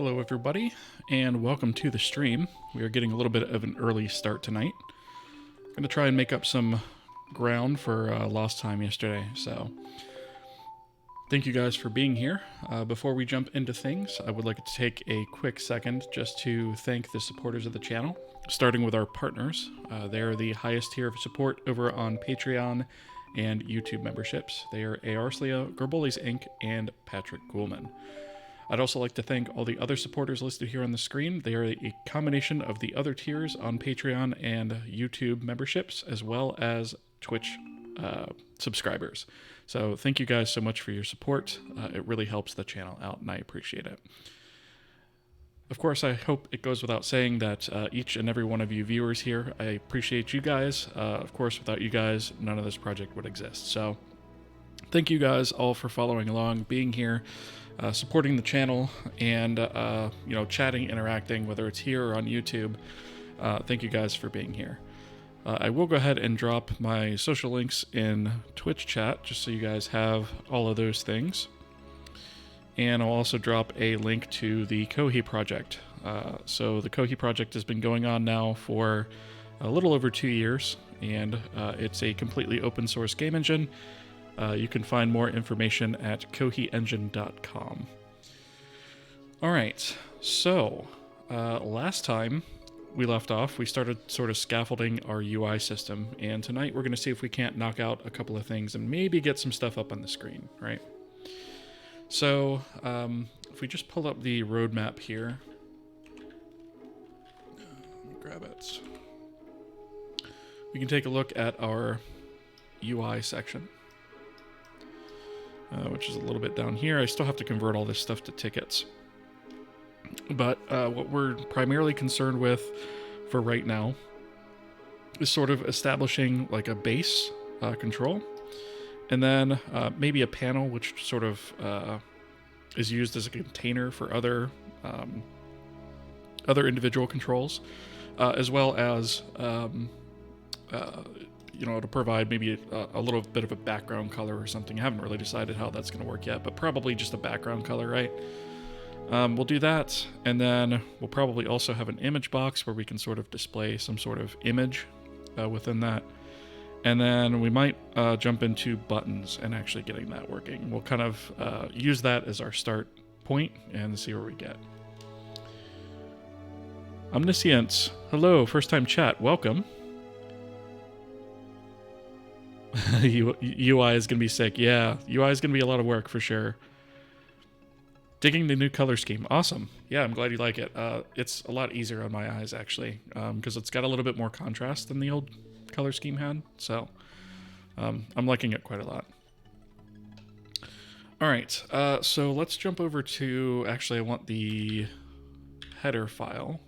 Hello everybody, and welcome to the stream. We are getting a little bit of an early start tonight. I'm going to try and make up some ground for lost time yesterday, so thank you guys for being here. Before we jump into things, I would like to take a quick second just to thank the supporters of the channel, starting with our partners. They are the highest tier of support over on Patreon and YouTube memberships. They are Arslia, Gerbolis Inc., and Patrick Goulman. I'd also like to thank all the other supporters listed here on the screen. They are a combination of the other tiers on Patreon and YouTube memberships, as well as Twitch subscribers. So thank you guys so much for your support. It really helps the channel out, and I appreciate it. Of course, I hope it goes without saying that each and every one of you viewers here, I appreciate you guys. Of course, without you guys, none of this project would exist. So thank you guys all for following along, being here, supporting the channel, and chatting, interacting, whether it's here or on YouTube. Thank you guys for being here. I will go ahead and drop my social links in Twitch chat, just so you guys have all of those things. And I'll also drop a link to the Kohi project. So the Kohi project has been going on now for a little over 2 years, and it's a completely open source game engine. You can find more information at kohiengine.com. All right, so last time we left off, we started sort of scaffolding our UI system, and tonight we're going to see if we can't knock out a couple of things and maybe get some stuff up on the screen, right? So if we just pull up the roadmap here, let me grab it. We can take a look at our UI section. Which is a little bit down here. I still have to convert all this stuff to tickets. But what we're primarily concerned with for right now is sort of establishing like a base control, and then maybe a panel which sort of is used as a container for other individual controls, as well as to provide maybe a little bit of a background color or something. I haven't really decided how that's going to work yet, but probably just a background color, right? We'll do that, and then we'll probably also have an image box where we can sort of display some sort of image within that. And then we might jump into buttons and actually getting that working. We'll kind of use that as our start point and see where we get. Omniscience, hello, first time chat, welcome. UI is going to be sick. Yeah, UI is going to be a lot of work for sure. Digging the new color scheme. Awesome. Yeah, I'm glad you like it. It's a lot easier on my eyes, actually, because it's got a little bit more contrast than the old color scheme had. So I'm liking it quite a lot. All right, so let's jump over to, actually, I want the header file.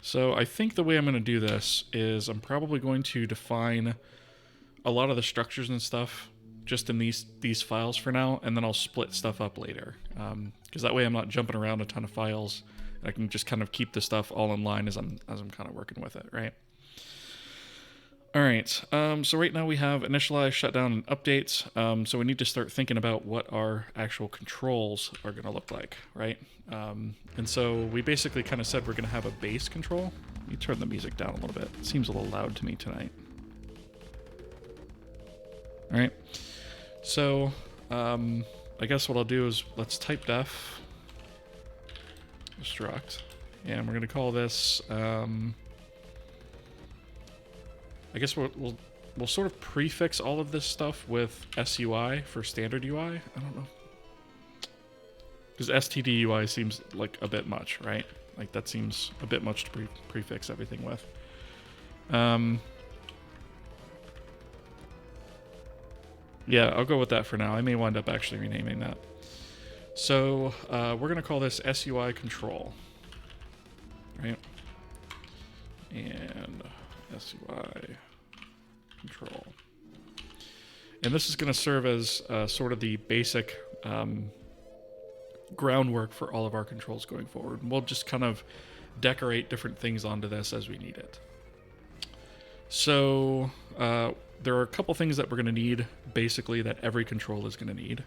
So I think the way I'm going to do this is I'm probably going to define a lot of the structures and stuff just in these files for now, and then I'll split stuff up later. Because that way I'm not jumping around a ton of files, and I can just kind of keep the stuff all in line as I'm kind of working with it, right? All right, so right now we have initialize, shutdown, and updates. So we need to start thinking about what our actual controls are going to look like, right? And so we basically kind of said we're going to have a base control. Let me turn the music down a little bit. It seems a little loud to me tonight. All right, so I guess what I'll do is let's type def struct, and we're going to call this... I guess we'll sort of prefix all of this stuff with SUI for standard UI. I don't know. Because STD UI seems like a bit much, right? Like that seems a bit much to prefix everything with. Yeah, I'll go with that for now. I may wind up actually renaming that. So we're going to call this SUI control, right? And SUI control. And this is going to serve as sort of the basic groundwork for all of our controls going forward. And we'll just kind of decorate different things onto this as we need it. So there are a couple things that we're going to need, basically, that every control is going to need.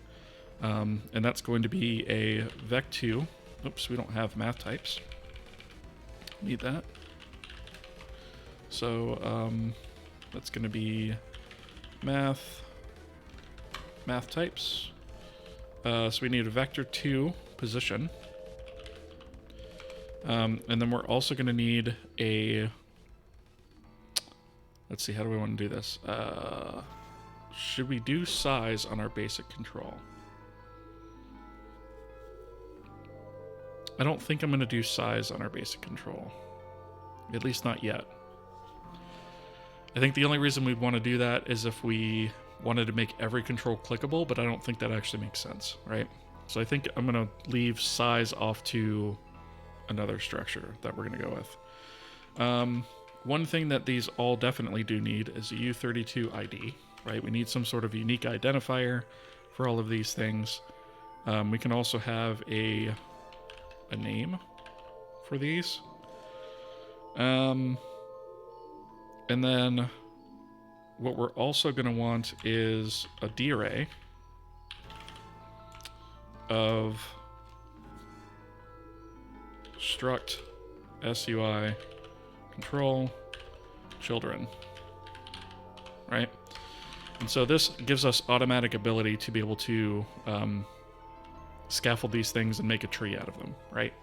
and that's going to be a vec2. Oops, we don't have math types. Need that. So that's going to be math types. So we need a vector2 position. And then we're also going to need a, let's see, how do we want to do this? Should we do size on our basic control? I don't think I'm going to do size on our basic control. At least not yet. I think the only reason we'd want to do that is if we wanted to make every control clickable, but I don't think that actually makes sense, right? So I think I'm going to leave size off to another structure that we're going to go with. One thing that these all definitely do need is a U32 ID, right? We need some sort of unique identifier for all of these things. We can also have a name for these. And then what we're also going to want is a D-array of struct SUI control children, right? And so this gives us automatic ability to be able to scaffold these things and make a tree out of them, right?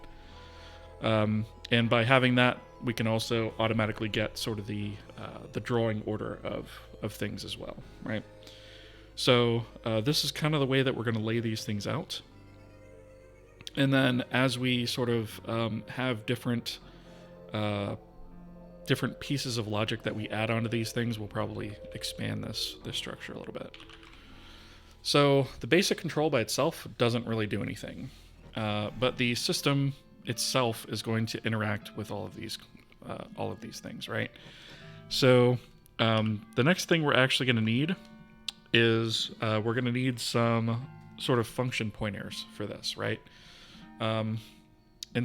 And by having that, we can also automatically get sort of the drawing order of things as well, right? So this is kind of the way that we're going to lay these things out. And then as we sort of have different pieces of logic that we add onto these things, we'll probably expand this structure a little bit. So the basic control by itself doesn't really do anything, but the system itself is going to interact with all of these things, right? So the next thing we're actually going to need is we're going to need some sort of function pointers for this, right? And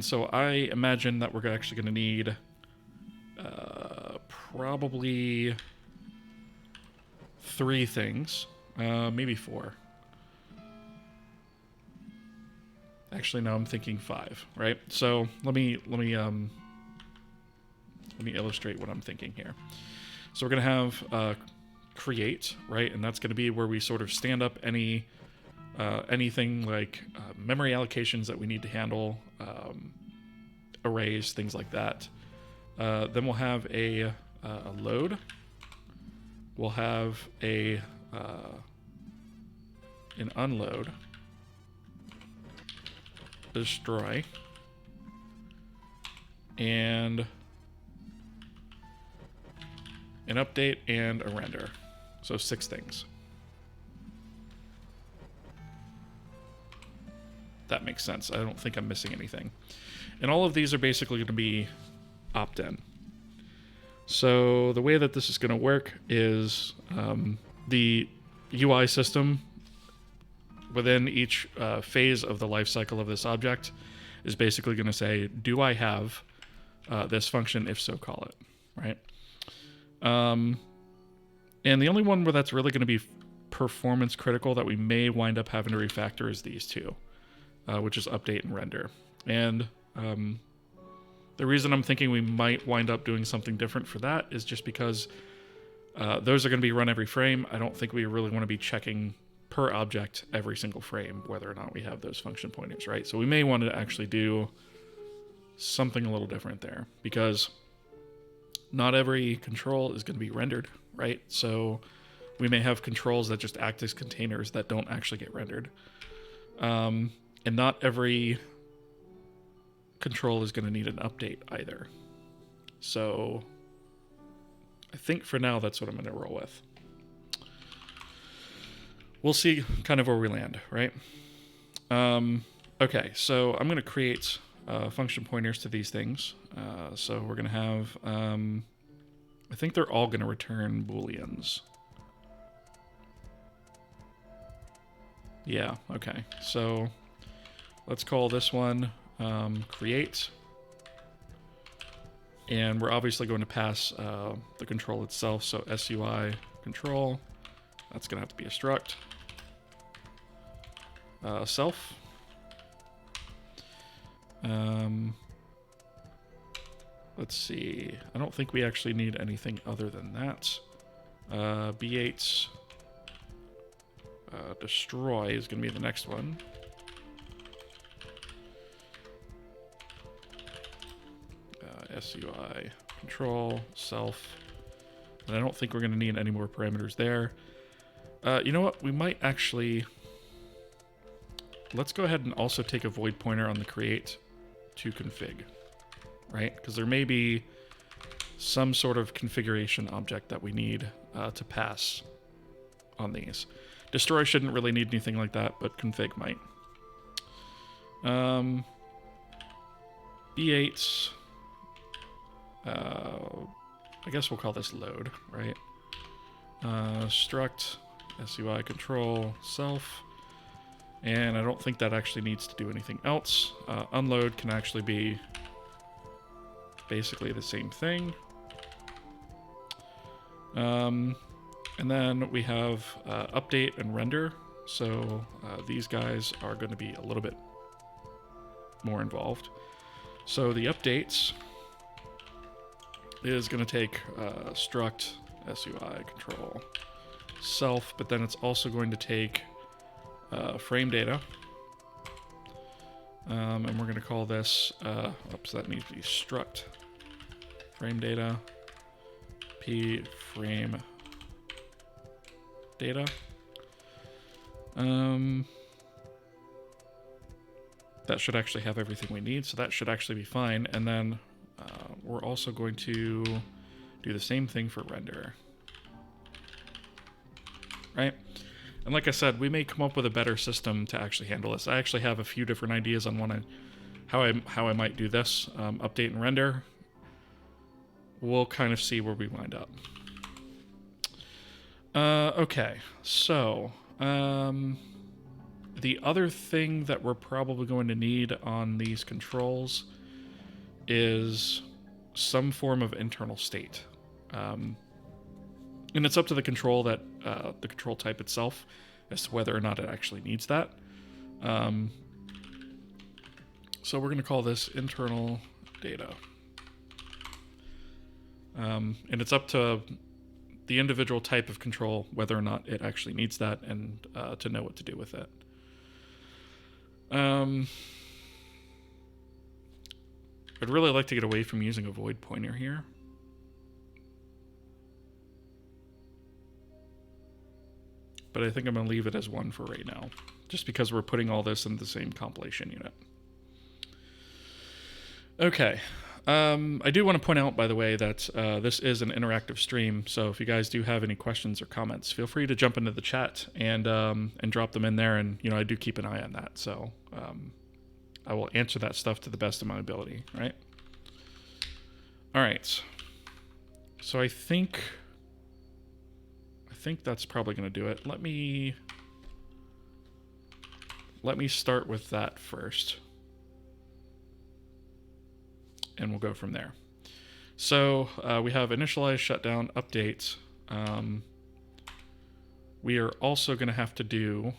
so I imagine that we're actually going to need probably 3 things, maybe 4. Actually, no, I'm thinking 5, right? So let me illustrate what I'm thinking here. So we're going to have create, right? And that's going to be where we sort of stand up anything like memory allocations that we need to handle, arrays, things like that. Then we'll have a load. We'll have an unload, destroy, and an update and a render. So 6 things. That makes sense. I don't think I'm missing anything. And all of these are basically going to be opt-in. So the way that this is going to work is the UI system within each phase of the lifecycle of this object is basically going to say, do I have this function? If so, call it, right? And the only one where that's really going to be performance critical that we may wind up having to refactor is these 2, which is update and render. And the reason I'm thinking we might wind up doing something different for that is just because those are going to be run every frame. I don't think we really want to be checking per object every single frame whether or not we have those function pointers, right? So we may want to actually do something a little different there, because not every control is going to be rendered, right? So we may have controls that just act as containers that don't actually get rendered. And not every control is going to need an update either. So I think for now that's what I'm going to roll with. We'll see kind of where we land, right? Okay, so I'm going to create function pointers to these things. So we're going to have, I think they're all going to return Booleans. Yeah, okay. So let's call this one create. And we're obviously going to pass the control itself. So SUI control, that's going to have to be a struct. self. Let's see. I don't think we actually need anything other than that. B8 destroy is going to be the next one. SUI control self. And I don't think we're going to need any more parameters there. You know what? We might actually... Let's go ahead and also take a void pointer on the create to config, right? Because there may be some sort of configuration object that we need to pass on these. Destroy shouldn't really need anything like that, but config might. B8, I guess we'll call this load, right? Struct SUI control self. And I don't think that actually needs to do anything else. Unload can actually be basically the same thing. And then we have update and render. So these guys are going to be a little bit more involved. So the updates is going to take struct SUI control self, but then it's also going to take frame data, and we're going to call this oops, that needs to be struct frame data p frame data. That should actually have everything we need, so that should actually be fine. And then we're also going to do the same thing for render, right? And like I said, we may come up with a better system to actually handle this. I actually have a few different ideas on how I might do this. Update and render. We'll kind of see where we wind up. Okay, so the other thing that we're probably going to need on these controls is some form of internal state. And it's up to the control that the control type itself as to whether or not it actually needs that. So we're going to call this internal data. And it's up to the individual type of control whether or not it actually needs that and to know what to do with it. I'd really like to get away from using a void pointer here. But I think I'm going to leave it as 1 for right now, just because we're putting all this in the same compilation unit. Okay. I do want to point out, by the way, that this is an interactive stream, so if you guys do have any questions or comments, feel free to jump into the chat and drop them in there, and I do keep an eye on that, so I will answer that stuff to the best of my ability, right? All right. So I think that's probably going to do it. Let me start with that first, and we'll go from there. So we have initialize, shutdown, update. We are also going to have to do,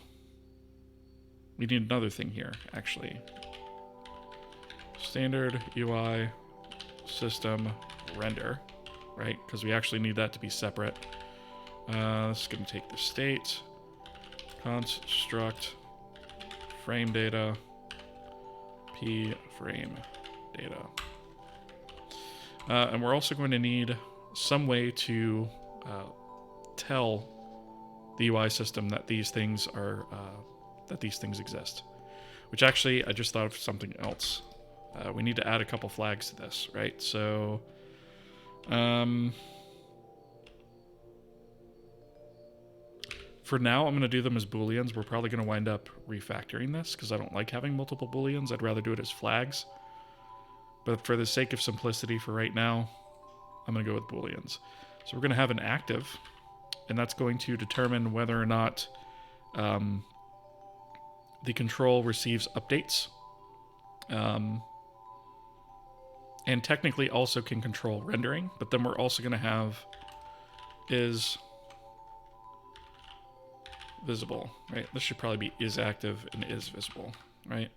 we need another thing here, actually. Standard UI system render, right? Because we actually need that to be separate. This is going to take the state, construct, frame data, p frame data. And we're also going to need some way to tell the UI system that these things are exist. Which actually, I just thought of something else. We need to add a couple flags to this, right? So, for now, I'm going to do them as booleans. We're probably going to wind up refactoring this because I don't like having multiple booleans. I'd rather do it as flags. But for the sake of simplicity for right now, I'm going to go with booleans. So we're going to have an active, and that's going to determine whether or not the control receives updates. And technically also can control rendering, but then we're also going to have is visible, right? This should probably be is active and is visible, right?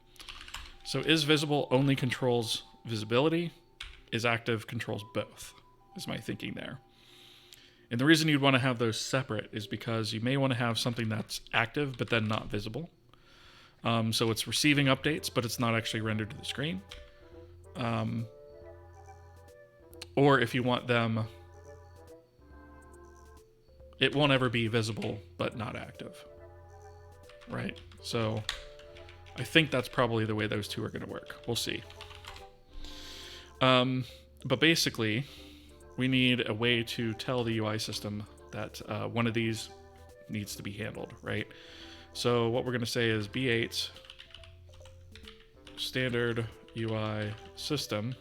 So is visible only controls visibility, is active controls both, is my thinking there. And the reason you'd want to have those separate is because you may want to have something that's active but then not visible. So it's receiving updates, but it's not actually rendered to the screen. Or if you want them, it won't ever be visible but not active, right? So I think that's probably the way those two are going to work. We'll see. But basically, we need a way to tell the UI system that one of these needs to be handled, right? So what we're going to say is B8 standard UI system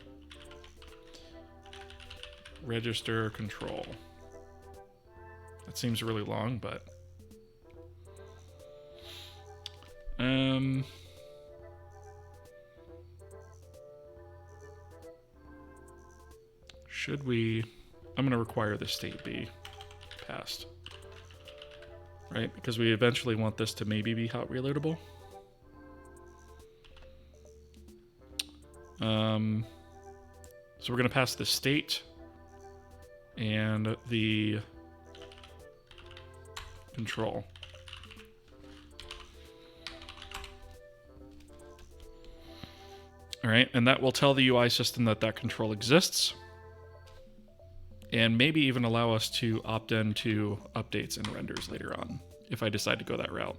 register control. That seems really long, but should we? I'm going to require the state be passed, right? Because we eventually want this to maybe be hot reloadable. So we're going to pass the state and the control. All right, and that will tell the UI system that that control exists, and maybe even allow us to opt in to updates and renders later on if I decide to go that route.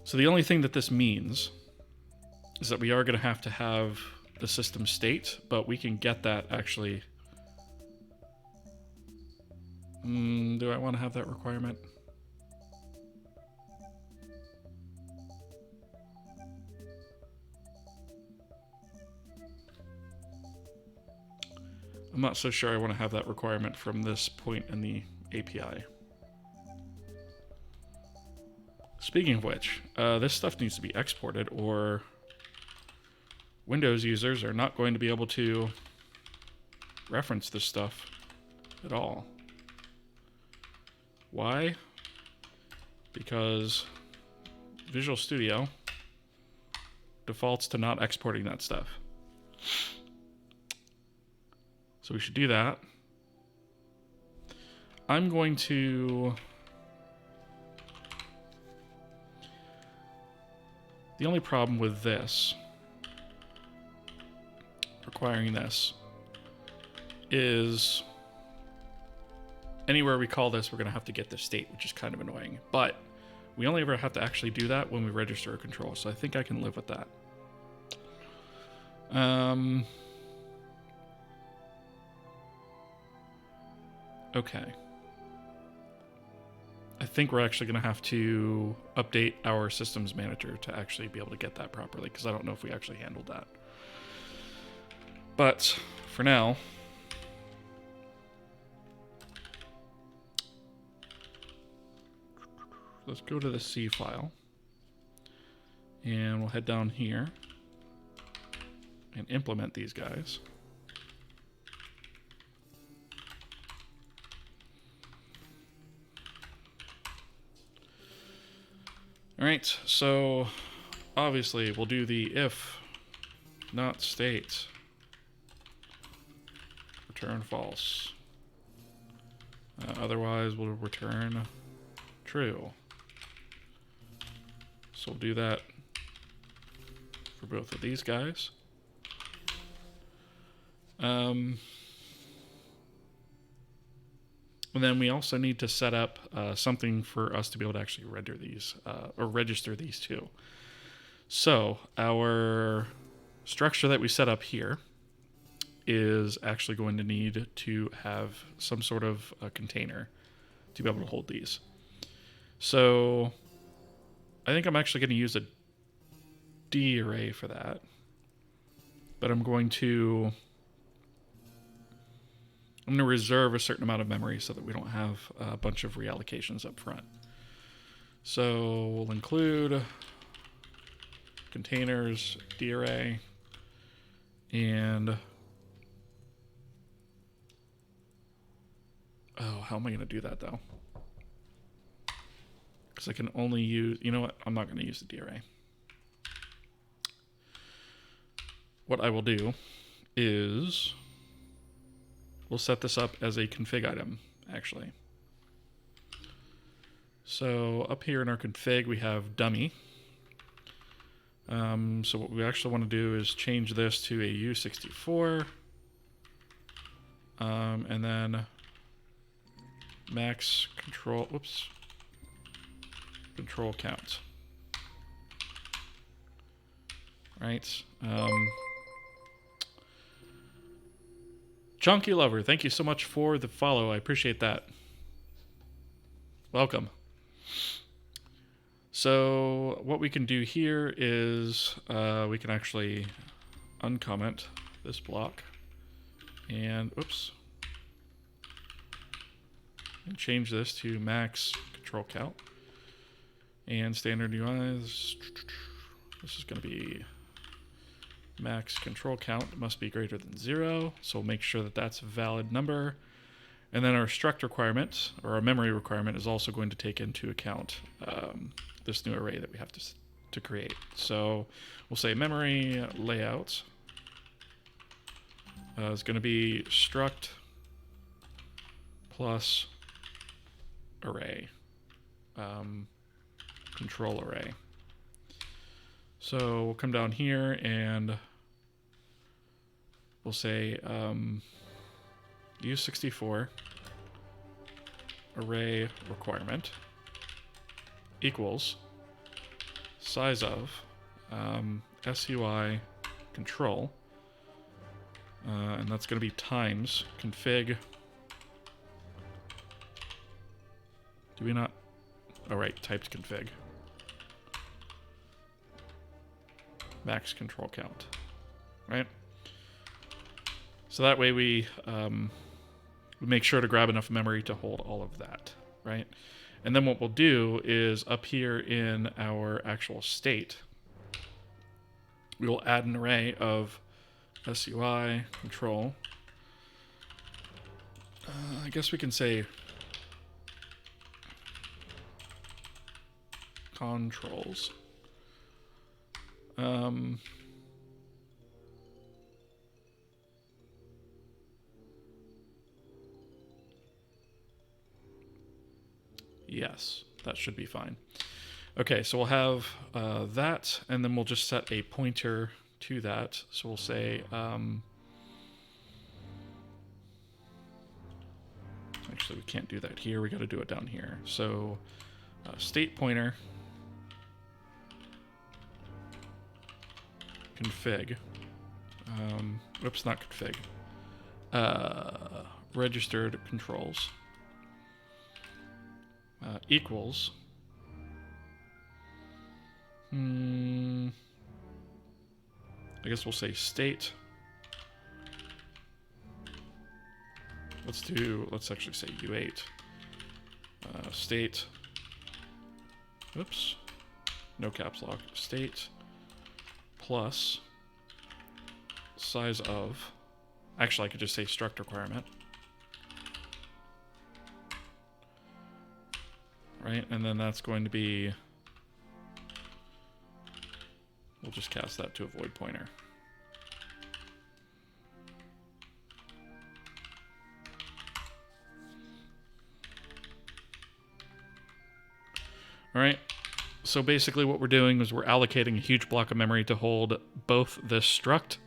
So the only thing that this means is that we are going to have the system state, but we can get that actually. Do I want to have that requirement? I'm not so sure I want to have that requirement from this point in the API. Speaking of which, this stuff needs to be exported, or Windows users are not going to be able to reference this stuff at all. Why? Because Visual Studio defaults to not exporting that stuff. So we should do that. I'm going to... The only problem with this, requiring this, is anywhere we call this, we're going to have to get the state, which is kind of annoying. But we only ever have to actually do that when we register a control, so I think I can live with that. Okay. I think we're actually going to have to update our systems manager to actually be able to get that properly, because I don't know if we actually handled that. But for now, let's go to the C file, and we'll head down here and implement these guys. All right, so obviously we'll do the if not state return false. Otherwise we'll return true. So we'll do that for both of these guys. And then we also need to set up something for us to be able to actually render these or register these two. So our structure that we set up here is actually going to need to have some sort of a container to be able to hold these. So I think I'm actually going to use a D array for that, but I'm going to reserve a certain amount of memory so that we don't have a bunch of reallocations up front. So we'll include containers, D array, and Oh, how am I going to do that, though? Because I can only use... You know what? I'm not going to use the D-array. What I will do is... We'll set this up as a config item, actually. So up here in our config, we have dummy. So what we actually want to do is change this to a U64. And then max control, whoops, control count. Right. Chunky Lover, thank you so much for the follow. I appreciate that. Welcome. So what we can do here is we can actually uncomment this block and oops, and change this to max control count and standard UI. This is going to be max control count must be greater than 0, so we'll make sure that that's a valid number. And then our struct requirement, or our memory requirement, is also going to take into account this new array that we have to create. So we'll say memory layout is going to be struct plus array, control array. So we'll come down here and we'll say U64 array requirement equals size of SUI control, and that's going to be times config. Do we not? Oh, right, typed config. Max control count, right? So that way we make sure to grab enough memory to hold all of that, right? And then what we'll do is up here in our actual state, we will add an array of SUI control. I guess we can say controls. Yes, that should be fine. Okay, so we'll have that, and then we'll just set a pointer to that. So we'll say, actually, we can't do that here. We got to do it down here. So state pointer config. Oops, not config. Registered controls. Equals I guess we'll say state. Let's actually say U8. State. Oops. No caps lock. State plus size of. Actually, I could just say struct requirement. Right, and then that's going to be, we'll just cast that to a void pointer. All right, so basically what we're doing is we're allocating a huge block of memory to hold both this struct,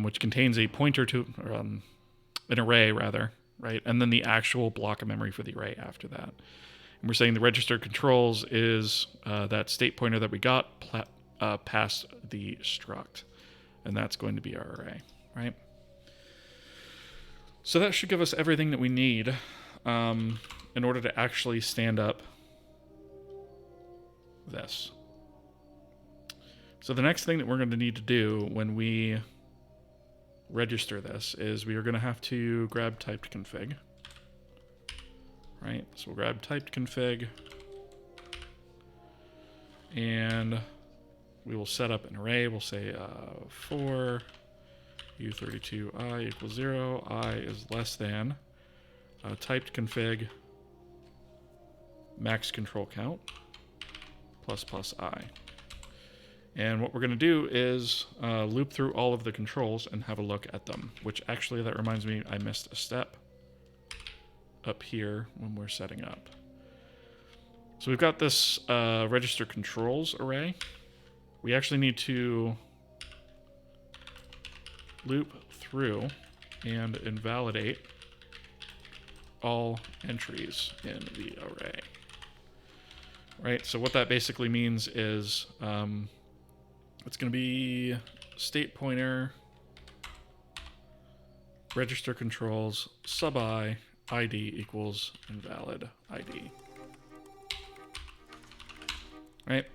which contains a pointer to, or, an array rather, right, and then the actual block of memory for the array after that. And we're saying the registered controls is that state pointer that we got past the struct, and that's going to be our array, right? So that should give us everything that we need in order to actually stand up this. So the next thing that we're going to need to do when we register this is we are going to have to grab typed config. Right, so we'll grab typed config, and we will set up an array. We'll say for u32i equals 0, I is less than typed config max control count plus plus I. And what we're going to do is loop through all of the controls and have a look at them, which actually, that reminds me, I missed a step up here when we're setting up. So we've got this register controls array. We actually need to loop through and invalidate all entries in the array. Right, so what that basically means is it's going to be state pointer, register controls, sub I, ID equals invalid ID. Right?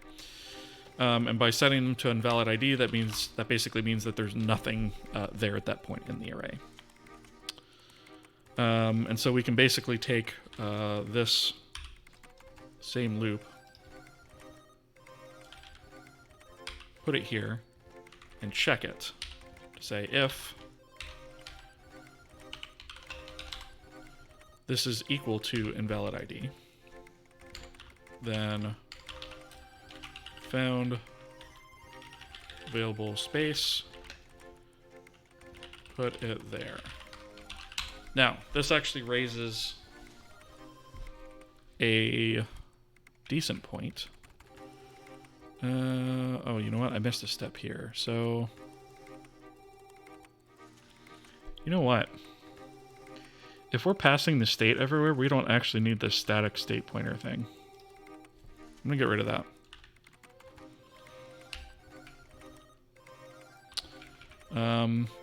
And by setting them to invalid ID, that basically means that there's nothing there at that point in the array. And so we can basically take this same loop, put it here, and check it to say if this is equal to invalid ID, then found available space, put it there. Now, this actually raises a decent point. Oh, you know what? I missed a step here. So, you know what? If we're passing the state everywhere, we don't actually need this static state pointer thing. I'm gonna get rid of that.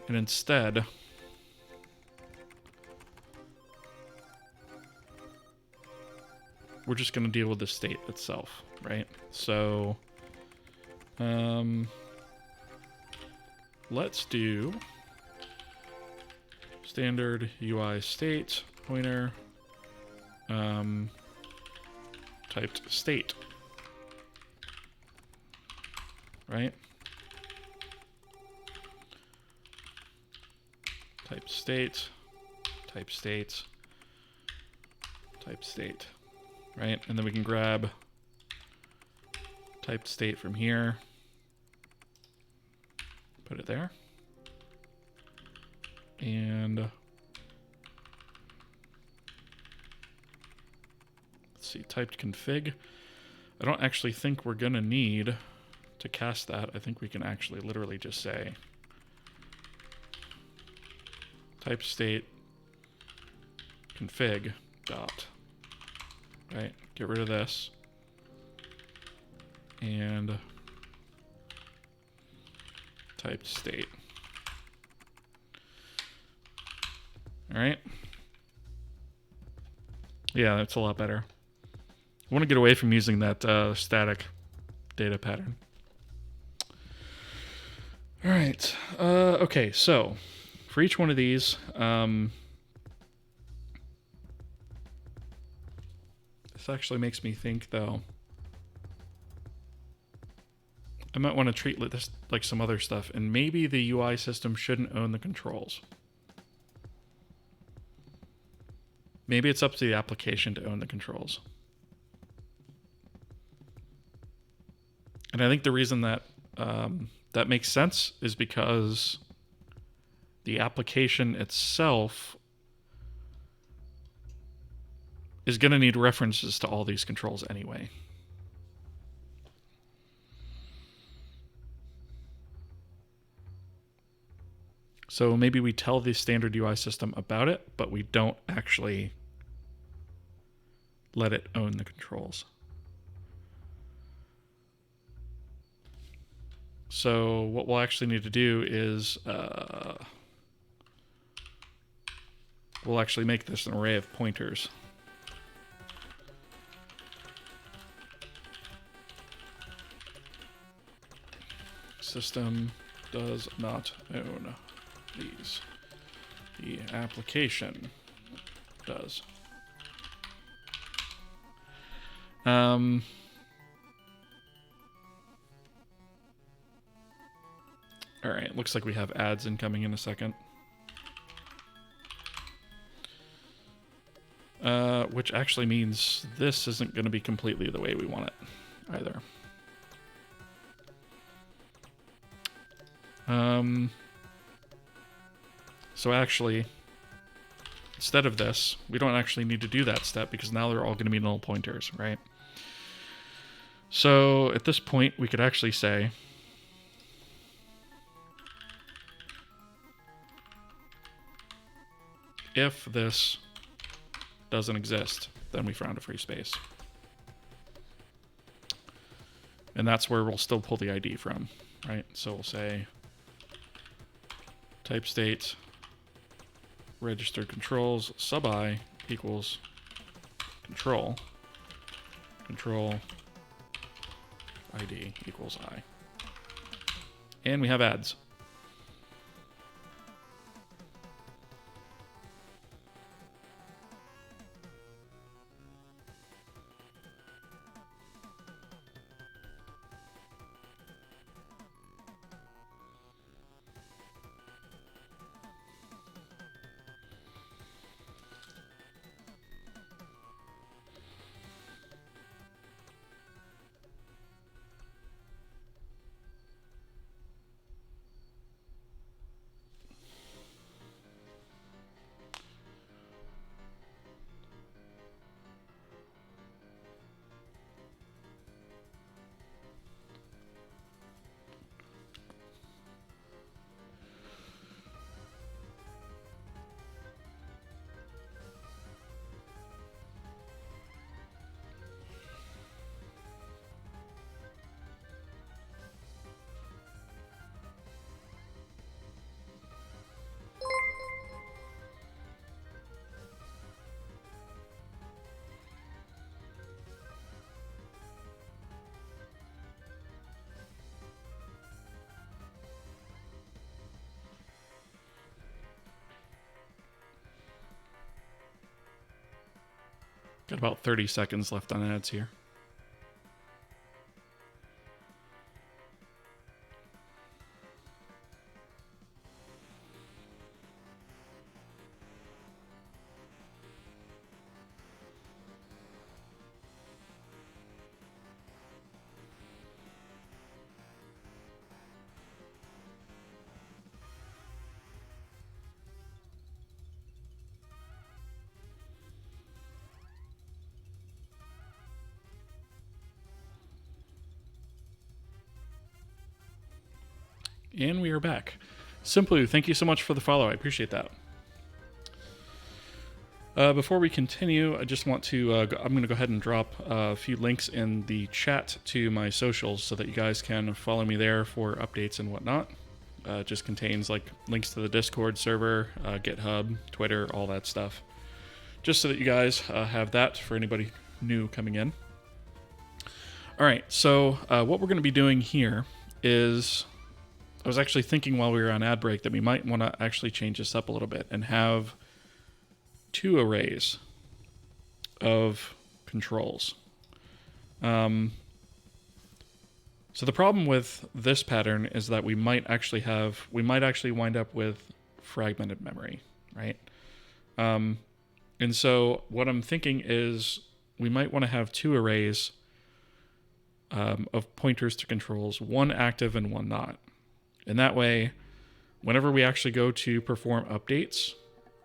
And instead, we're just gonna deal with the state itself, right? So, let's do standard UI state pointer typed state, right? Type state, type state, type state, right? And then we can grab typed state from here, put it there, and let's see, typed config. I don't actually think we're gonna need to cast that. I think we can actually literally just say type state config dot, right? Get rid of this and typed state. All right. Yeah, that's a lot better. I want to get away from using that static data pattern. All right. Okay, so for each one of these, this actually makes me think, though, I might want to treat this like some other stuff, and maybe the UI system shouldn't own the controls. Maybe it's up to the application to own the controls. And I think the reason that that makes sense is because the application itself is going to need references to all these controls anyway. So maybe we tell the standard UI system about it, but we don't actually let it own the controls. So what we'll actually need to do is we'll actually make this an array of pointers. System does not own these. The application does. All right, looks like we have ads incoming in a second. which actually means this isn't going to be completely the way we want it either. So actually, instead of this, we don't actually need to do that step because now they're all going to be null pointers, right? So at this point, we could actually say if this doesn't exist, then we found a free space. And that's where we'll still pull the ID from, right? So we'll say type state registered controls sub I equals control ID equals I. And we have ads. Got about 30 seconds left on ads here. And we are back. Simply, thank you so much for the follow. I appreciate that. Before we continue, I just want to, I'm going to go ahead and drop a few links in the chat to my socials so that you guys can follow me there for updates and whatnot. It just contains like links to the Discord server, GitHub, Twitter, all that stuff. Just so that you guys have that for anybody new coming in. All right, so what we're going to be doing here is, I was actually thinking while we were on ad break that we might want to actually change this up a little bit and have 2 arrays of controls. So the problem with this pattern is that we might actually wind up with fragmented memory, right? And so what I'm thinking is we might want to have 2 arrays of pointers to controls, one active and one not. And that way, whenever we actually go to perform updates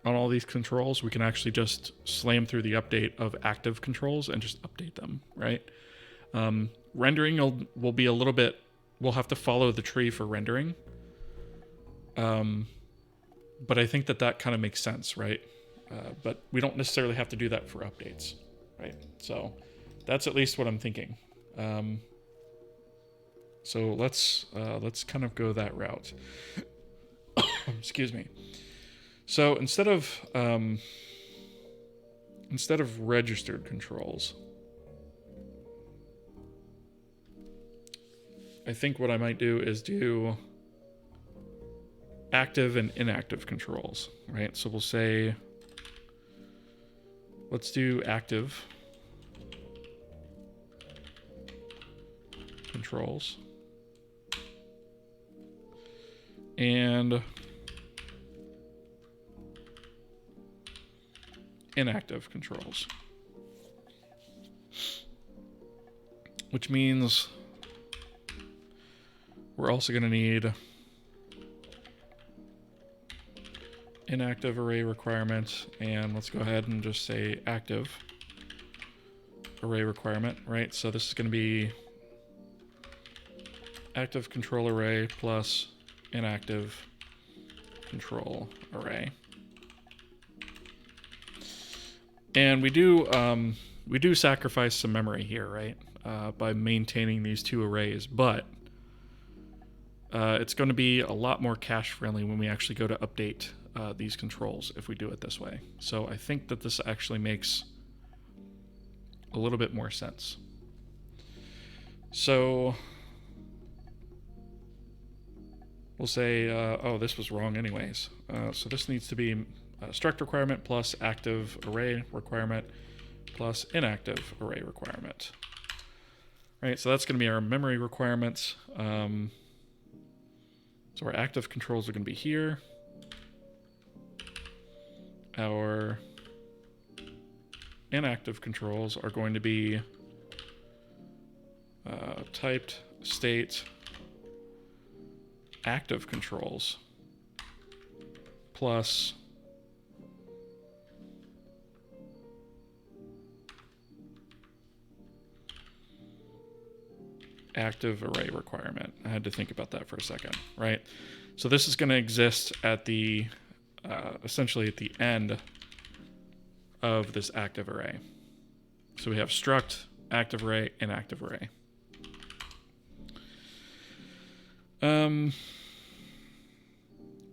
on all these controls, we can actually just slam through the update of active controls and just update them, right? Rendering will be a little bit, we'll have to follow the tree for rendering. But I think that kind of makes sense, right? But we don't necessarily have to do that for updates, right? So that's at least what I'm thinking. So let's kind of go that route. Excuse me. So instead of registered controls, I think what I might do is do active and inactive controls, right? So we'll say, let's do active controls. And inactive controls. Which means we're also going to need inactive array requirement, and let's go ahead and just say active array requirement, right? So this is going to be active control array plus inactive control array. And we do sacrifice some memory here, right? By maintaining these two arrays, but it's going to be a lot more cache friendly when we actually go to update these controls if we do it this way. So I think that this actually makes a little bit more sense. So we'll say, oh, this was wrong anyways. So this needs to be struct requirement plus active array requirement plus inactive array requirement. Right, so that's going to be our memory requirements. So our active controls are going to be here. Our inactive controls are going to be typed state active controls plus active array requirement. I had to think about that for a second, right? So this is going to exist at the essentially at the end of this active array. So we have struct, active array, inactive array. And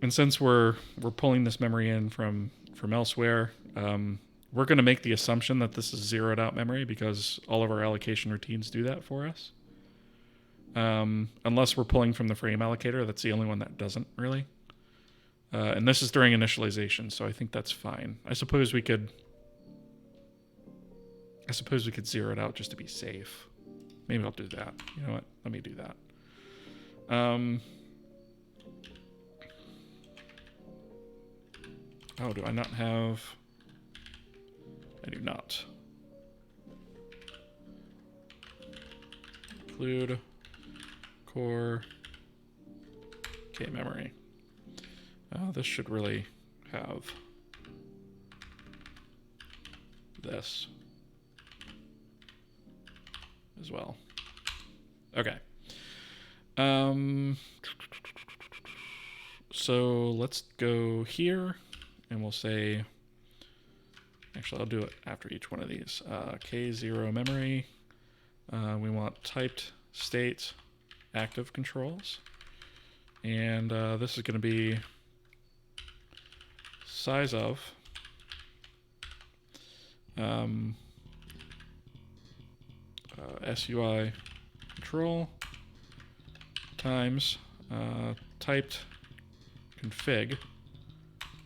since we're pulling this memory in from elsewhere, we're going to make the assumption that this is zeroed out memory because all of our allocation routines do that for us. Unless we're pulling from the frame allocator, that's the only one that doesn't really. And this is during initialization, so I think that's fine. I suppose we could zero it out just to be safe. Maybe I'll do that. You know what? Let me do that. Oh, do I not have... I do not. Include core memory. This should really have this as well. Okay. So let's go here and we'll say, actually I'll do it after each one of these. K0 memory. We want typed state active controls. And this is going to be size of SUI control times typed config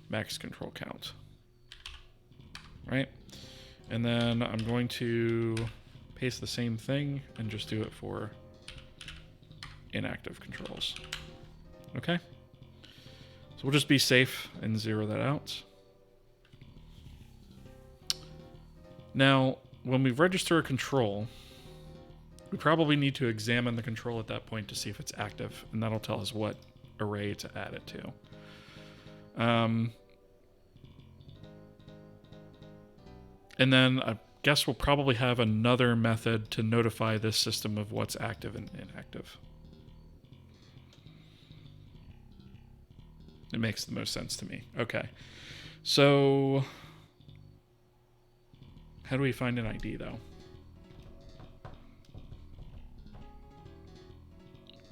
max control count. Right? And then I'm going to paste the same thing and just do it for inactive controls. Okay? So we'll just be safe and zero that out. Now, when we register a control, we probably need to examine the control at that point to see if it's active, and that'll tell us what array to add it to. And then I guess we'll probably have another method to notify this system of what's active and inactive. It makes the most sense to me. Okay. So how do we find an ID though?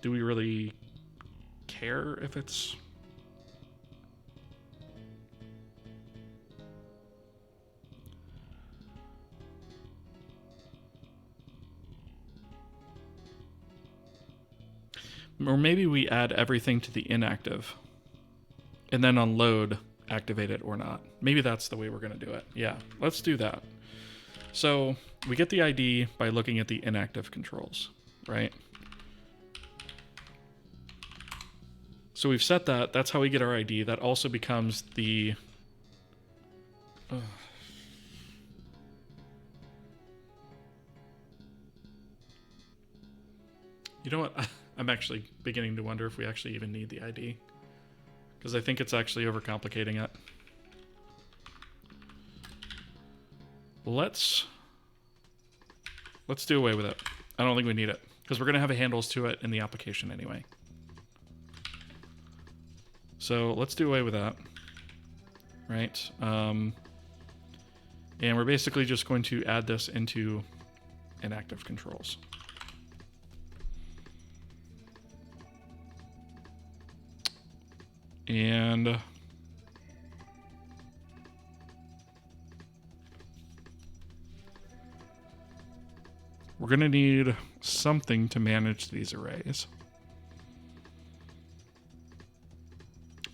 Do we really care if it's... Or maybe we add everything to the inactive and then on load activate it or not. Maybe that's the way we're going to do it. Yeah, let's do that. So we get the ID by looking at the inactive controls, right? So we've set that. That's how we get our ID. That also becomes the... You know what? I'm actually beginning to wonder if we actually even need the ID. Because I think it's actually overcomplicating it. Let's do away with it. I don't think we need it. Because we're going to have handles to it in the application anyway. So let's do away with that. Right? And we're basically just going to add this into inactive controls. And we're going to need something to manage these arrays.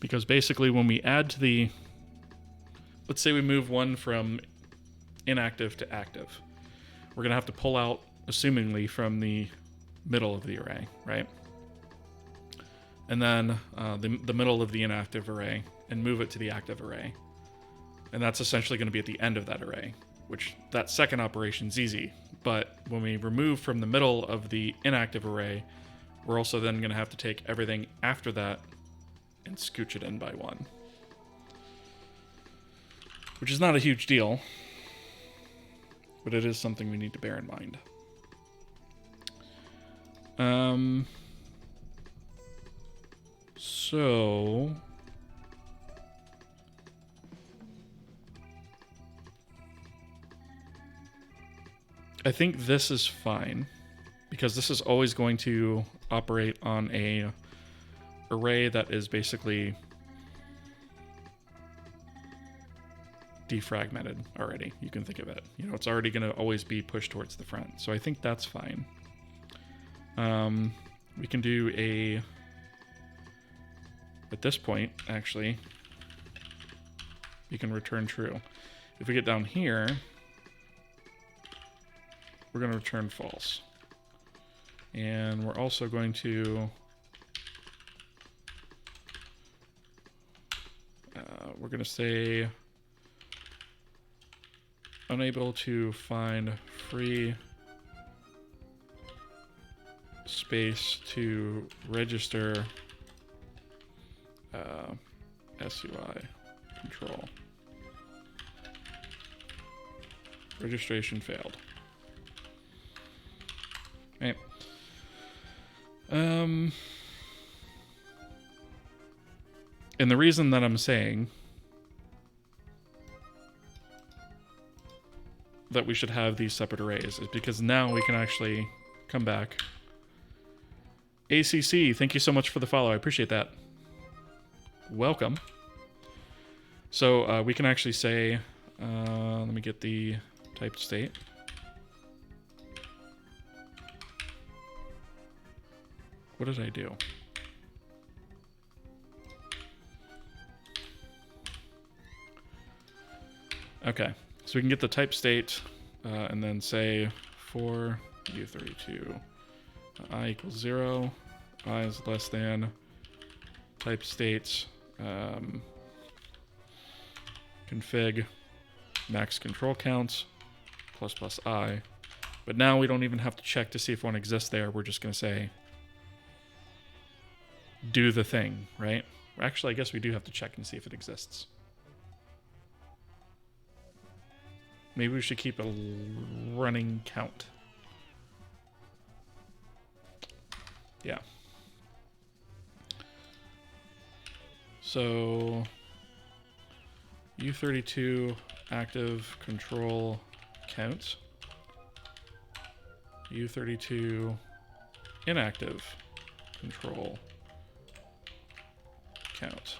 Because basically when we add to the, let's say we move one from inactive to active, we're going to have to pull out, assumingly, from the middle of the array, right? And then the middle of the inactive array and move it to the active array. And that's essentially going to be at the end of that array, which that second operation is easy. But when we remove from the middle of the inactive array, we're also then going to have to take everything after that and scooch it in by one. Which is not a huge deal, but it is something we need to bear in mind. So I think this is fine because this is always going to operate on a array that is basically defragmented already. You can think of it. You know, it's already going to always be pushed towards the front. So I think that's fine. We can do a, at this point, actually, you can return true. If we get down here, we're going to return false. And we're also going to, we're going to say unable to find free space to register SUI control. Registration failed. Right. And the reason that I'm saying that we should have these separate arrays is because now we can actually come back. ACC, thank you so much for the follow. I appreciate that. Welcome. So we can actually say, let me get the typed state. What did I do? Okay, so we can get the type state and then say for U32 I equals 0, I is less than type states config max control counts plus plus I. But now we don't even have to check to see if one exists there. We're just going to say do the thing, right? Actually, I guess we do have to check and see if it exists. Maybe we should keep a running count. Yeah. So U32 active control count. U32 inactive control count.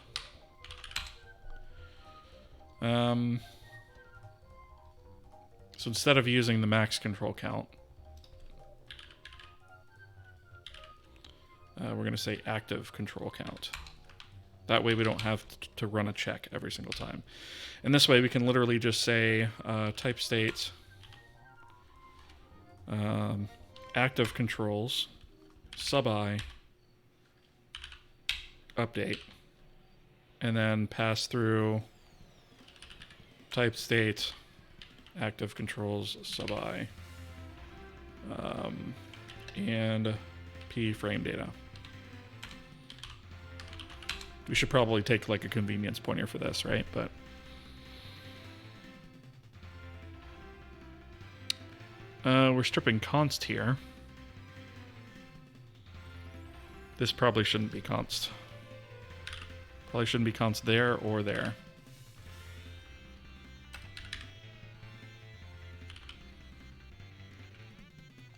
So instead of using the max control count, we're going to say active control count. That way we don't have to run a check every single time. And this way we can literally just say type state active controls sub I update, and then pass through type state active controls sub I and p frame data. We should probably take like a convenience pointer for this, right? But we're stripping const here. This probably shouldn't be const. Probably shouldn't be const there or there.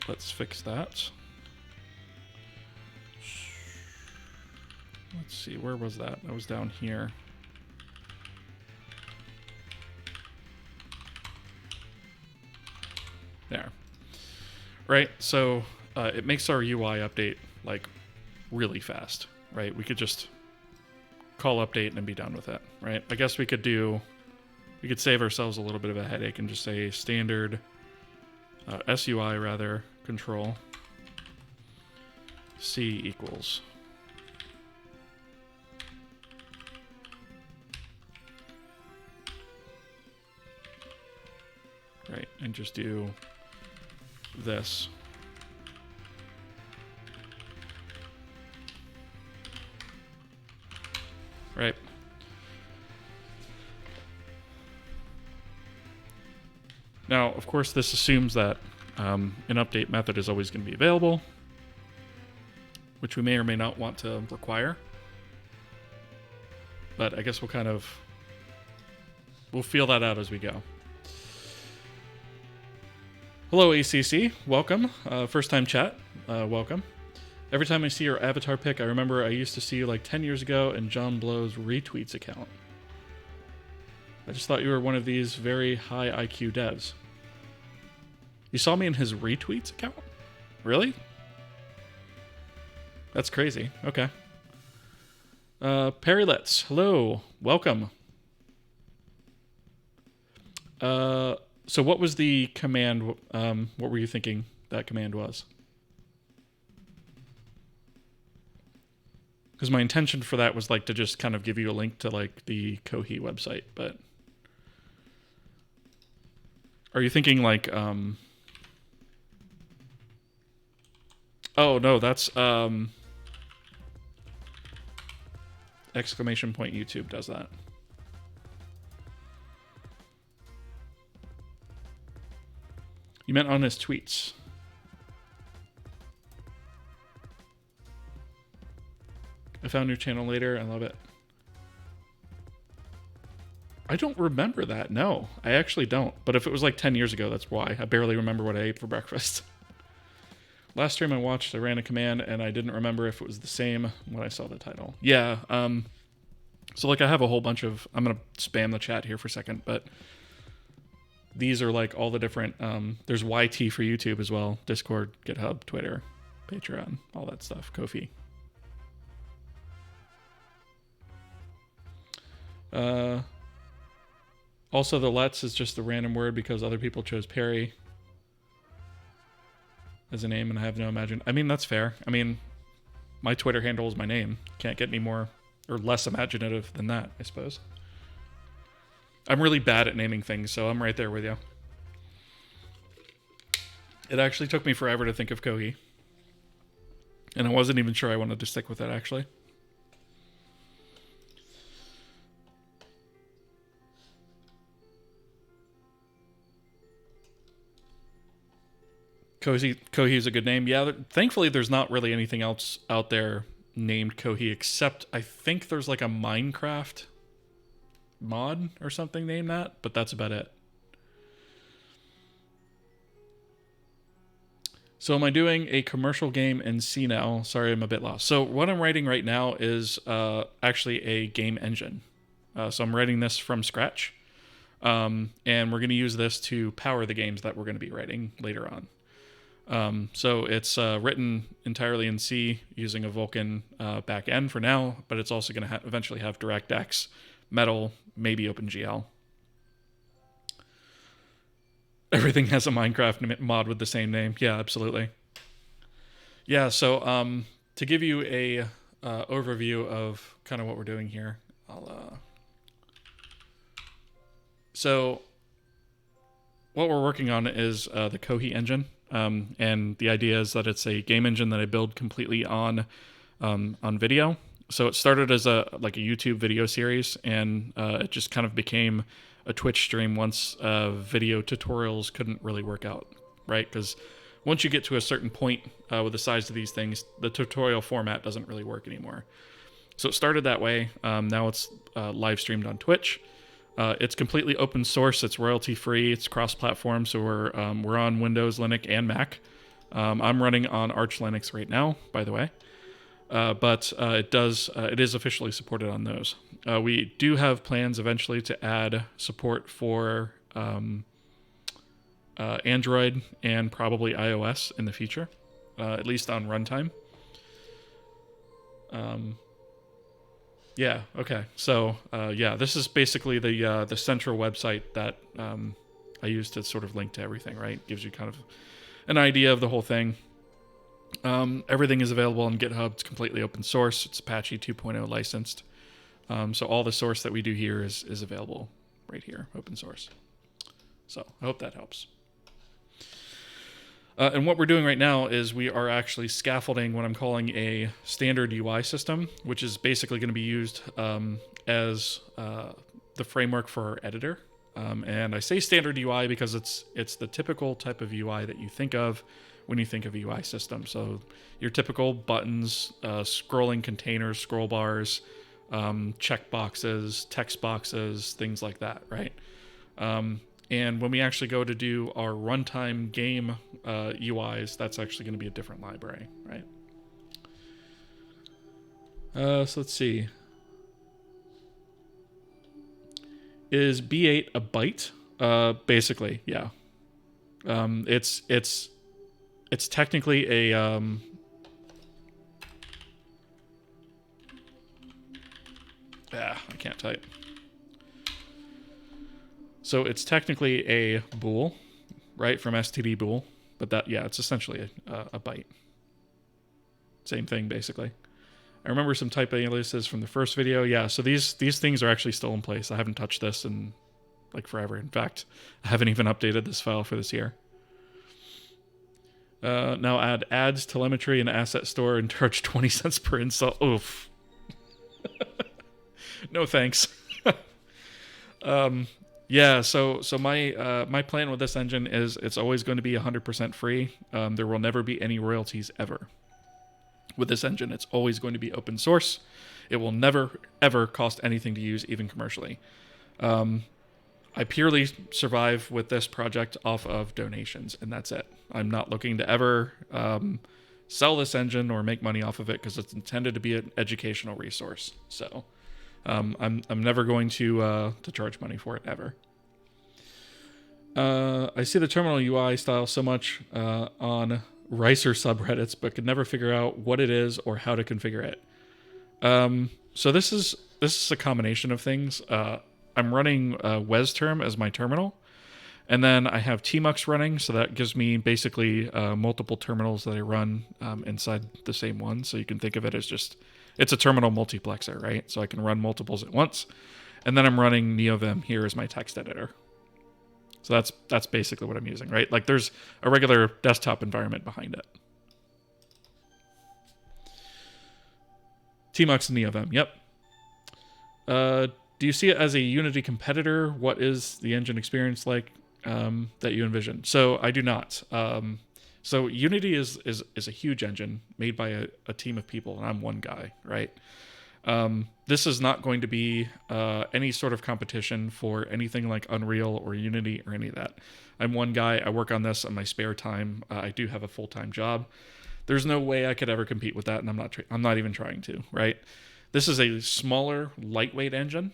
Let's fix that. Let's see, where was that? That was down here. There. Right, so it makes our UI update like really fast, right? We could just call update and be done with it, right? I guess we could save ourselves a little bit of a headache and just say standard SUI rather control C equals. Right, and just do this. Right. Now, of course, this assumes that an update method is always going to be available, which we may or may not want to require. But I guess we'll feel that out as we go. Hello, ACC. Welcome. First time chat. Welcome. Every time I see your avatar pic, I remember I used to see you like 10 years ago in John Blow's retweets account. I just thought you were one of these very high IQ devs. You saw me in his retweets account? Really? That's crazy. Okay. Perry Letts. Hello. Welcome. So what was the command? What were you thinking that command was? Because my intention for that was like to just kind of give you a link to like the Kohi website, but are you thinking like oh no, that's exclamation point YouTube does that. You meant on his tweets. I found your channel later. I love it. I don't remember that. No, I actually don't. But if it was like 10 years ago, that's why. I barely remember what I ate for breakfast. Last stream I watched, I ran a command and I didn't remember if it was the same when I saw the title. Yeah. So like I have a whole bunch of, I'm going to spam the chat here for a second, but these are like all the different, there's YT for YouTube as well. Discord, GitHub, Twitter, Patreon, all that stuff. Kofi. Also, the Let's is just a random word because other people chose Perry as a name and I have no imagine. I mean, that's fair. I mean, my Twitter handle is my name. Can't get any more or less imaginative than that, I suppose. I'm really bad at naming things, so I'm right there with you. It actually took me forever to think of Kohi. And I wasn't even sure I wanted to stick with it, actually. Kohi is a good name. Yeah, thankfully there's not really anything else out there named Kohi except I think there's like a Minecraft mod or something named that, but that's about it. So am I doing a commercial game in C now? Sorry, I'm a bit lost. So what I'm writing right now is actually a game engine. So I'm writing this from scratch. And we're going to use this to power the games that we're going to be writing later on. So it's written entirely in C using a Vulkan backend for now, but it's also going to eventually have DirectX, Metal, maybe OpenGL. Everything has a Minecraft mod with the same name. Yeah, absolutely. Yeah, so to give you a overview of kind of what we're doing here, so what we're working on is the Kohi engine. And the idea is that it's a game engine that I build completely on video. So it started as a YouTube video series, and it just kind of became a Twitch stream once video tutorials couldn't really work out, right? Because once you get to a certain point with the size of these things, the tutorial format doesn't really work anymore. So it started that way. Now it's live streamed on Twitch. It's completely open source. It's royalty free. It's cross-platform. So we're on Windows, Linux, and Mac. I'm running on Arch Linux right now, by the way. But it is officially supported on those. We do have plans eventually to add support for Android and probably iOS in the future, at least on Runtime. Yeah. Okay. So this is basically the central website that I use to sort of link to everything. Right, gives you kind of an idea of the whole thing. Everything is available on GitHub. It's completely open source. It's Apache 2.0 licensed. So all the source that we do here is available right here, open source. So I hope that helps. And what we're doing right now is we are actually scaffolding what I'm calling a standard UI system, which is basically going to be used as the framework for our editor. And I say standard UI because it's the typical type of UI that you think of when you think of a UI system. So your typical buttons, scrolling containers, scroll bars, check boxes, text boxes, things like that, right? And when we actually go to do our runtime game UIs, that's actually going to be a different library, right? So let's see. Is B8 a byte? Basically, yeah. It's technically a I can't type. So it's technically a bool, right, from std bool, but it's essentially a byte. Same thing, basically. I remember some type aliases from the first video. Yeah, so these things are actually still in place. I haven't touched this in like forever. In fact, I haven't even updated this file for this year. Now add ads, telemetry, and asset store and charge 20 cents per install. Oof. No thanks. Yeah, so my plan with this engine is it's always going to be 100% free. There will never be any royalties ever. With this engine, it's always going to be open source. It will never, ever cost anything to use, even commercially. I purely survive with this project off of donations, and that's it. I'm not looking to ever sell this engine or make money off of it because it's intended to be an educational resource. So I'm never going to charge money for it ever. I see the terminal UI style so much on Ricer subreddits, but could never figure out what it is or how to configure it. So this is a combination of things. I'm running WesTerm as my terminal, and then I have tmux running, so that gives me basically multiple terminals that I run inside the same one. So you can think of it as just, it's a terminal multiplexer, right? So I can run multiples at once. And then I'm running NeoVim here as my text editor. So that's basically what I'm using, right? Like there's a regular desktop environment behind it. tmux and NeoVim, yep. Do you see it as a Unity competitor? What is the engine experience like that you envision? So I do not. So Unity is a huge engine made by a team of people, and I'm one guy, right? This is not going to be any sort of competition for anything like Unreal or Unity or any of that. I'm one guy. I work on this on my spare time. I do have a full-time job. There's no way I could ever compete with that, and I'm not even trying to, right? This is a smaller, lightweight engine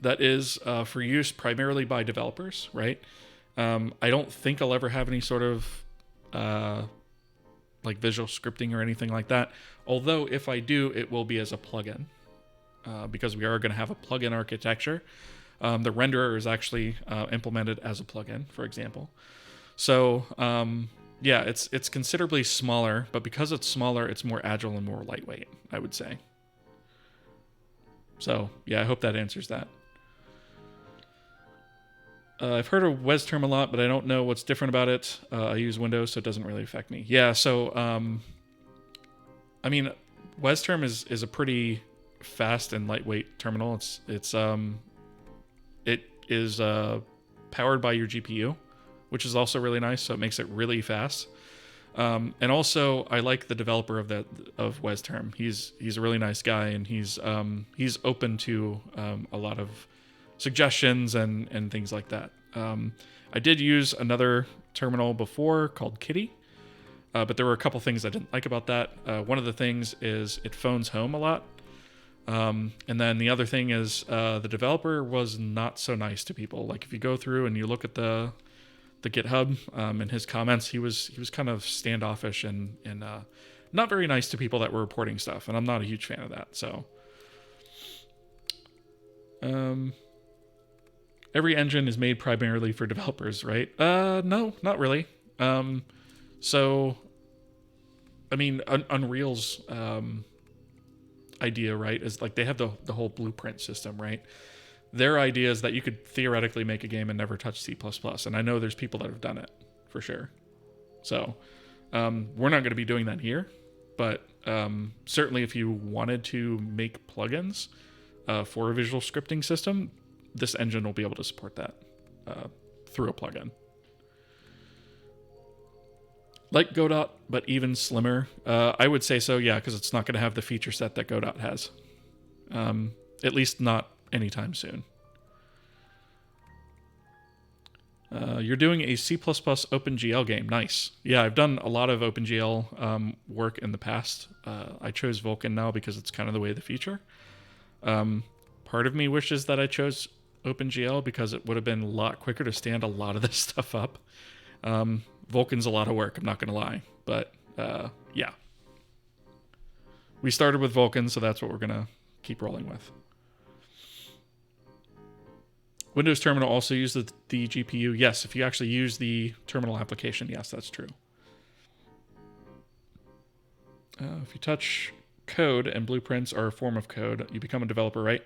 that is for use primarily by developers, right? I don't think I'll ever have any sort of like visual scripting or anything like that. Although if I do, it will be as a plugin because we are going to have a plugin architecture. The renderer is actually implemented as a plugin, for example. So yeah, it's considerably smaller, but because it's smaller, it's more agile and more lightweight, I would say. So yeah, I hope that answers that. I've heard of WesTerm a lot, but I don't know what's different about it. I use Windows, so it doesn't really affect me. Yeah, so, I mean, WesTerm is a pretty fast and lightweight terminal. It is powered by your GPU, which is also really nice, so it makes it really fast. And also, I like the developer of WesTerm. He's a really nice guy, and he's open to a lot of suggestions and things like that. I did use another terminal before called Kitty, but there were a couple things I didn't like about that. One of the things is it phones home a lot. And then the other thing is the developer was not so nice to people. Like if you go through and you look at the GitHub and his comments, he was kind of standoffish and not very nice to people that were reporting stuff. And I'm not a huge fan of that. So every engine is made primarily for developers, right? No, not really. So, I mean, Unreal's idea, right, is like they have the whole blueprint system, right? Their idea is that you could theoretically make a game and never touch C++. And I know there's people that have done it, for sure. So, we're not going to be doing that here. But certainly if you wanted to make plugins for a visual scripting system, this engine will be able to support that through a plugin. Like Godot, but even slimmer. I would say so, yeah, because it's not going to have the feature set that Godot has. At least not anytime soon. You're doing a C++ OpenGL game. Nice. Yeah, I've done a lot of OpenGL work in the past. I chose Vulkan now because it's kind of the way of the future. Part of me wishes that I chose OpenGL because it would have been a lot quicker to stand a lot of this stuff up. Vulkan's a lot of work, I'm not going to lie. But, yeah. We started with Vulkan, so that's what we're going to keep rolling with. Windows Terminal also uses the GPU. Yes, if you actually use the terminal application, yes, that's true. If you touch code, and blueprints are a form of code, you become a developer, right?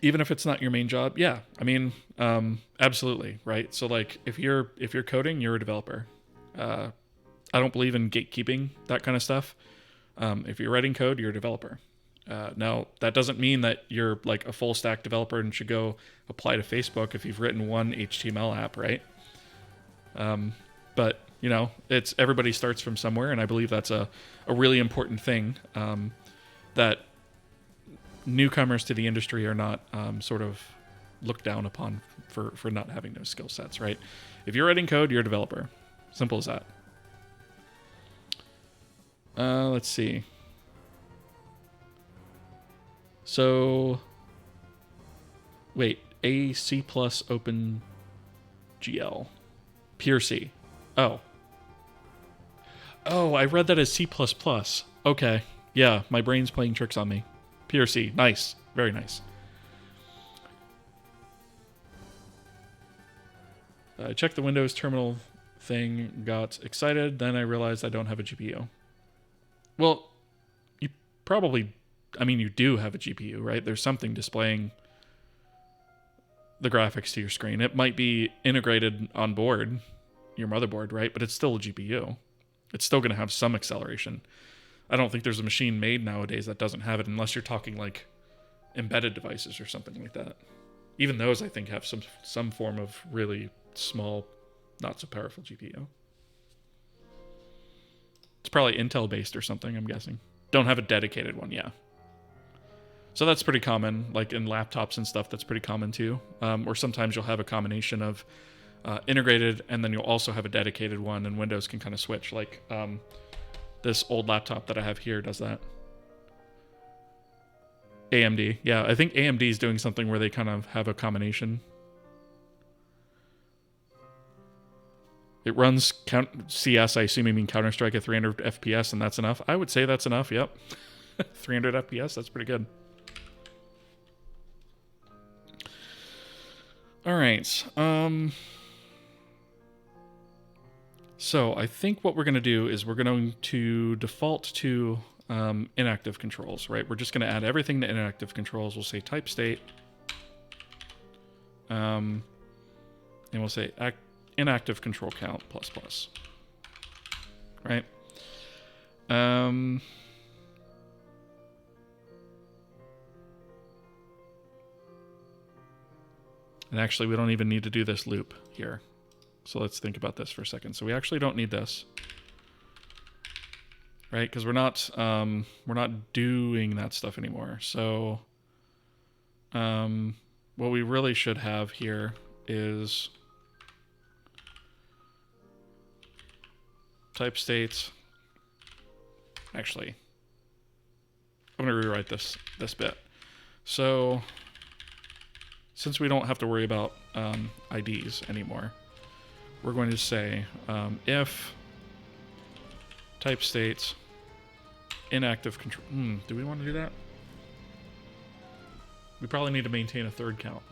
Even if it's not your main job, yeah. I mean, absolutely, right? So like, if you're coding, you're a developer. I don't believe in gatekeeping, that kind of stuff. If you're writing code, you're a developer. Now, that doesn't mean that you're like a full stack developer and should go apply to Facebook if you've written one HTML app, right? But, you know, it's everybody starts from somewhere, and I believe that's a really important thing that newcomers to the industry are not sort of looked down upon for not having those skill sets, right? If you're writing code, you're a developer. Simple as that. Let's see. So, wait, A C plus OpenGL. Pure C. Oh, I read that as C++. Okay, yeah, my brain's playing tricks on me. Pure C, nice, very nice. I checked the Windows terminal thing, got excited, then I realized I don't have a GPU. Well, you probably... I mean, you do have a GPU, right? There's something displaying the graphics to your screen. It might be integrated on board, your motherboard, right? But it's still a GPU. It's still going to have some acceleration. I don't think there's a machine made nowadays that doesn't have it, unless you're talking like embedded devices or something like that. Even those, I think, have some form of really small, not so powerful GPU. It's probably Intel-based or something, I'm guessing. Don't have a dedicated one, yeah. So that's pretty common, like in laptops and stuff, that's pretty common too. Or sometimes you'll have a combination of integrated, and then you'll also have a dedicated one, and Windows can kind of switch. Like this old laptop that I have here does that. AMD, yeah, I think AMD is doing something where they kind of have a combination. It runs CS, I assume you mean Counter-Strike at 300 FPS, and that's enough? I would say that's enough, yep. 300 FPS, that's pretty good. All right. So I think what we're going to do is we're going to default to inactive controls, right? We're just going to add everything to inactive controls. We'll say type state. And we'll say inactive control count plus plus. Right? And actually, we don't even need to do this loop here. So let's think about this for a second. So we actually don't need this, right? Because we're not doing that stuff anymore. So what we really should have here is type states. Actually, I'm going to rewrite this bit. So since we don't have to worry about IDs anymore, we're going to say if type states inactive control. Do we want to do that? We probably need to maintain a third count.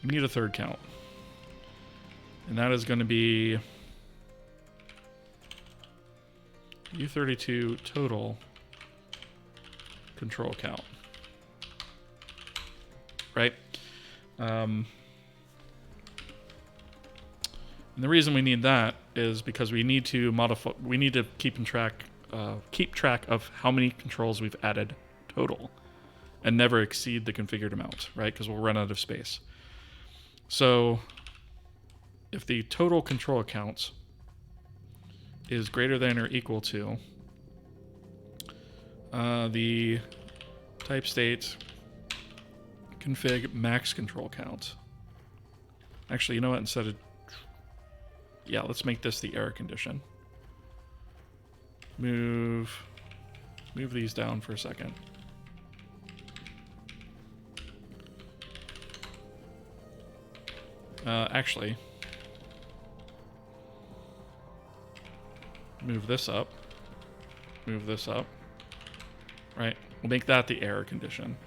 We need a third count. And that is going to be U32 total control count. Right? And the reason we need that is because we need to modify. We need to keep track of how many controls we've added total, and never exceed the configured amount, right? Because we'll run out of space. So, if the total control count is greater than or equal to the type state config max control count. Actually, you know what? Instead of let's make this the error condition. Move these down for a second. Actually, move this up. Move this up. Right? We'll make that the error condition.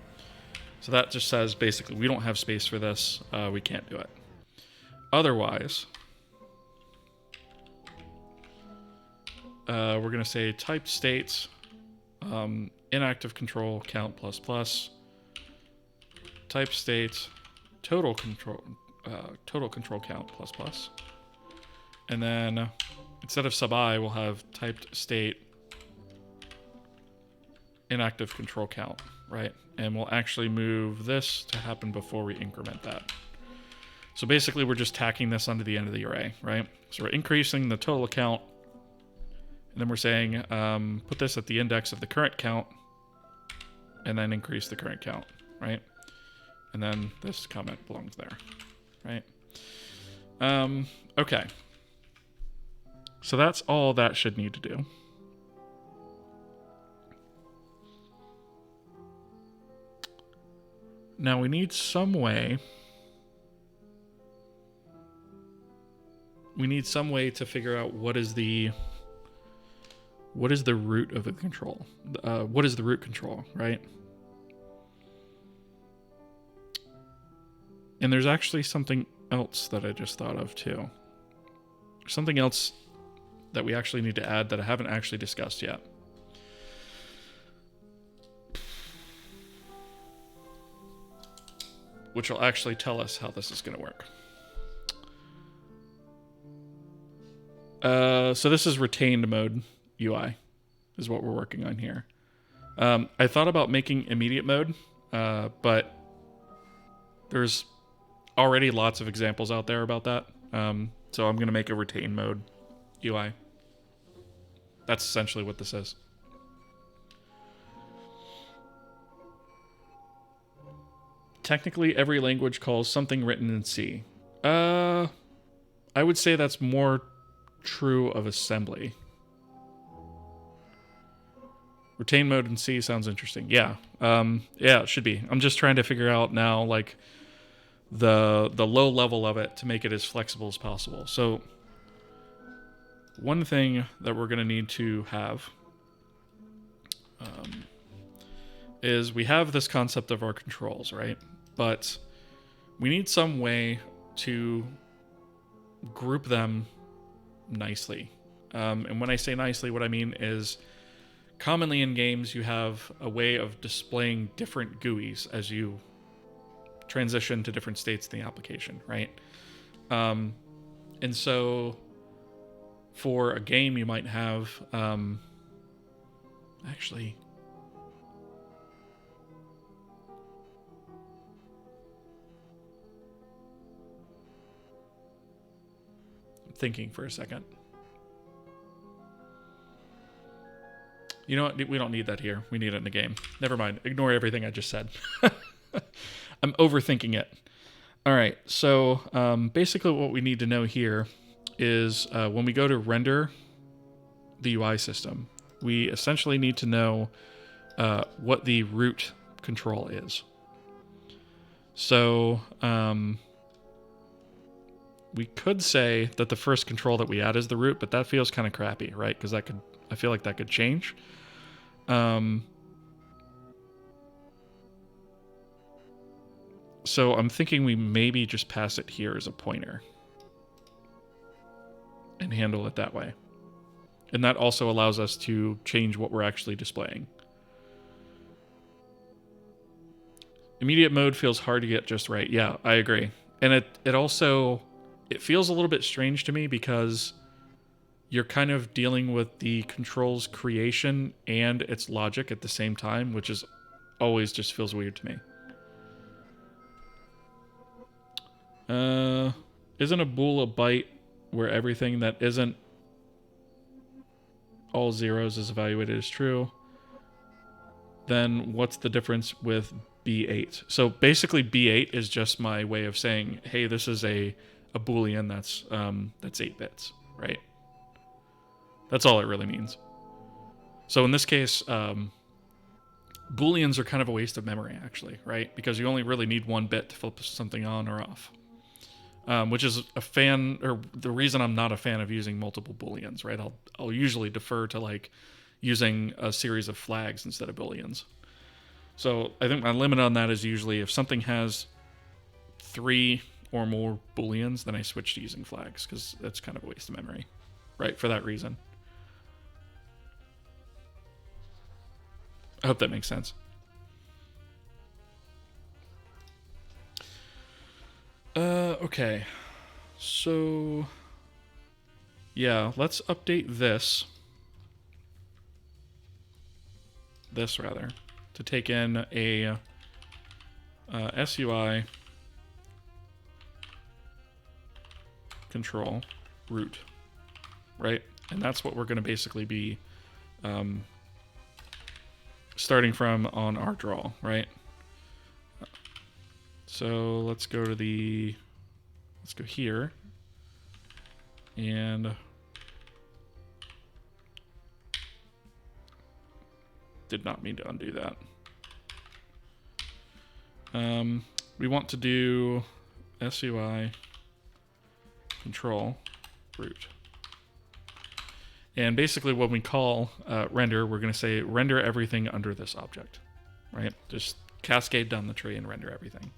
So that just says basically we don't have space for this. We can't do it. Otherwise, we're going to say type states inactive control count plus plus, type states total control count plus plus, and then instead of sub I, we'll have typed state inactive control count, right? And we'll actually move this to happen before we increment that. So basically, we're just tacking this onto the end of the array, right? So we're increasing the total count, and then we're saying put this at the index of the current count, and then increase the current count, right? And then this comment belongs there, right? Okay. So that's all that should need to do. Now we need some way. We need some way to figure out what is the root of the control. What is the root control, right? And there's actually something else that I just thought of too. Something else that we actually need to add that I haven't actually discussed yet. Which will actually tell us how this is going to work. So this is retained mode UI, is what we're working on here. I thought about making immediate mode, but there's already lots of examples out there about that. So I'm going to make a retained mode UI. That's essentially what this is. Technically, every language calls something written in C. I would say that's more true of assembly. Retain mode in C sounds interesting. Yeah. Yeah, it should be. I'm just trying to figure out now, like, the low level of it to make it as flexible as possible. So, one thing that we're going to need to have is we have this concept of our controls, right? But we need some way to group them nicely. And when I say nicely, what I mean is commonly in games, you have a way of displaying different GUIs as you transition to different states in the application, right? And so for a game, you might have, actually, I'm thinking for a second. You know what? We don't need that here. We need it in the game. Never mind. Ignore everything I just said. I'm overthinking it. All right. So basically what we need to know here is when we go to render the UI system, we essentially need to know what the root control is. So we could say that the first control that we add is the root, but that feels kind of crappy, right? Because I feel like that could change. So I'm thinking we maybe just pass it here as a pointer and handle it that way. And that also allows us to change what we're actually displaying. Immediate mode feels hard to get just right. Yeah, I agree. And it also, it feels a little bit strange to me because you're kind of dealing with the control's creation and its logic at the same time, which is always just feels weird to me. Isn't a bool a byte where everything that isn't all zeros is evaluated as true? Then what's the difference with B8? So basically B8 is just my way of saying, hey, this is a Boolean that's 8 bits, right? That's all it really means. So in this case, Booleans are kind of a waste of memory, actually, right? Because you only really need 1 bit to flip something on or off. Which is the reason I'm not a fan of using multiple Booleans, right? I'll usually defer to like using a series of flags instead of Booleans. So I think my limit on that is usually if something has 3 or more Booleans, then I switch to using flags because that's kind of a waste of memory, right? For that reason. I hope that makes sense. Okay. So, yeah, let's update this. This, rather. To take in a SUI control root, right? And that's what we're going to basically be starting from on our draw, right? So let's go here and did not mean to undo that. We want to do SUI control root. And basically when we call render, we're going to say render everything under this object, right? Just cascade down the tree and render everything.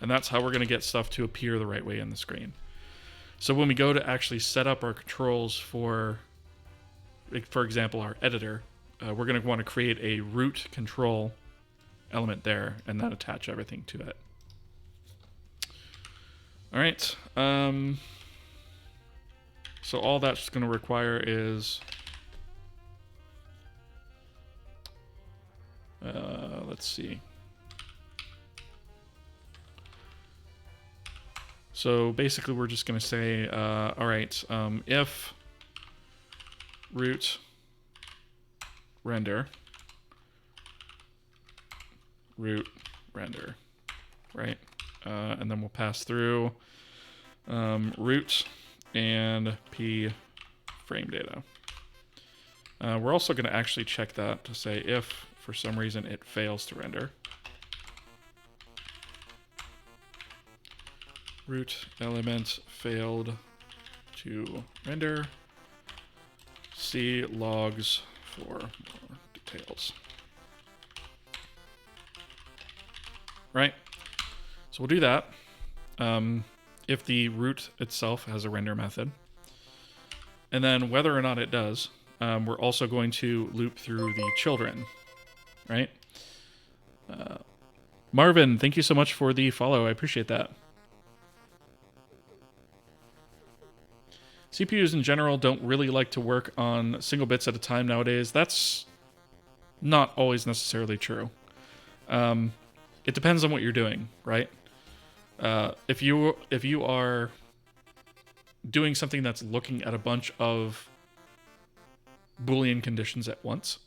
And that's how we're going to get stuff to appear the right way in the screen. So when we go to actually set up our controls for example, our editor, we're going to want to create a root control element there and then attach everything to it. All right. So all that's going to require is, let's see. So basically we're just going to say, all right, if root render, right? And then we'll pass through root and p frame data. We're also going to actually check that to say if for some reason it fails to render. Root element failed to render. See logs for more details. Right? So we'll do that. If the root itself has a render method. And then whether or not it does, we're also going to loop through the children, right? Marvin, thank you so much for the follow. I appreciate that. CPUs in general don't really like to work on single bits at a time nowadays. That's not always necessarily true. It depends on what you're doing, right? If you are doing something that's looking at a bunch of Boolean conditions at once,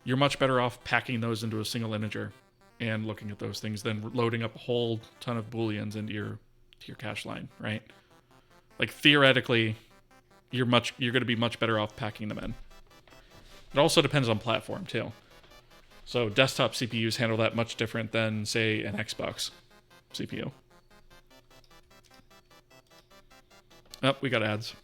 you're much better off packing those into a single integer and looking at those things than loading up a whole ton of Booleans into your cache line, right? Like theoretically, you're going to be much better off packing them in. It also depends on platform too. So desktop CPUs handle that much different than, say, an Xbox CPU. Oh, we got ads.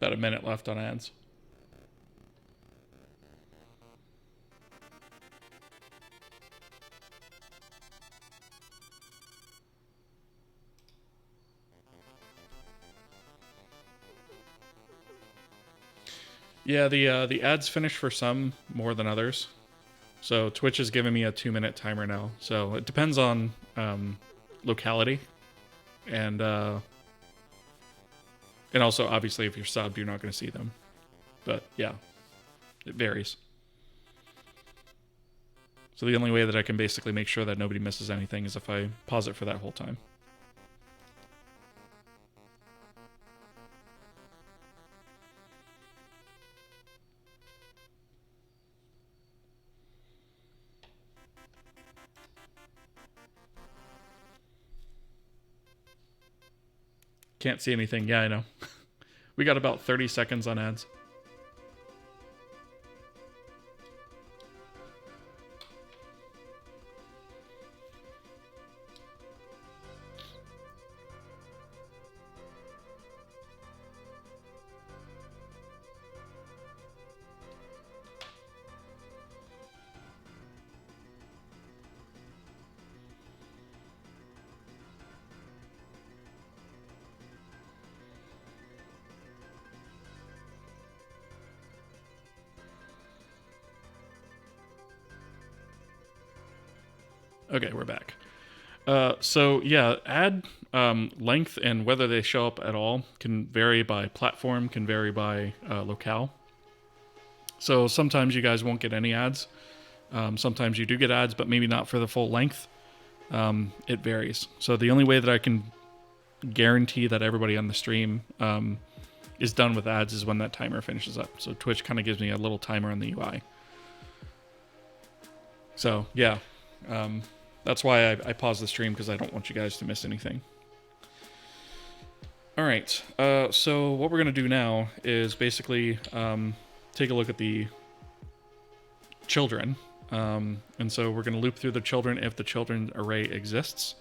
About a minute left on ads. Yeah, the ads finish for some more than others. So Twitch is giving me a 2-minute timer now. So it depends on locality, and also obviously if you're subbed, you're not going to see them. But yeah, it varies. So the only way that I can basically make sure that nobody misses anything is if I pause it for that whole time. Can't see anything. Yeah, I know. We got about 30 seconds on ads. Okay, we're back. So yeah, ad length and whether they show up at all can vary by platform, can vary by locale. So sometimes you guys won't get any ads. Sometimes you do get ads, but maybe not for the full length. It varies. So the only way that I can guarantee that everybody on the stream is done with ads is when that timer finishes up. So Twitch kind of gives me a little timer on the UI. So yeah. That's why I paused the stream, because I don't want you guys to miss anything. All right, so what we're going to do now is basically take a look at the children. And so we're going to loop through the children if the children array exists.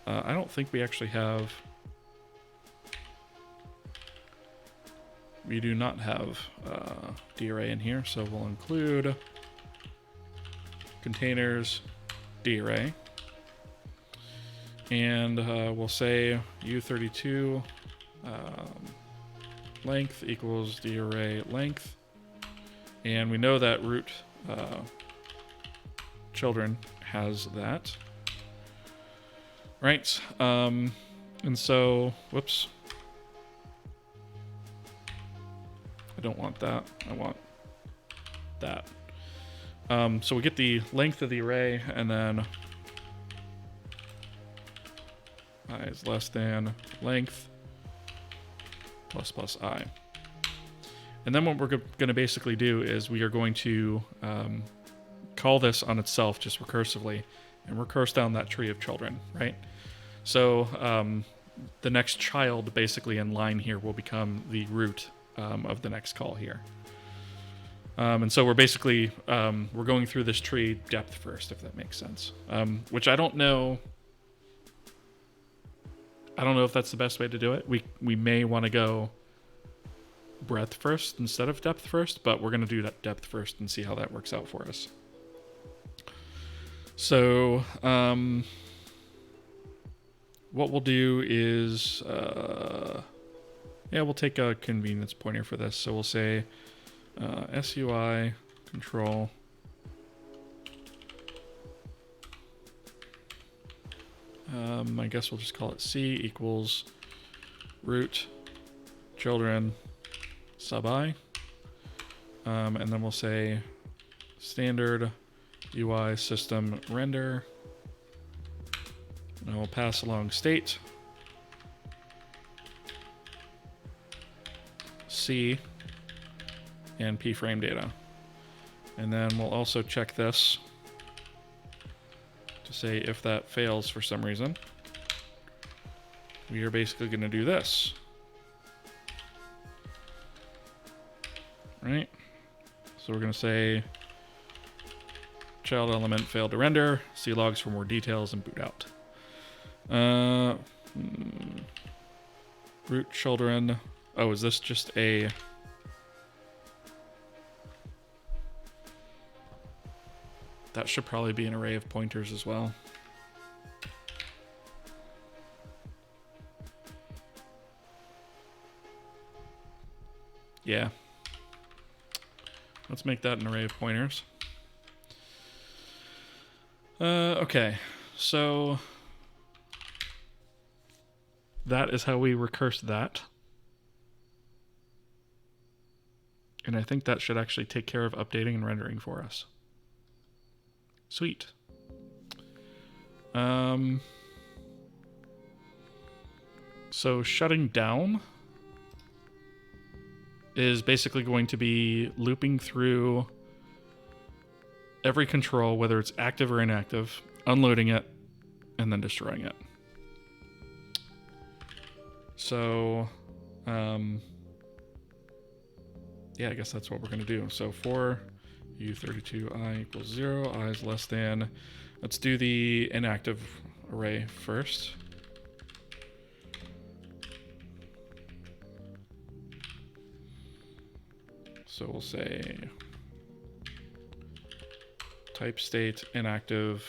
I don't think we actually have... We do not have darray in here, so we'll include containers darray. And we'll say u32 length equals darray length. And we know that root children has that. Right. And so, whoops. I don't want that. I want that. So we get the length of the array, and then I is less than length plus I. And then what we're going to basically do is we are going to call this on itself just recursively and recurse down that tree of children, right? So the next child basically in line here will become the root of the next call here. And so we're basically, we're going through this tree depth first, if that makes sense. Which I don't know if that's the best way to do it. We may want to go breadth first instead of depth first, but we're going to do that depth first and see how that works out for us. So what we'll do is, we'll take a convenience pointer for this. So we'll say SUI control I guess we'll just call it C equals root children sub I, and then we'll say standard UI system render, and we'll pass along state C and P frame data, and then we'll also check this to say if that fails for some reason, we are basically going to do this. Right? So we're going to say child element failed to render, see logs for more details, and boot out. Root children. Oh, is this just a... That should probably be an array of pointers as well. Yeah. Let's make that an array of pointers. Okay, so that is how we recurse that. And I think that should actually take care of updating and rendering for us. Sweet. So shutting down is basically going to be looping through every control, whether it's active or inactive, unloading it, and then destroying it. So, yeah, I guess that's what we're going to do. So for u32i equals 0, I is less than, let's do the inactive array first. So we'll say type state inactive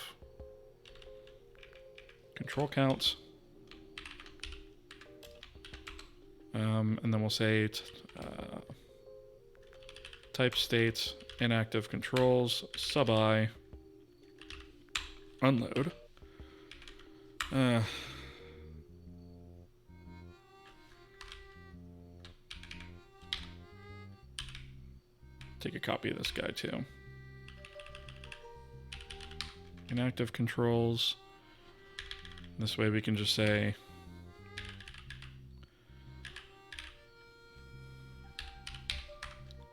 control count. And then we'll say type state inactive controls sub I unload. Take a copy of this guy too. Inactive controls. This way we can just say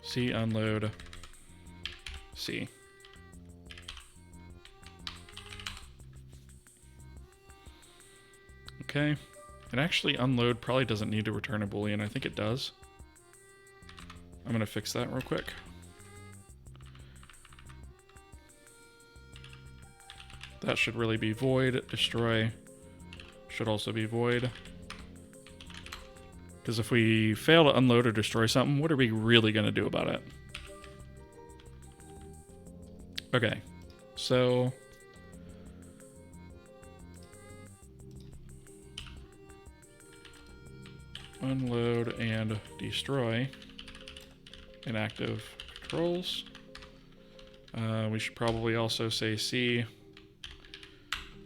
C unload C. Okay. And actually unload probably doesn't need to return a Boolean. I think it does. I'm going to fix that real quick. That should really be void. Destroy should also be void. Because if we fail to unload or destroy something, what are we really going to do about it? Okay, so unload and destroy inactive controls. We should probably also say C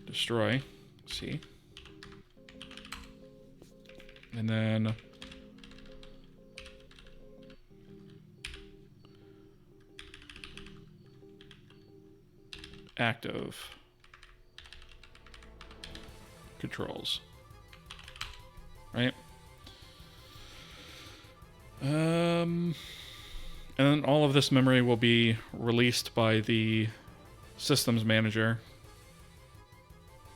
destroy C. And then active controls, right? And then all of this memory will be released by the systems manager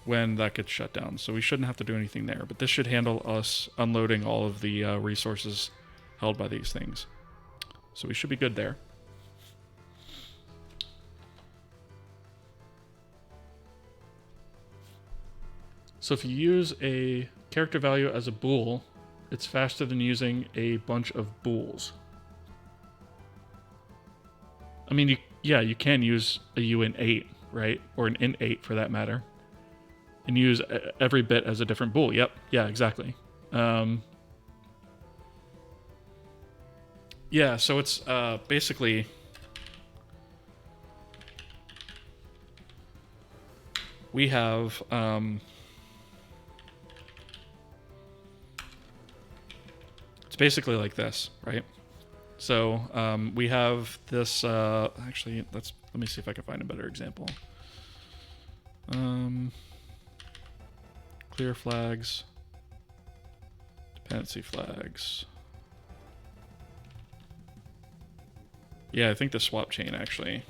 when that gets shut down. So we shouldn't have to do anything there, but this should handle us unloading all of the resources held by these things. So we should be good there. So if you use a character value as a bool, it's faster than using a bunch of bools. I mean, you can use a uint8, right? Or an int8 for that matter. And use every bit as a different bool. Yep, yeah, exactly. Yeah, so it's basically... we have... it's basically like this, right? So we have this... actually, let me see if I can find a better example. Clear flags, dependency flags. Yeah, I think the swap chain actually.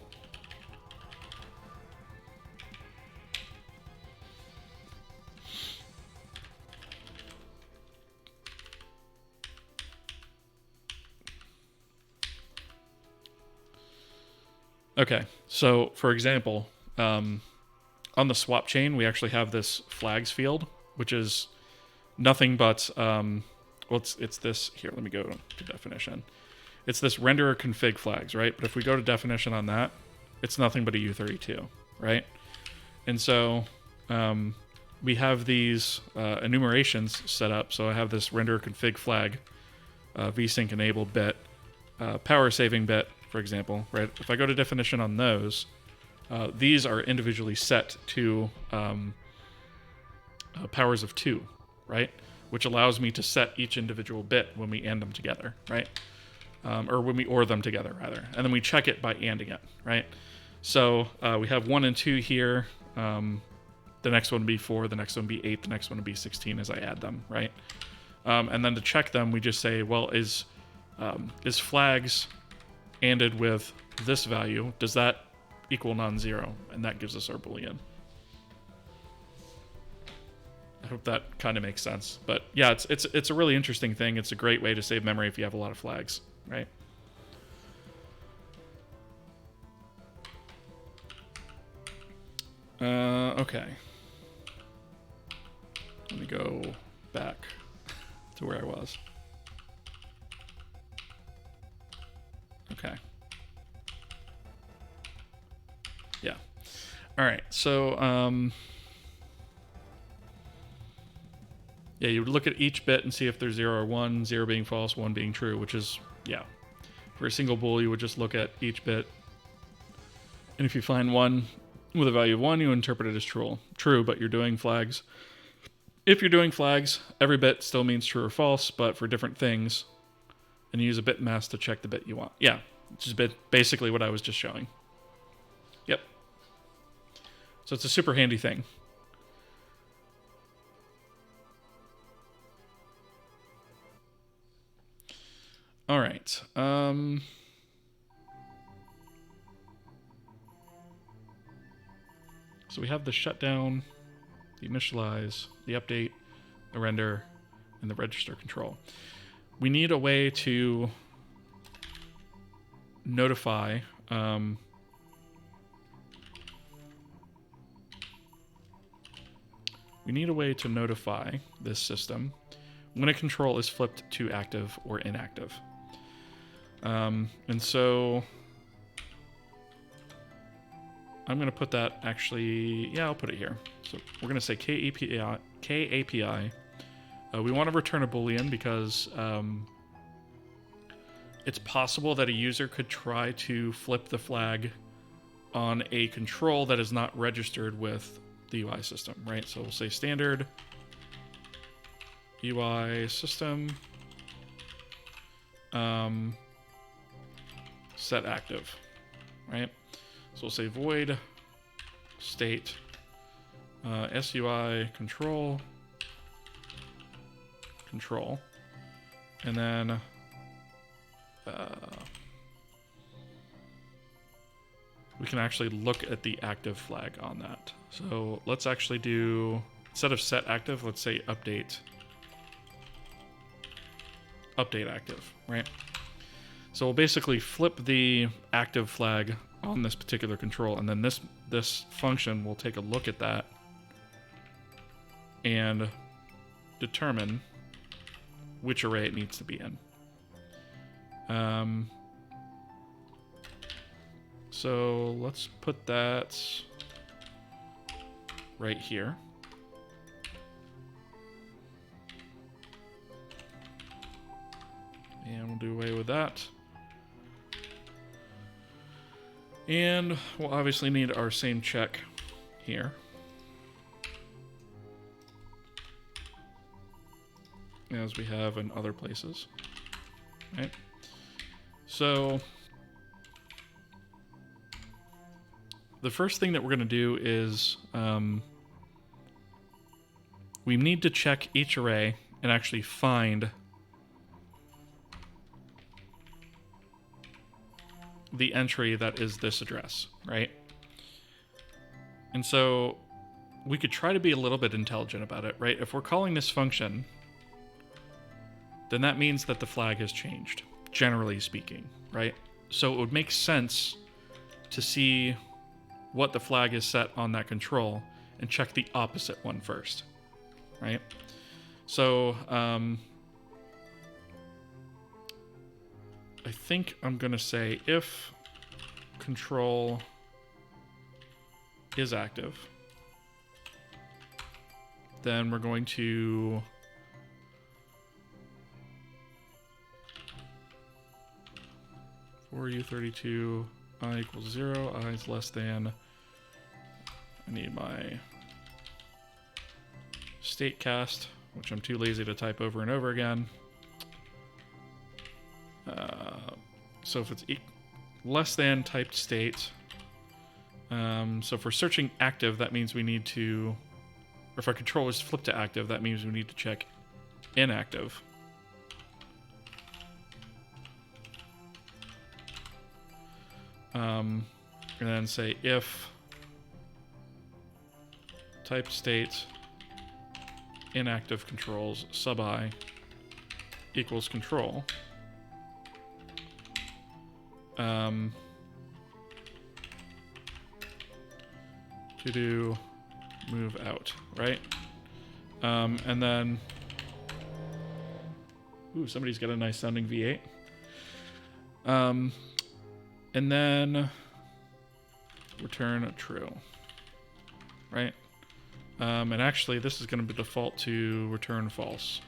Okay, so for example, on the swap chain, we actually have this flags field, which is nothing but, well, it's this, here, let me go to definition. It's this renderer config flags, right? But if we go to definition on that, it's nothing but a U32, right? And so we have these enumerations set up. So I have this renderer config flag, vsync enabled bit, power saving bit, for example, right? If I go to definition on those, these are individually set to powers of 2, right? Which allows me to set each individual bit when we AND them together, right? Or when we OR them together, rather. And then we check it by ANDing it, right? So we have 1 and 2 here. The next one would be 4, the next one would be 8, the next one would be 16 as I add them, right? And then to check them, we just say, well, is flags ANDed with this value? Does that equal non-zero? And that gives us our Boolean. I hope that kind of makes sense. But yeah, it's a really interesting thing. It's a great way to save memory if you have a lot of flags, right? Okay. Let me go back to where I was. Okay. Yeah. All right. So, yeah, you would look at each bit and see if there's 0 or 1, 0 being false, 1 being true, which is, yeah. For a single bool, you would just look at each bit. And if you find 1 with a value of 1, you interpret it as true, but you're doing flags. If you're doing flags, every bit still means true or false, but for different things. And you use a bit mask to check the bit you want. Yeah, which is basically what I was just showing. Yep. So it's a super handy thing. All right. So we have the shutdown, the initialize, the update, the render, and the register control. We need a way to notify this system when a control is flipped to active or inactive. And so I'm going to put that actually, yeah, I'll put it here. So we're going to say KAPI. We want to return a Boolean because it's possible that a user could try to flip the flag on a control that is not registered with the UI system, right? So we'll say standard UI system set active, right? So we'll say void state SUI control, and then we can actually look at the active flag on that. So let's actually do, instead of set active, let's say update active, right? So we'll basically flip the active flag on this particular control, and then this function will take a look at that and determine which array it needs to be in. So let's put that right here. And we'll do away with that. And we'll obviously need our same check here. As we have in other places. Right? So the first thing that we're going to do is we need to check each array and actually find the entry that is this address, right? And so we could try to be a little bit intelligent about it, right? If we're calling this function, then that means that the flag has changed, generally speaking, right? So it would make sense to see what the flag is set on that control and check the opposite one first, right? So I think I'm going to say if control is active, then we're going to for u32 I equals 0, I is less than, I need my state cast, which I'm too lazy to type over and over again. So if it's less than typed state, so if we're searching active, that means we need to, or if our control is flipped to active, that means we need to check inactive. And then say if typed state inactive controls sub I equals control. To do move out, right? And then, ooh, somebody's got a nice sounding V8. And then return true, right? And actually, this is going to be default to return false.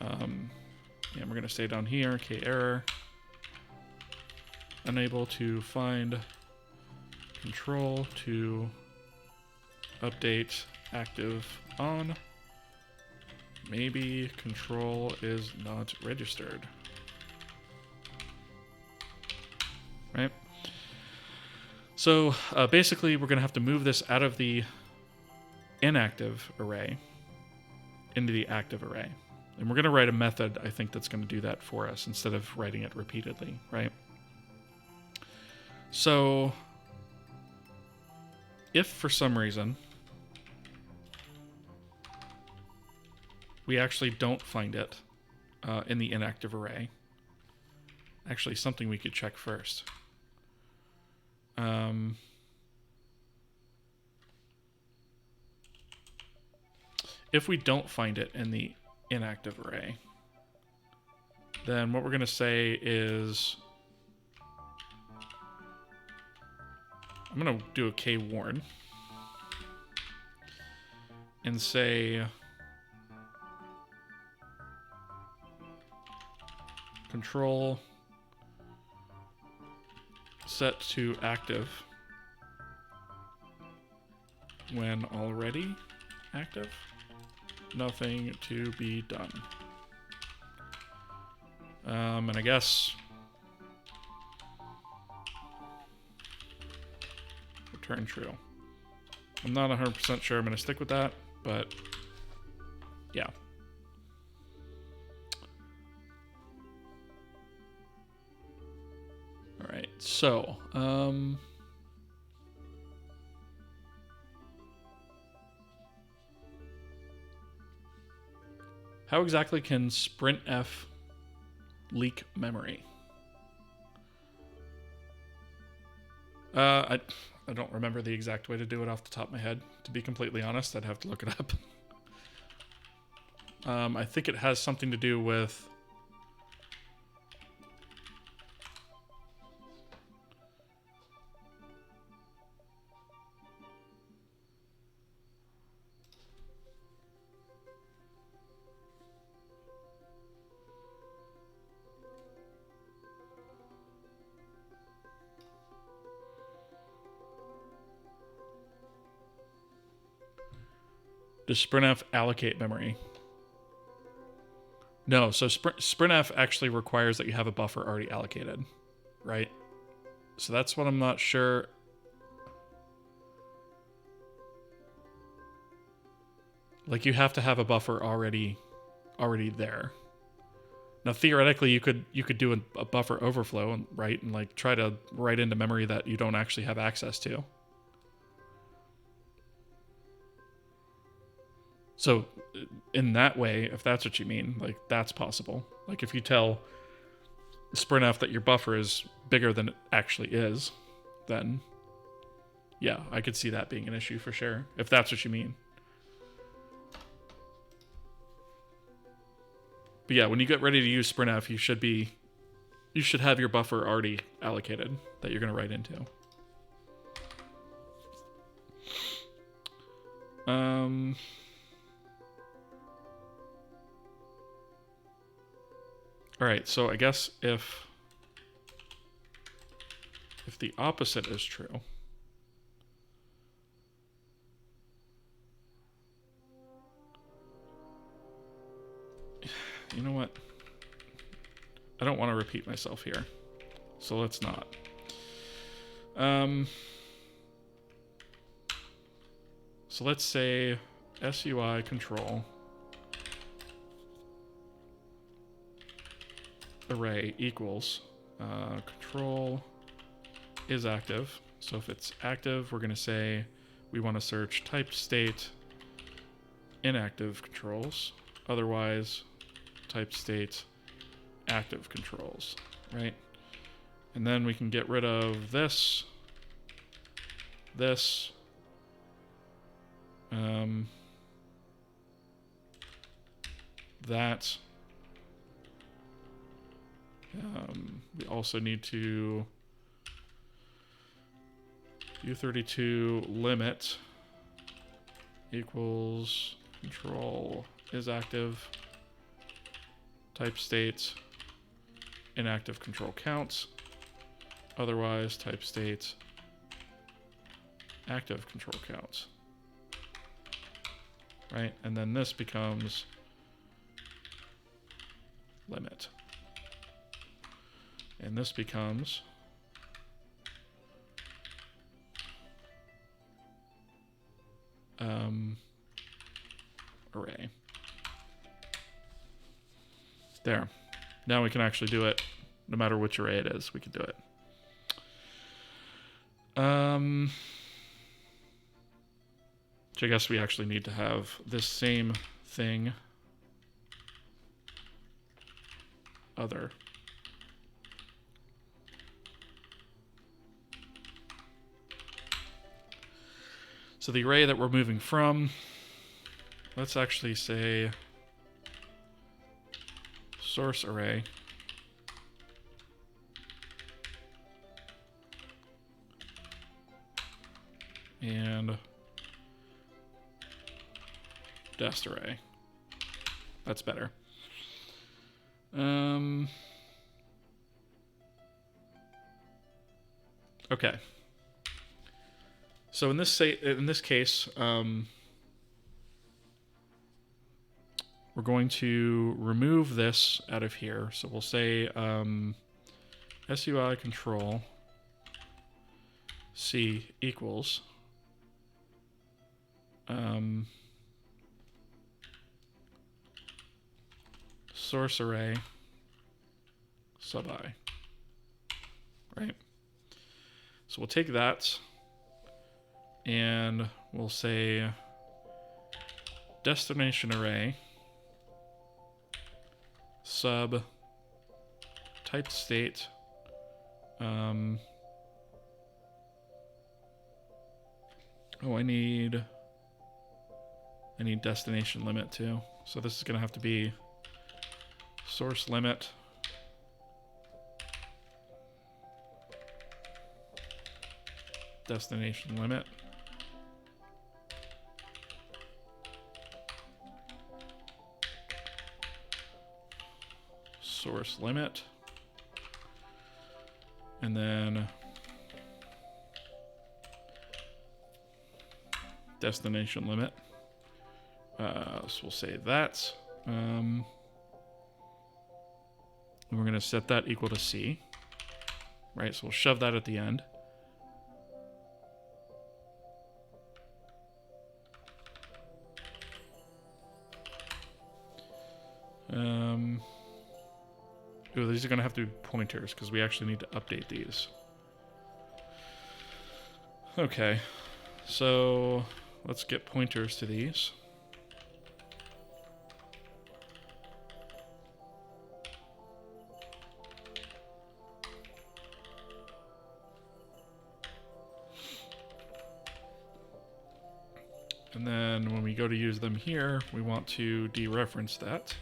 And we're going to say down here, k error, unable to find control to update active on. Maybe control is not registered. Right? So basically, we're going to have to move this out of the inactive array into the active array. And we're going to write a method, I think, that's going to do that for us instead of writing it repeatedly, right? So if for some reason we actually don't find it in the inactive array, actually something we could check first. If we don't find it in the inactive array, then what we're going to say is, I'm going to do a k-warn and say control set to active when already active, nothing to be done. And I guess return true. I'm not 100% sure I'm going to stick with that, but yeah. All right, so How exactly can sprintf leak memory? I don't remember the exact way to do it off the top of my head. To be completely honest, I'd have to look it up. I think it has something to do with... Does sprintf allocate memory? No, so sprintf actually requires that you have a buffer already allocated, right? So that's what I'm not sure. Like, you have to have a buffer already there. Now, theoretically, you could do a buffer overflow, and right, and like try to write into memory that you don't actually have access to. So, in that way, if that's what you mean, like, that's possible. Like, if you tell sprintf that your buffer is bigger than it actually is, then yeah, I could see that being an issue for sure, if that's what you mean. But yeah, when you get ready to use sprintf, you should have your buffer already allocated that you're going to write into. All right, so I guess if the opposite is true, you know what? I don't want to repeat myself here, so let's not. So let's say SUI control array equals control is active. So if it's active, we're going to say we want to search type state inactive controls. Otherwise, type state active controls, right? And then we can get rid of this, that. We also need to U32 limit equals control is active, type state inactive control counts, otherwise type state active control counts, right? And then this becomes limit. And this becomes array. There. Now we can actually do it. No matter which array it is, we can do it. Which I guess we actually need to have this same thing other. So the array that we're moving from, let's actually say source array. And dest array. That's better. Okay. So in this case, we're going to remove this out of here. So we'll say SUI control C equals source array sub I, right? So we'll take that and we'll say destination array sub type state. Oh, I need destination limit too. So this is going to have to be source limit destination limit. Source limit. And then destination limit. So we'll say that. And we're going to set that equal to C. Right, so we'll shove that at the end. Ooh, these are going to have to be pointers because we actually need to update these. Okay, so let's get pointers to these. And then when we go to use them here, we want to dereference that.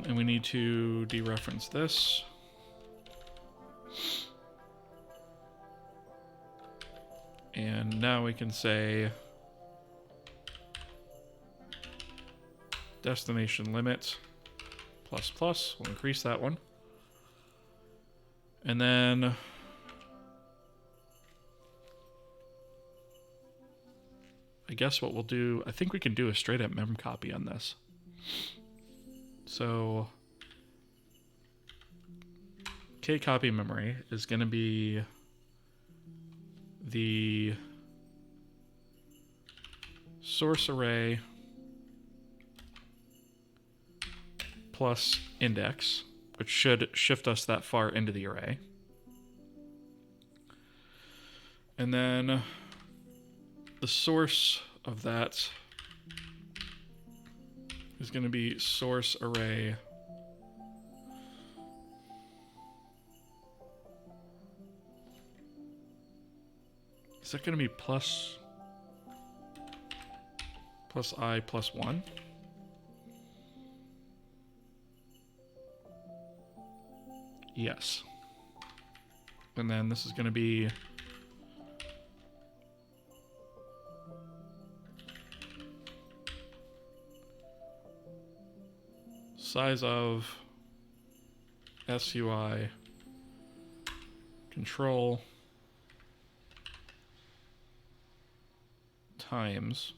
And we need to dereference this. And now we can say destination limit plus plus. We'll increase that one. And then I guess what we'll do, I think we can do a straight up mem copy on this. So kcopy memory is going to be the source array plus index, which should shift us that far into the array. And then the source of that is going to be source array is that going to be plus I plus 1? Yes. And then this is going to be size of SUI control times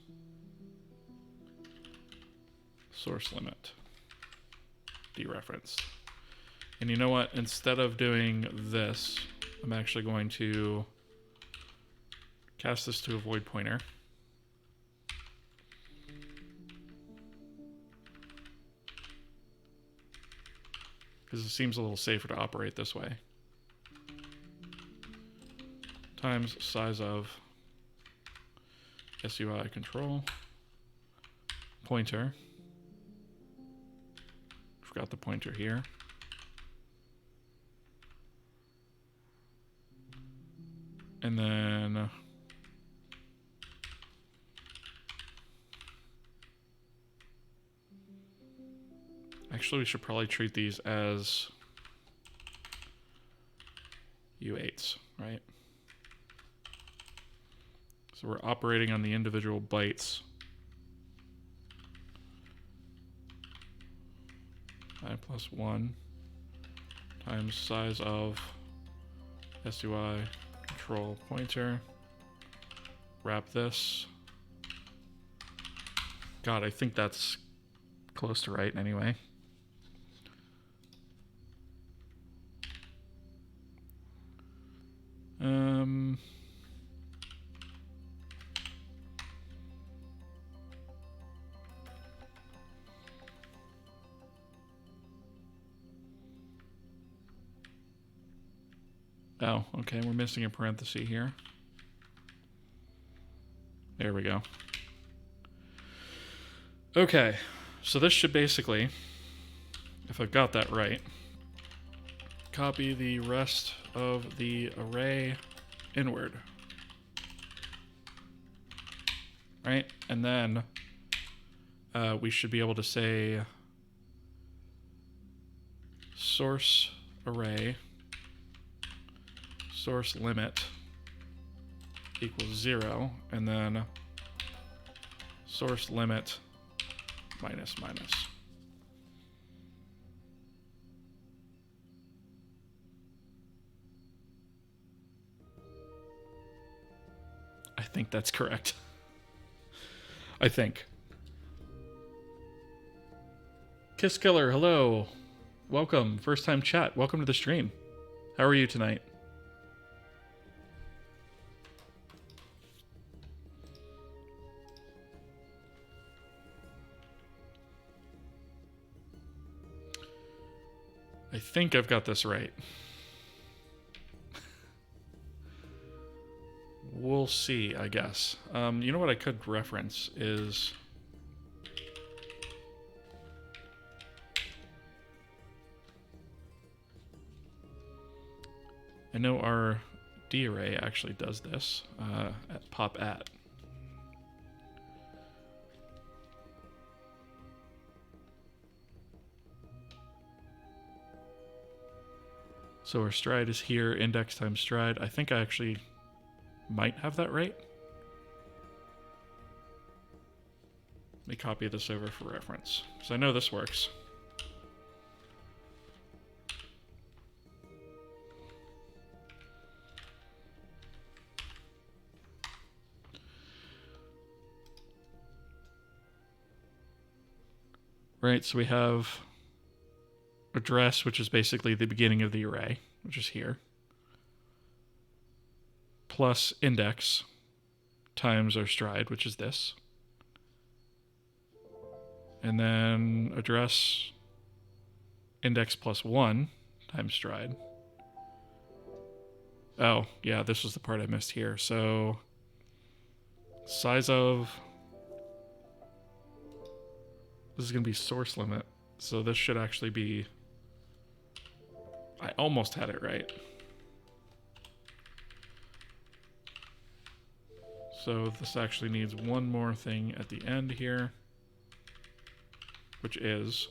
source limit dereferenced. And you know what? Instead of doing this, I'm actually going to cast this to a void pointer. Because it seems a little safer to operate this way. Times size of SUI control pointer. Forgot the pointer here. And then actually we should probably treat these as U8s, right? So we're operating on the individual bytes. I plus 1 times size of SUI control pointer. Wrap this. God, I think that's close to right anyway. Oh, okay, we're missing a parenthesis here. There we go. Okay, So this should basically, if I've got that right, copy the rest of the array inward. Right? And then we should be able to say source array source limit equals 0, and then source limit minus minus. I think that's correct. I think. Kiss Killer, hello. Welcome. First time chat. Welcome to the stream. How are you tonight? I think I've got this right. We'll see, I guess. You know what I could reference is... I know our D array actually does this at pop at. So our stride is here, index times stride. I think I actually might have that right. Let me copy this over for reference. So I know this works. Right, so we have address, which is basically the beginning of the array, which is here, plus index times our stride, which is this. And then address index plus 1 times stride. Oh, yeah, this was the part I missed here. So size of... This is going to be source limit. So this should actually be... I almost had it right. So this actually needs one more thing at the end here, which is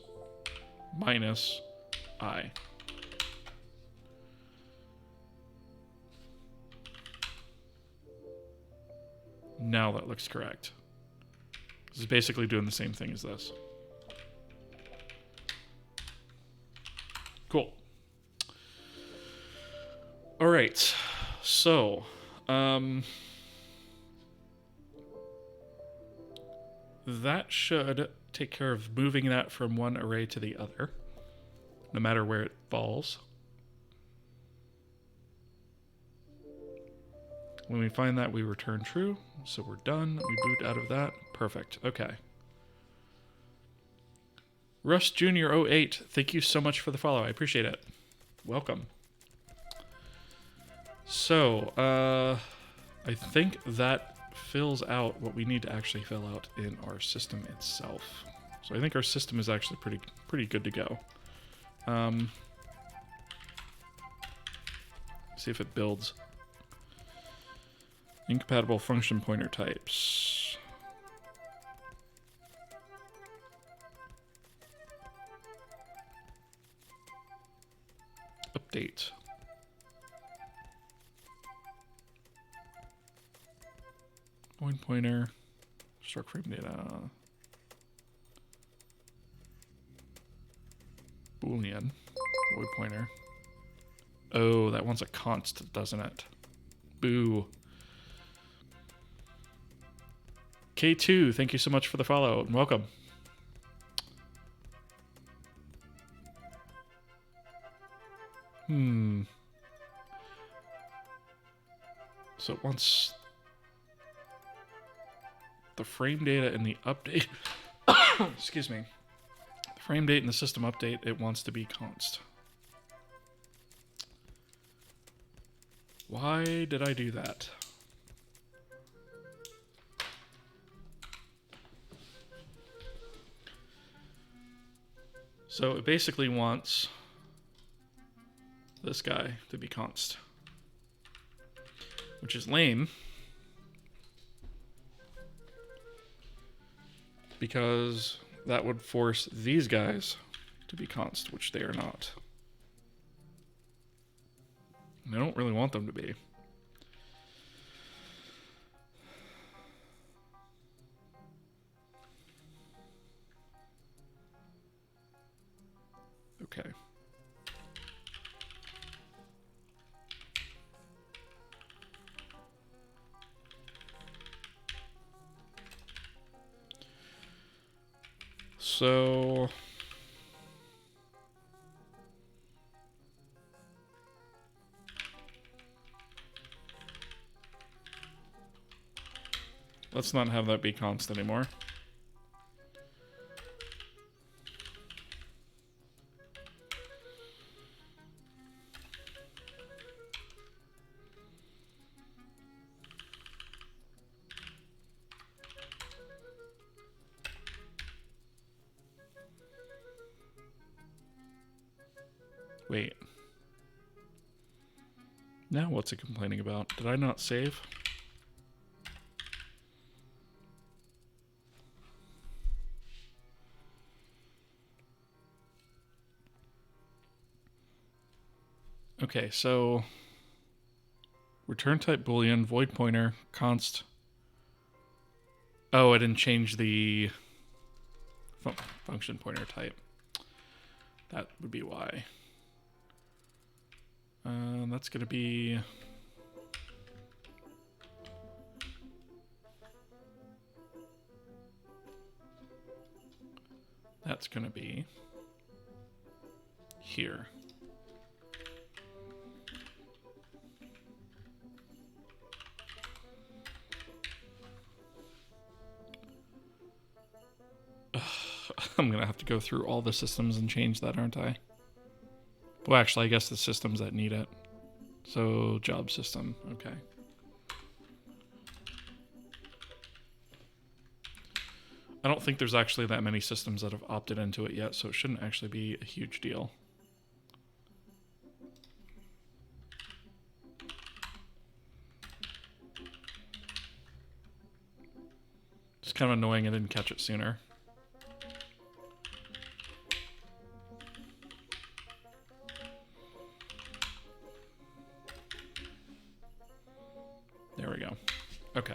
minus I. Now that looks correct. This is basically doing the same thing as this. Cool. All right. So, that should take care of moving that from one array to the other, no matter where it falls. When we find that, we return true. So we're done. We boot out of that. Perfect. Okay. Russ Jr. 08, thank you so much for the follow. I appreciate it. Welcome. So, I think that fills out what we need to actually fill out in our system itself. So I think our system is actually pretty good to go. See if it builds. Incompatible function pointer types. Update. Void pointer. Struct frame data. Boolean. Void pointer. Oh, that wants a const, doesn't it? Boo. K2, thank you so much for the follow and welcome. So it wants the frame data in the update. Excuse me. The frame date in the system update, it wants to be const. Why did I do that? So it basically wants this guy to be const, which is lame because that would force these guys to be const, which they are not. And I don't really want them to be. Okay. So let's not have that be const anymore. Wait. Now what's it complaining about? Did I not save? Okay, so return type boolean, void pointer, const. Oh, I didn't change the function pointer type. That would be why. That's going to be... That's going to be here. I'm going to have to go through all the systems and change that, aren't I? Well, actually, I guess the systems that need it. So, job system. Okay. I don't think there's actually that many systems that have opted into it yet, so it shouldn't actually be a huge deal. It's kind of annoying I didn't catch it sooner. There we go. Okay.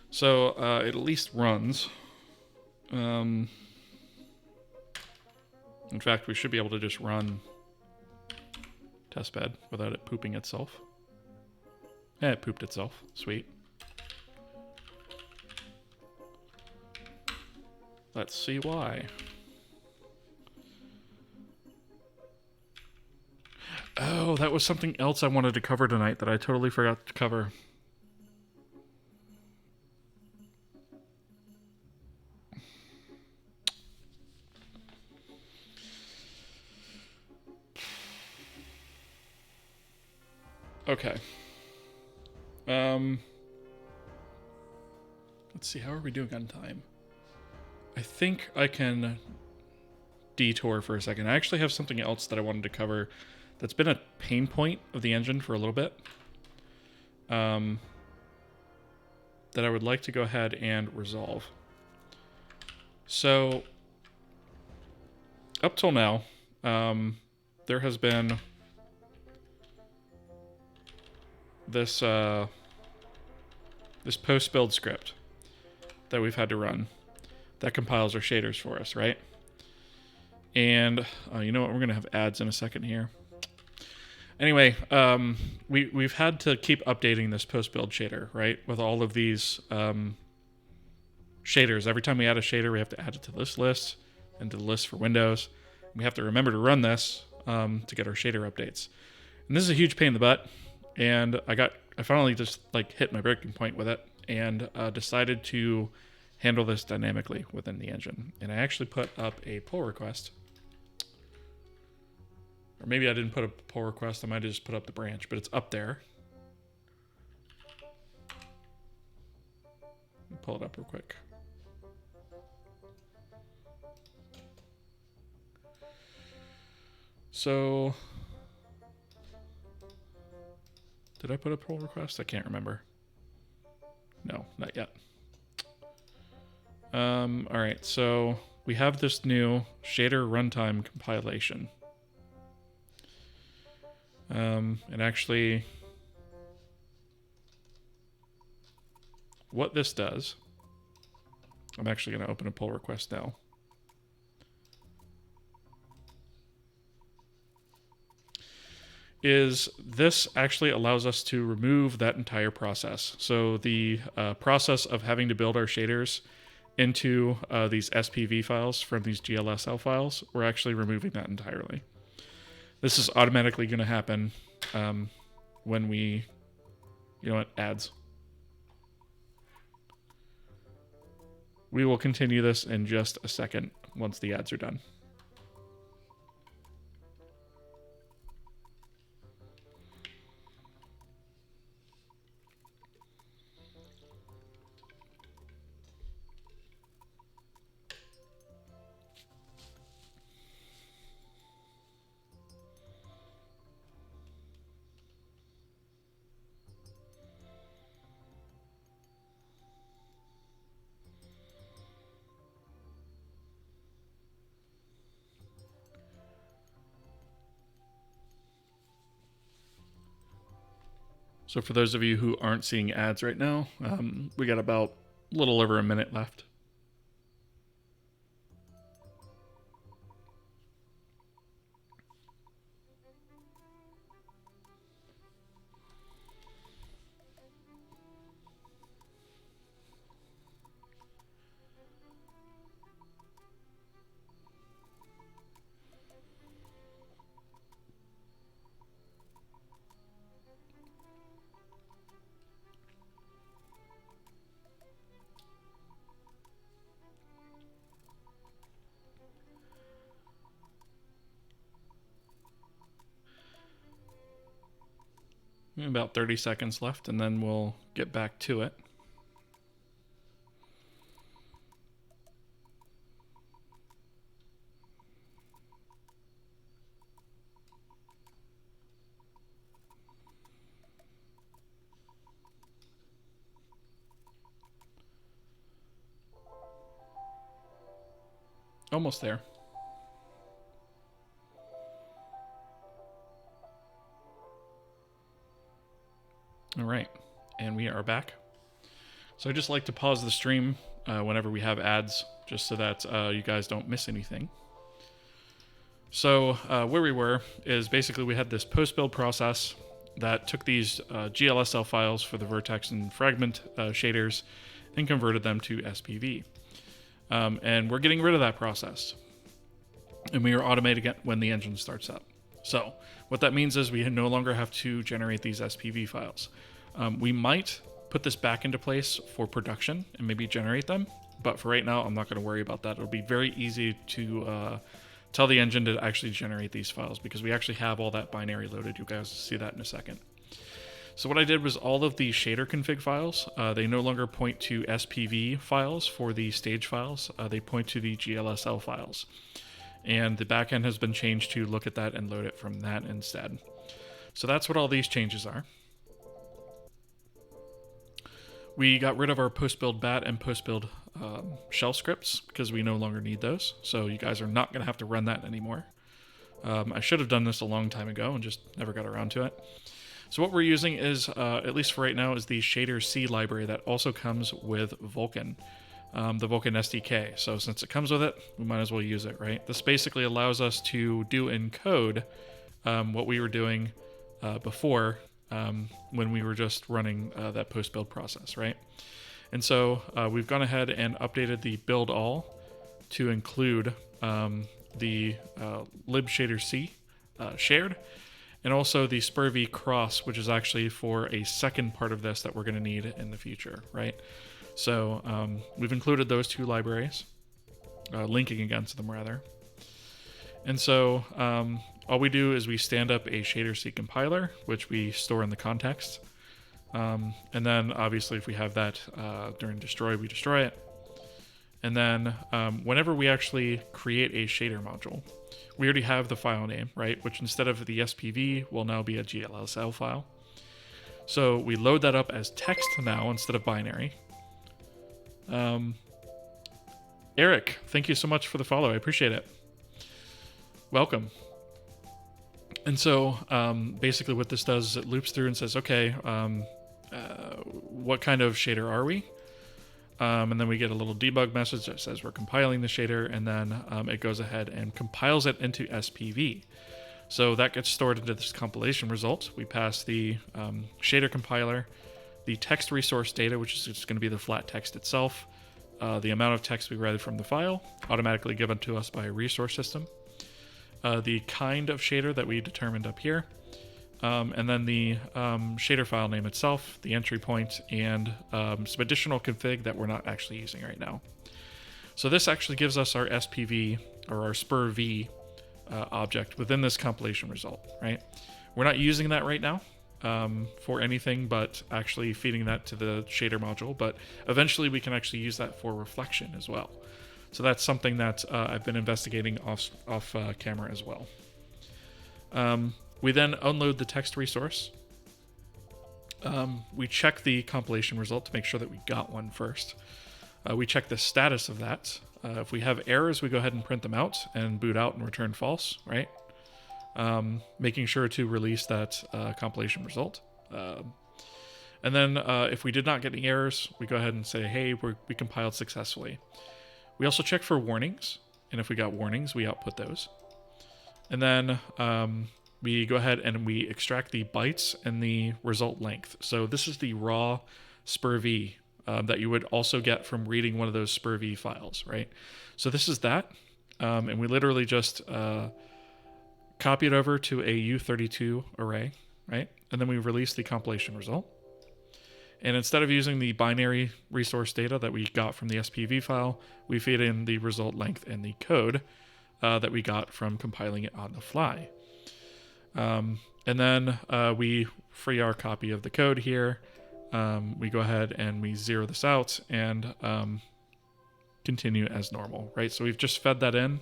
So it at least runs. In fact, we should be able to just run testbed without it pooping itself. Yeah, it pooped itself. Sweet. Let's see why. Oh, that was something else I wanted to cover tonight that I totally forgot to cover. Okay. Let's see, how are we doing on time? I think I can detour for a second. I actually have something else that I wanted to cover that's been a pain point of the engine for a little bit. That I would like to go ahead and resolve. So, up till now, there has been this this post build script that we've had to run that compiles our shaders for us, right? And you know what? We're gonna have ads in a second here. Anyway, we've had to keep updating this post build shader, right? With all of these shaders. Every time we add a shader, we have to add it to this list and to the list for Windows. We have to remember to run this to get our shader updates. And this is a huge pain in the butt. And I finally just like hit my breaking point with it and decided to handle this dynamically within the engine. And I actually put up a pull request. Or maybe I didn't put a pull request. I might have just put up the branch, but it's up there. Pull it up real quick. So, did I put a pull request? I can't remember. No, not yet. All right, so we have this new shader runtime compilation. And actually, what this does, I'm actually going to open a pull request now. Is this actually allows us to remove that entire process. So the process of having to build our shaders into these SPV files from these GLSL files, we're actually removing that entirely. This is automatically going to happen when we, adds. We will continue this in just a second once the ads are done. So for those of you who aren't seeing ads right now, we got about a little over a minute left. About 30 seconds left, and then we'll get back to it. Almost there. All right, and we are back. So I just like to pause the stream whenever we have ads, just so that you guys don't miss anything. So where we were is basically we had this post-build process that took these GLSL files for the vertex and fragment shaders and converted them to SPV. And we're getting rid of that process. And we are automating it when the engine starts up. So what that means is we no longer have to generate these SPV files. We might put this back into place for production and maybe generate them. But for right now, I'm not going to worry about that. It'll be very easy to tell the engine to actually generate these files because we actually have all that binary loaded. You guys will see that in a second. So what I did was all of the shader config files, they no longer point to SPV files for the stage files. They point to the GLSL files. And the backend has been changed to look at that and load it from that instead. So that's what all these changes are. We got rid of our post-build bat and post-build shell scripts because we no longer need those. So you guys are not going to have to run that anymore. I should have done this a long time ago and just never got around to it. So what we're using is, at least for right now, is the shader C library that also comes with Vulkan, the Vulkan SDK. So since it comes with it, we might as well use it, right? This basically allows us to do in code what we were doing before when we were just running that post-build process, right? And so we've gone ahead and updated the build all to include the libshader-c shared, and also the spurv cross, which is actually for a second part of this that we're going to need in the future, right? So we've included those two libraries, linking against them rather. And so all we do is we stand up a shader-c compiler, which we store in the context. And then obviously if we have that during destroy, we destroy it. And then whenever we actually create a shader module, we already have the file name, right? Which instead of the SPV will now be a GLSL file. So we load that up as text now instead of binary. Eric, thank you so much for the follow. I appreciate it. Welcome. And so basically what this does is it loops through and says, okay, what kind of shader are we? And then we get a little debug message that says we're compiling the shader, and then it goes ahead and compiles it into SPV. So that gets stored into this compilation result. We pass the shader compiler, the text resource data, which is just going to be the flat text itself, the amount of text we read from the file, automatically given to us by a resource system, the kind of shader that we determined up here, and then the shader file name itself, the entry point, and some additional config that we're not actually using right now. So this actually gives us our SPV, or our SPV object within this compilation result, right? We're not using that right now for anything but actually feeding that to the shader module, but eventually we can actually use that for reflection as well. So that's something that I've been investigating off camera as well. We then unload the text resource. We check the compilation result to make sure that we got one first. We check the status of that. If we have errors, we go ahead and print them out and boot out and return false, right? Making sure to release that compilation result. And then if we did not get any errors, we go ahead and say, hey, we compiled successfully. We also check for warnings, and if we got warnings, we output those. And then we go ahead and we extract the bytes and the result length. So this is the raw SPV that you would also get from reading one of those SPV files, right? So this is that, and we literally just copy it over to a U32 array, right? And then we release the compilation result. And instead of using the binary resource data that we got from the SPV file, we feed in the result length and the code that we got from compiling it on the fly. And then we free our copy of the code here. We go ahead and we zero this out and continue as normal, right? So we've just fed that in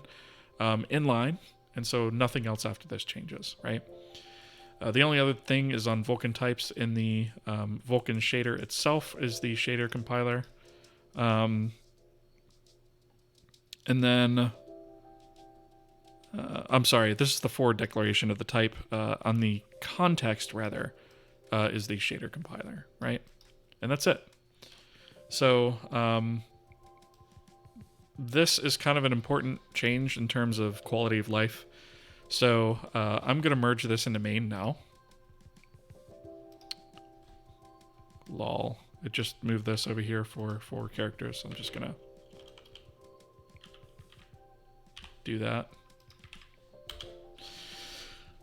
line, and so nothing else after this changes, right? The only other thing is on Vulkan types in the Vulkan shader itself is the shader compiler. And then, I'm sorry, this is the forward declaration of the type. On the context, rather, is the shader compiler, right? And that's it. So this is kind of an important change in terms of quality of life. So I'm going to merge this into main now. Lol. It just moved this over here for 4 characters. So I'm just going to do that.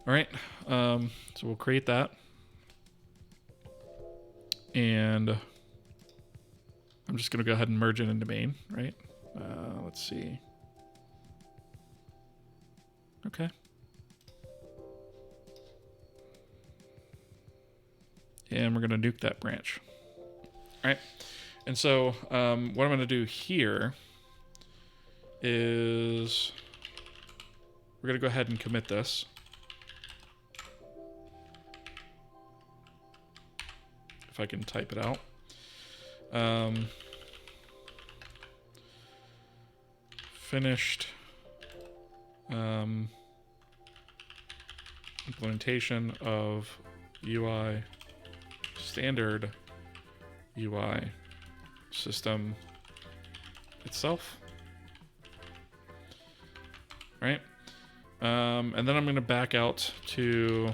All right. So we'll create that. And I'm just going to go ahead and merge it into main, right? Let's see. Okay. And we're going to nuke that branch. All right. And so what I'm going to do here is we're going to go ahead and commit this. If I can type it out. Finished implementation of UI standard UI system itself. Right? And then I'm going to back out to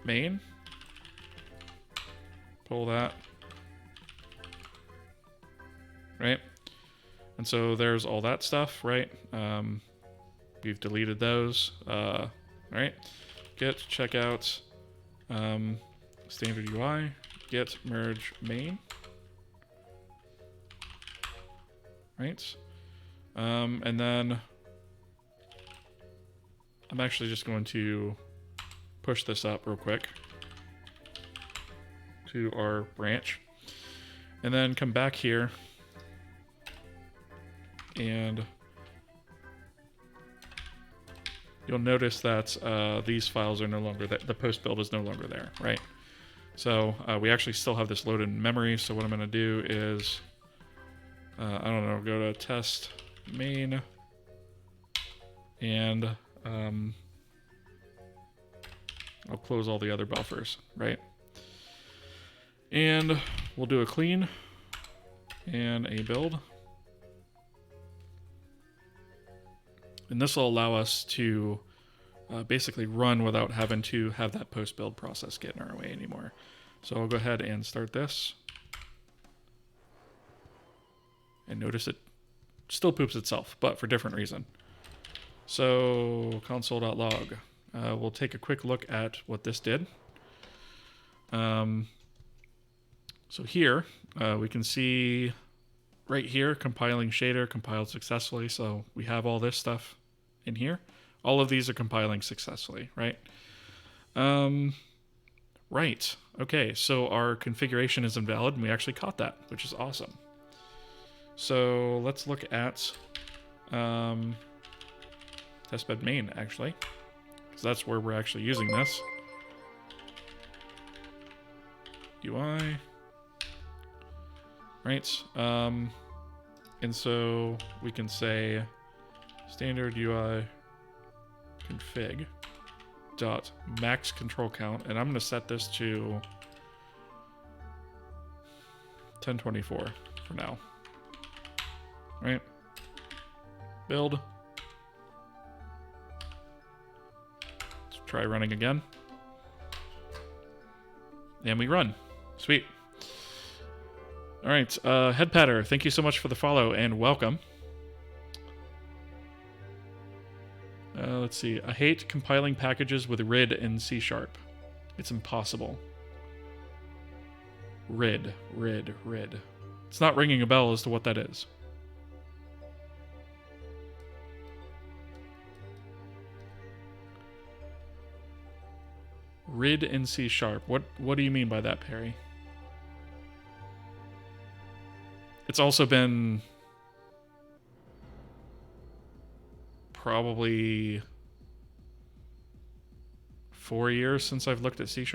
main. Pull that. Right? And so there's all that stuff, right? We've deleted those. Right? Git checkout standard UI, git merge main. Right? And then I'm actually just going to push this up real quick to our branch, and then come back here And you'll notice that these files are no longer there. The post build is no longer there, right? So we actually still have this loaded in memory. So what I'm going to do is, I don't know, go to test main and I'll close all the other buffers, right? And we'll do a clean and a build. And this will allow us to basically run without having to have that post build process get in our way anymore. So I'll go ahead and start this. And notice it still poops itself, but for a different reason. So console.log. We'll take a quick look at what this did. So here we can see right here, compiling shader compiled successfully. So we have all this stuff in here. All of these are compiling successfully, right? Right. Okay, so our configuration is invalid, and we actually caught that, which is awesome. So let's look at testbed main, actually, because that's where we're actually using this. UI. Right. And so we can say standard UI config dot max control count, and I'm going to set this to 1024 for now. Right. Build. Let's try running again. And we run. Sweet. All right, Headpatter, thank you so much for the follow and welcome. Let's see. I hate compiling packages with RID in C#. It's impossible. RID. It's not ringing a bell as to what that is. RID in C#. What do you mean by that, Perry? It's also been probably 4 years since I've looked at C#.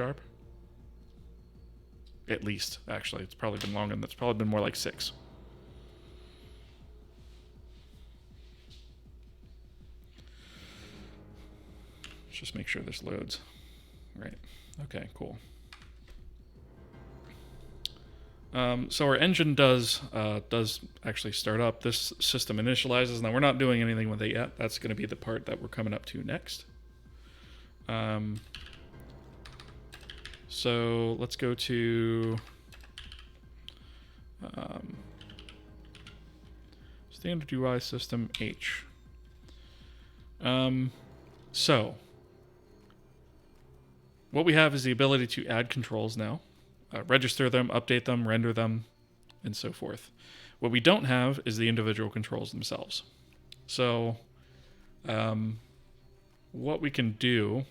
At least, actually. It's probably been longer than that. It's probably been more like 6. Let's just make sure this loads. Right. Okay, cool. So our engine does actually start up. This system initializes. Now we're not doing anything with it yet. That's going to be the part that we're coming up to next. So let's go to standard UI system H. So what we have is the ability to add controls now. Register them, update them, render them, and so forth. What we don't have is the individual controls themselves. So what we can do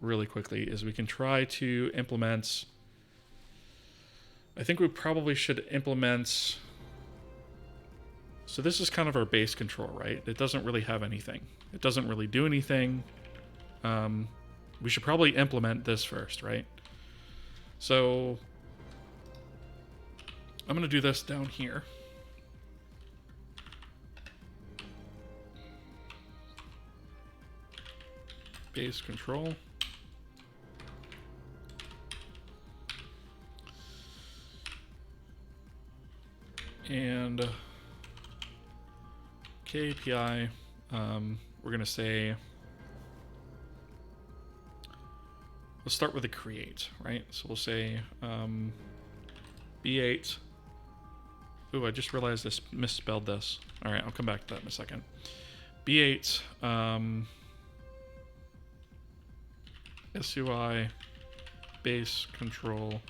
really quickly is we can try to implement, I think we probably should implement, so this is kind of our base control, right? It doesn't really have anything. It doesn't really do anything. We should probably implement this first, right? So I'm going to do this down here. Base control. And KPI, we're going to say, let's start with a create, right? So we'll say B8. Ooh, I just realized I misspelled this. All right, I'll come back to that in a second. B8 SUI base control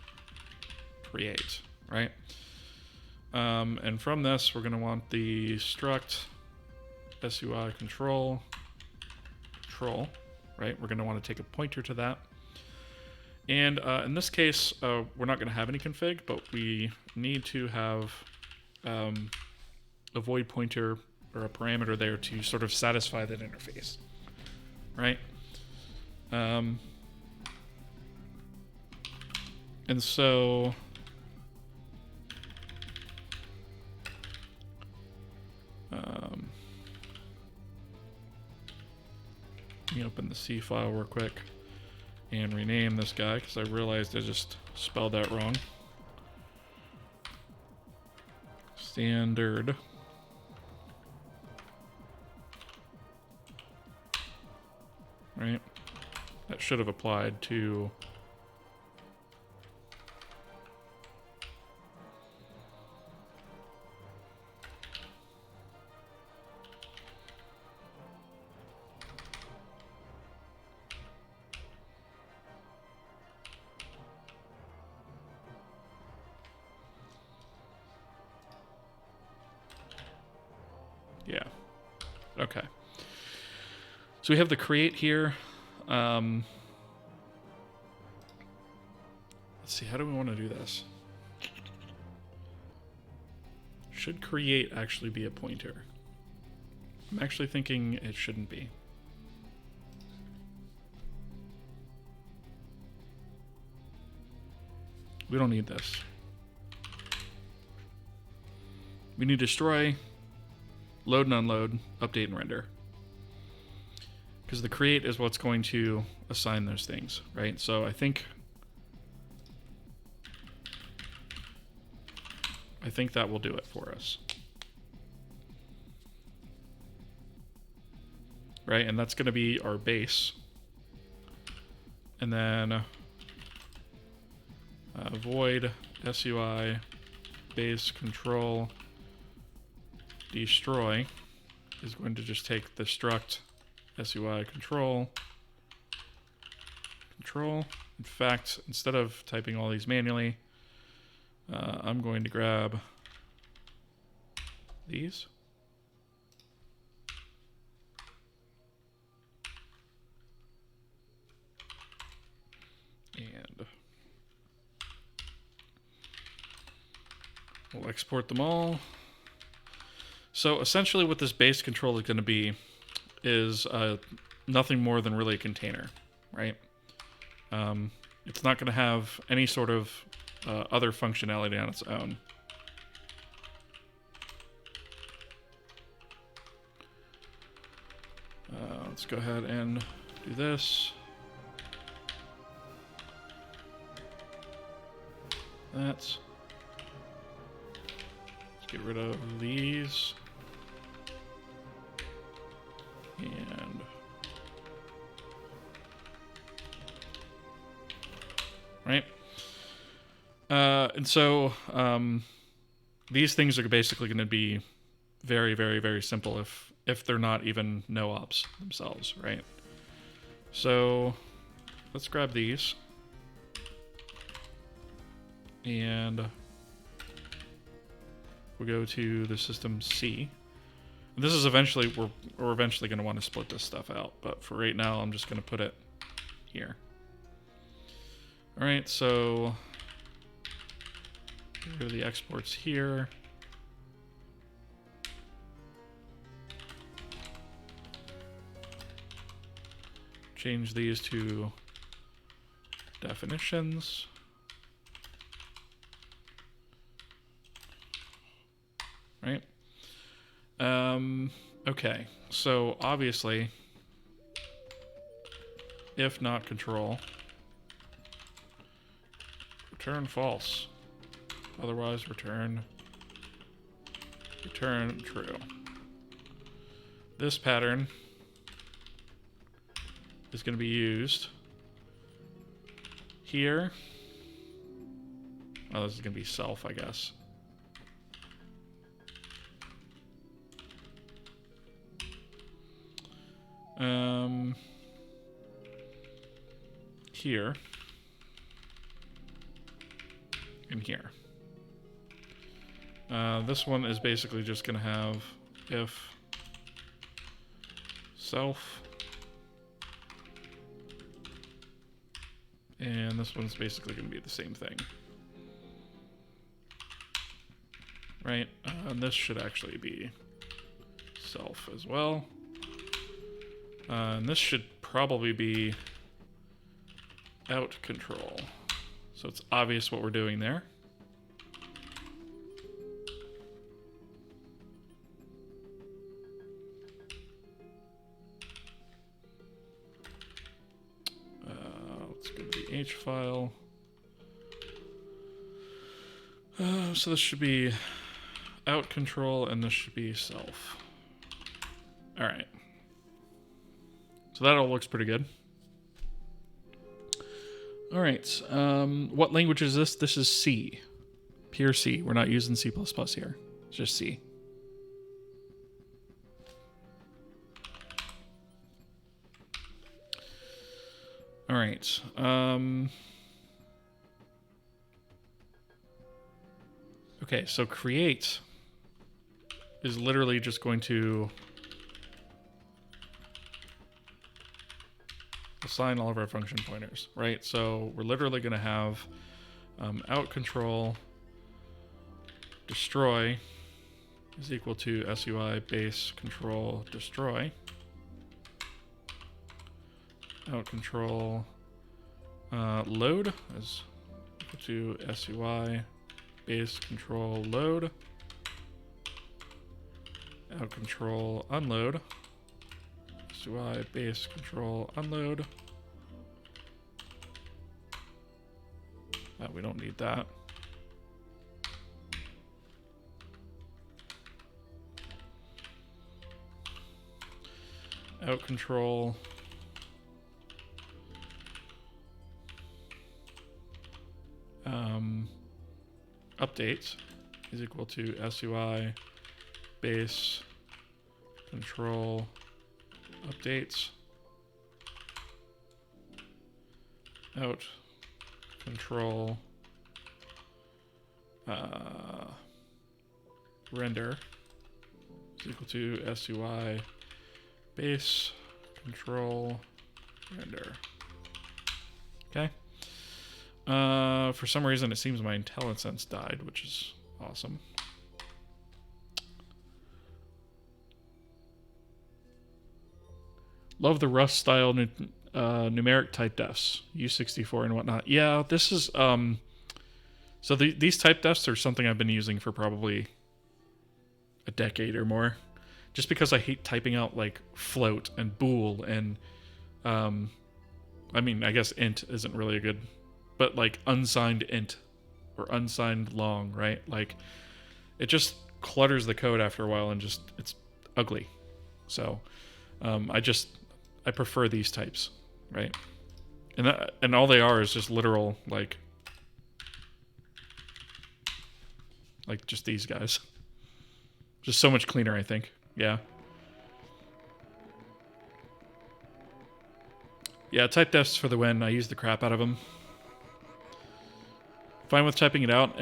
create, right? And from this, we're going to want the struct SUI control, right? We're going to want to take a pointer to that. And in this case, we're not going to have any config, but we need to have a void pointer or a parameter there to sort of satisfy that interface, right? And so let me open the C file real quick and rename this guy because I realized I just spelled that wrong. Standard. Right? That should have applied to yeah. Okay. So we have the create here. Let's see, how do we want to do this? Should create actually be a pointer? I'm actually thinking it shouldn't be. We don't need this. We need destroy, load and unload, update and render. Because the create is what's going to assign those things, right? So I think that will do it for us. Right, and that's going to be our base. And then void SUI base control destroy is going to just take the struct SUI control. In fact, instead of typing all these manually, I'm going to grab these. And we'll export them all. So essentially what this base control is going to be is nothing more than really a container, right? It's not going to have any sort of other functionality on its own. Let's go ahead and do this. Let's get rid of these. And right. And so these things are basically going to be very, very, very simple if they're not even no ops themselves, right? So let's grab these. And we'll go to the system C. This is eventually, we're eventually going to want to split this stuff out, but for right now, I'm just going to put it here. All right, so go to the exports here. Change these to definitions. Right. Okay, so obviously, if not control, return false. Otherwise, return true. This pattern is going to be used here. Oh, this is going to be self, I guess. Here and here. This one is basically just going to have if self, and this one's basically going to be the same thing, right? And this should actually be self as well. And this should probably be out control. So it's obvious what we're doing there. Let's go to the H file. So this should be out control, and this should be self. All right. So that all looks pretty good. All right. What language is this? This is C. Pure C. We're not using C++ here. It's just C. All right. Okay, so create is literally just going to assign all of our function pointers, right? So we're literally going to have out control destroy is equal to SUI base control destroy. Out control load is equal to SUI base control load. Out control unload. SUI base control unload. We don't need that. Out control update is equal to SUI base control updates. Out control render is equal to SUI base control render. Okay. For some reason, it seems my IntelliSense died, which is awesome. Love the Rust style numeric type defs, U64 and whatnot. Yeah, this is so these type defs are something I've been using for probably a decade or more, just because I hate typing out like float and bool and I mean, I guess int isn't really a good, but like unsigned int or unsigned long, right? Like it just clutters the code after a while and just it's ugly. So I prefer these types, right? And all they are is just literal like just these guys. Just so much cleaner, I think. Yeah. Yeah, type defs for the win. I use the crap out of them. Fine with typing it out,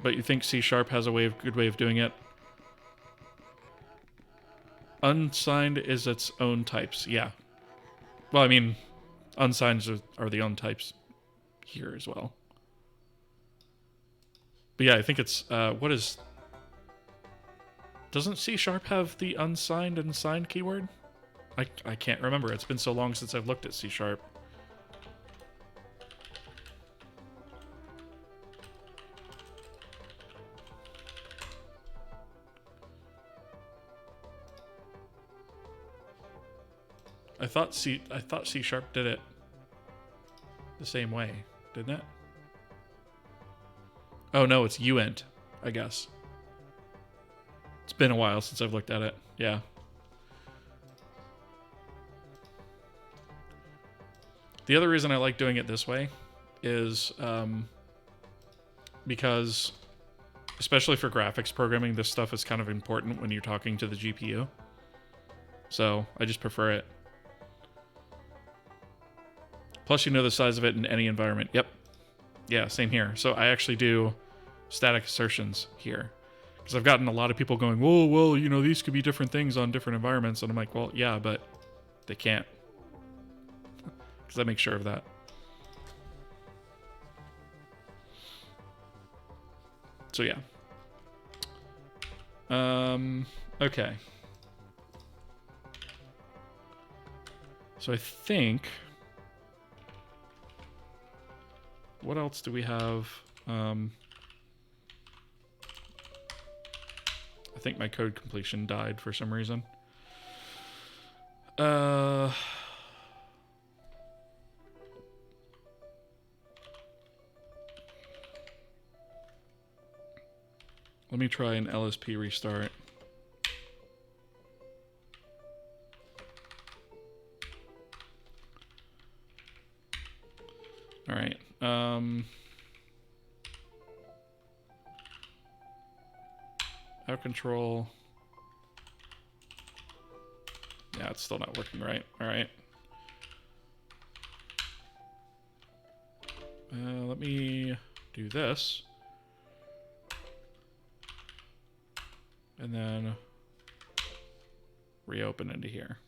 but you think C# has a good way of doing it. Unsigned is its own types. Yeah. Well, I mean, unsigned are the own types here as well. But yeah, I think it's doesn't C# have the unsigned and signed keyword? I can't remember. It's been so long since I've looked at C#. I thought C# did it the same way, didn't it? Oh no, it's uint, I guess. It's been a while since I've looked at it. Yeah. The other reason I like doing it this way is because, especially for graphics programming, this stuff is kind of important when you're talking to the GPU. So I just prefer it. Plus, you know the size of it in any environment. Yep. Yeah, same here. So I actually do static assertions here. Because I've gotten a lot of people going, whoa, well, you know, these could be different things on different environments. And I'm like, well, yeah, but they can't. Because I make sure of that. So yeah. Okay. So I think, what else do we have? I think my code completion died for some reason. Let me try an LSP restart. All right. Out control. Yeah, it's still not working right. All right. Let me do this. And then reopen into here.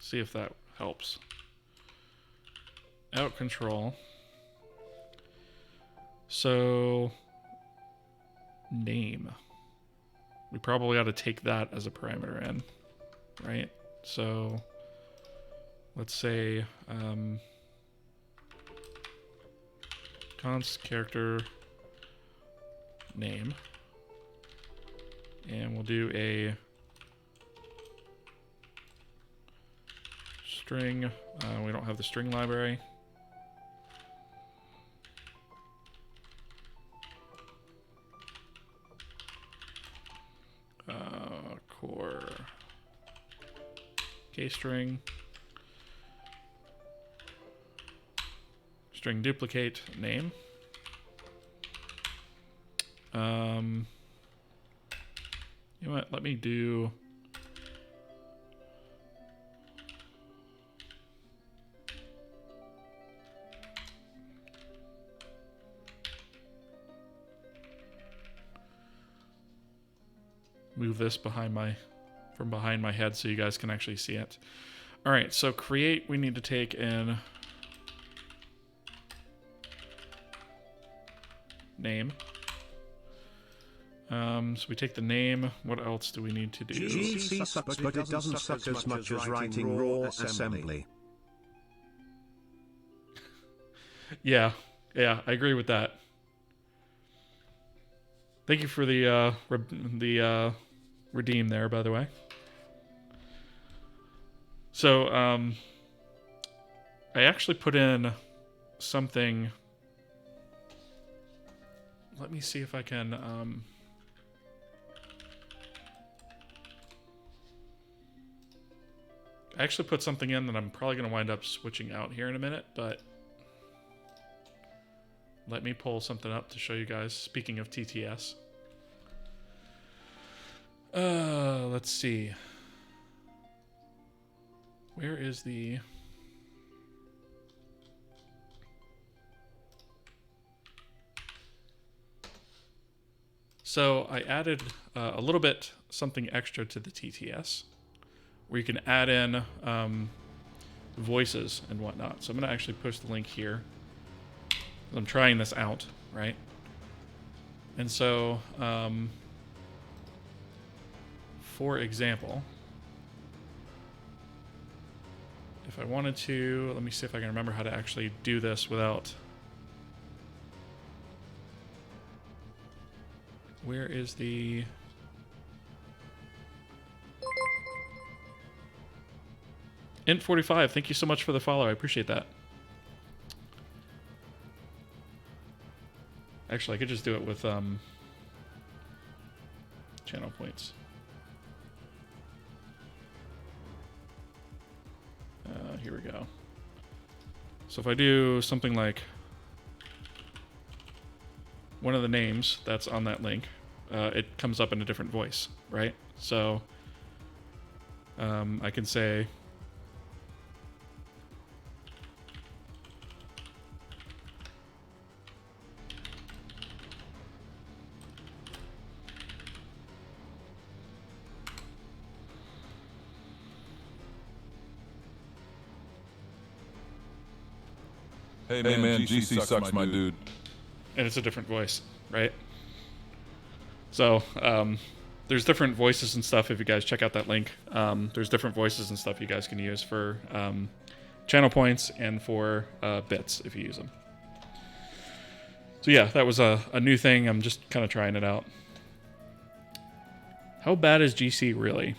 See if that helps. Out control. So, name. We probably ought to take that as a parameter in, right? So, let's say const character name. And we'll do a string. We don't have the string library. Core K-string. String duplicate name. You know what? Let me do. Move this from behind my head so you guys can actually see it. All right, so create, we need to take in name. So we take the name. What else do we need to do? GC sucks, but it doesn't suck as much as writing raw assembly. Yeah, I agree with that. Thank you for the redeem there, by the way. So, I actually put in something. Let me see if I can, I actually put something in that I'm probably going to wind up switching out here in a minute, but let me pull something up to show you guys. Speaking of TTS. Let's see. Where is the... So I added a little bit something extra to the TTS, where you can add in voices and whatnot. So I'm going to actually push the link here. I'm trying this out, right? And so, for example, if I wanted to, let me see if I can remember how to actually do this without... Where is the... Int45, thank you so much for the follow. I appreciate that. Actually, I could just do it with channel points. Here we go. So if I do something like one of the names that's on that link, it comes up in a different voice, right? So I can say... Hey man, GC sucks, my dude. And it's a different voice, right? So, there's different voices and stuff if you guys check out that link. There's different voices and stuff you guys can use for channel points and for bits if you use them. So yeah, that was a new thing. I'm just kind of trying it out. How bad is GC really?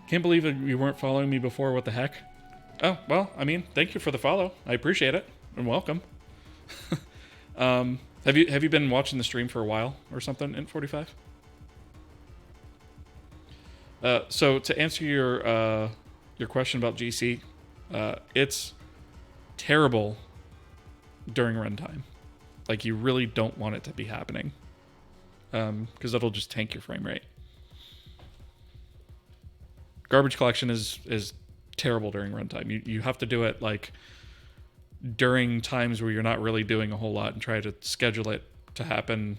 Can't believe that you weren't following me before. What the heck? Oh, well, I mean, thank you for the follow. I appreciate it, and welcome. Have you been watching the stream for a while or something, Int45? So to answer your question about GC, it's terrible during runtime. Like, you really don't want it to be happening, because that'll just tank your frame rate. Garbage collection is terrible during runtime. You have to do it like during times where you're not really doing a whole lot, and try to schedule it to happen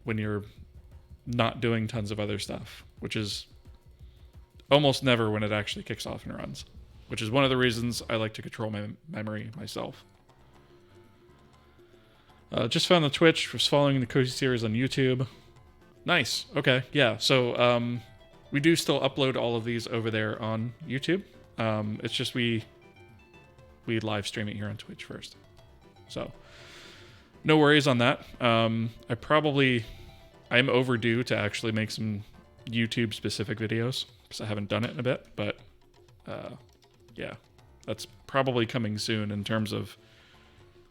when you're not doing tons of other stuff, which is almost never when it actually kicks off and runs, which is one of the reasons I like to control my memory myself. Just found the Twitch, was following the Kohi series on YouTube. Nice. Okay. Yeah. So we do still upload all of these over there on YouTube. It's just we live stream it here on Twitch first. So no worries on that. I'm overdue to actually make some YouTube specific videos because I haven't done it in a bit, but yeah, that's probably coming soon. In terms of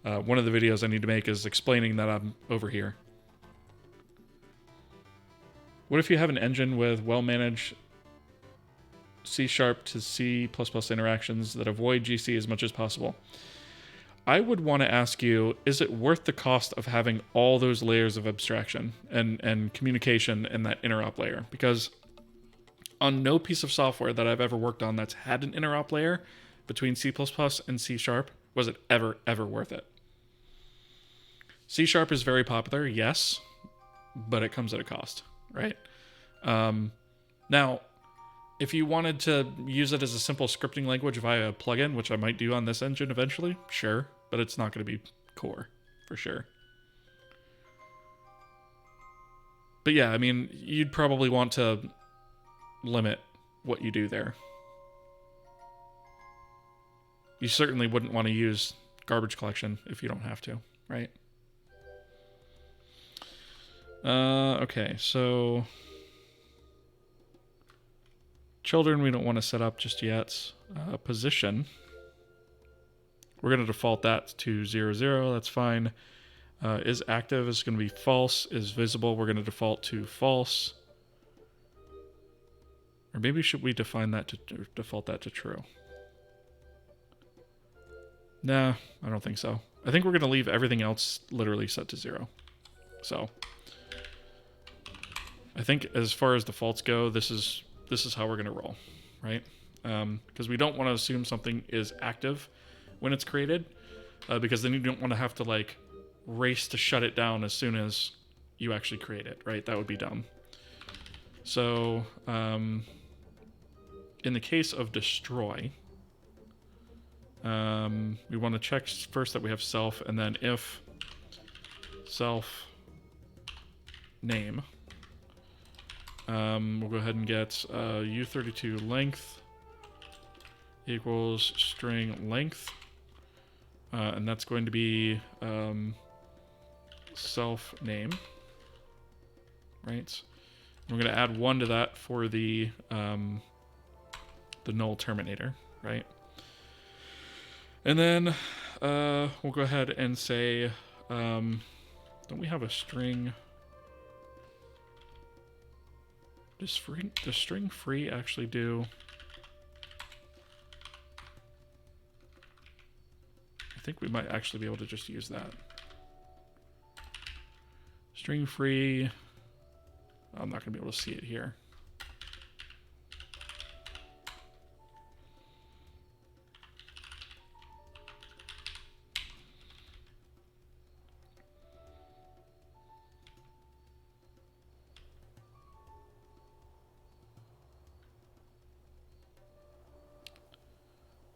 one of the videos I need to make is explaining that I'm over here. What if you have an engine with well-managed C# to C++ interactions that avoid GC as much as possible? I would want to ask you, is it worth the cost of having all those layers of abstraction and communication in that interop layer? Because on no piece of software that I've ever worked on that's had an interop layer between C++ and C# was it ever worth it. C# is very popular, yes, but it comes at a cost, right? Now, if you wanted to use it as a simple scripting language via a plugin, which I might do on this engine eventually, sure, but it's not going to be core, for sure. But yeah, I mean, you'd probably want to limit what you do there. You certainly wouldn't want to use garbage collection if you don't have to, right? Okay, so children we don't want to set up just yet. Position, we're going to default that to 0, 0. That's fine. Is active is going to be false. Is visible, we're going to default to false. Or maybe should we define that to default that to true? Nah, I don't think so. I think we're going to leave everything else literally set to 0. So I think as far as defaults go, this is how we're going to roll, right? Because we don't want to assume something is active when it's created, because then you don't want to have to like race to shut it down as soon as you actually create it, right? That would be dumb. So in the case of destroy, we want to check first that we have self, and then if self name, we'll go ahead and get u32 length equals string length, and that's going to be self name, right? We're going to add 1 to that for the null terminator, right? And then we'll go ahead and say, don't we have a string? Does string free actually do? I think we might actually be able to just use that. String free. I'm not going to be able to see it here.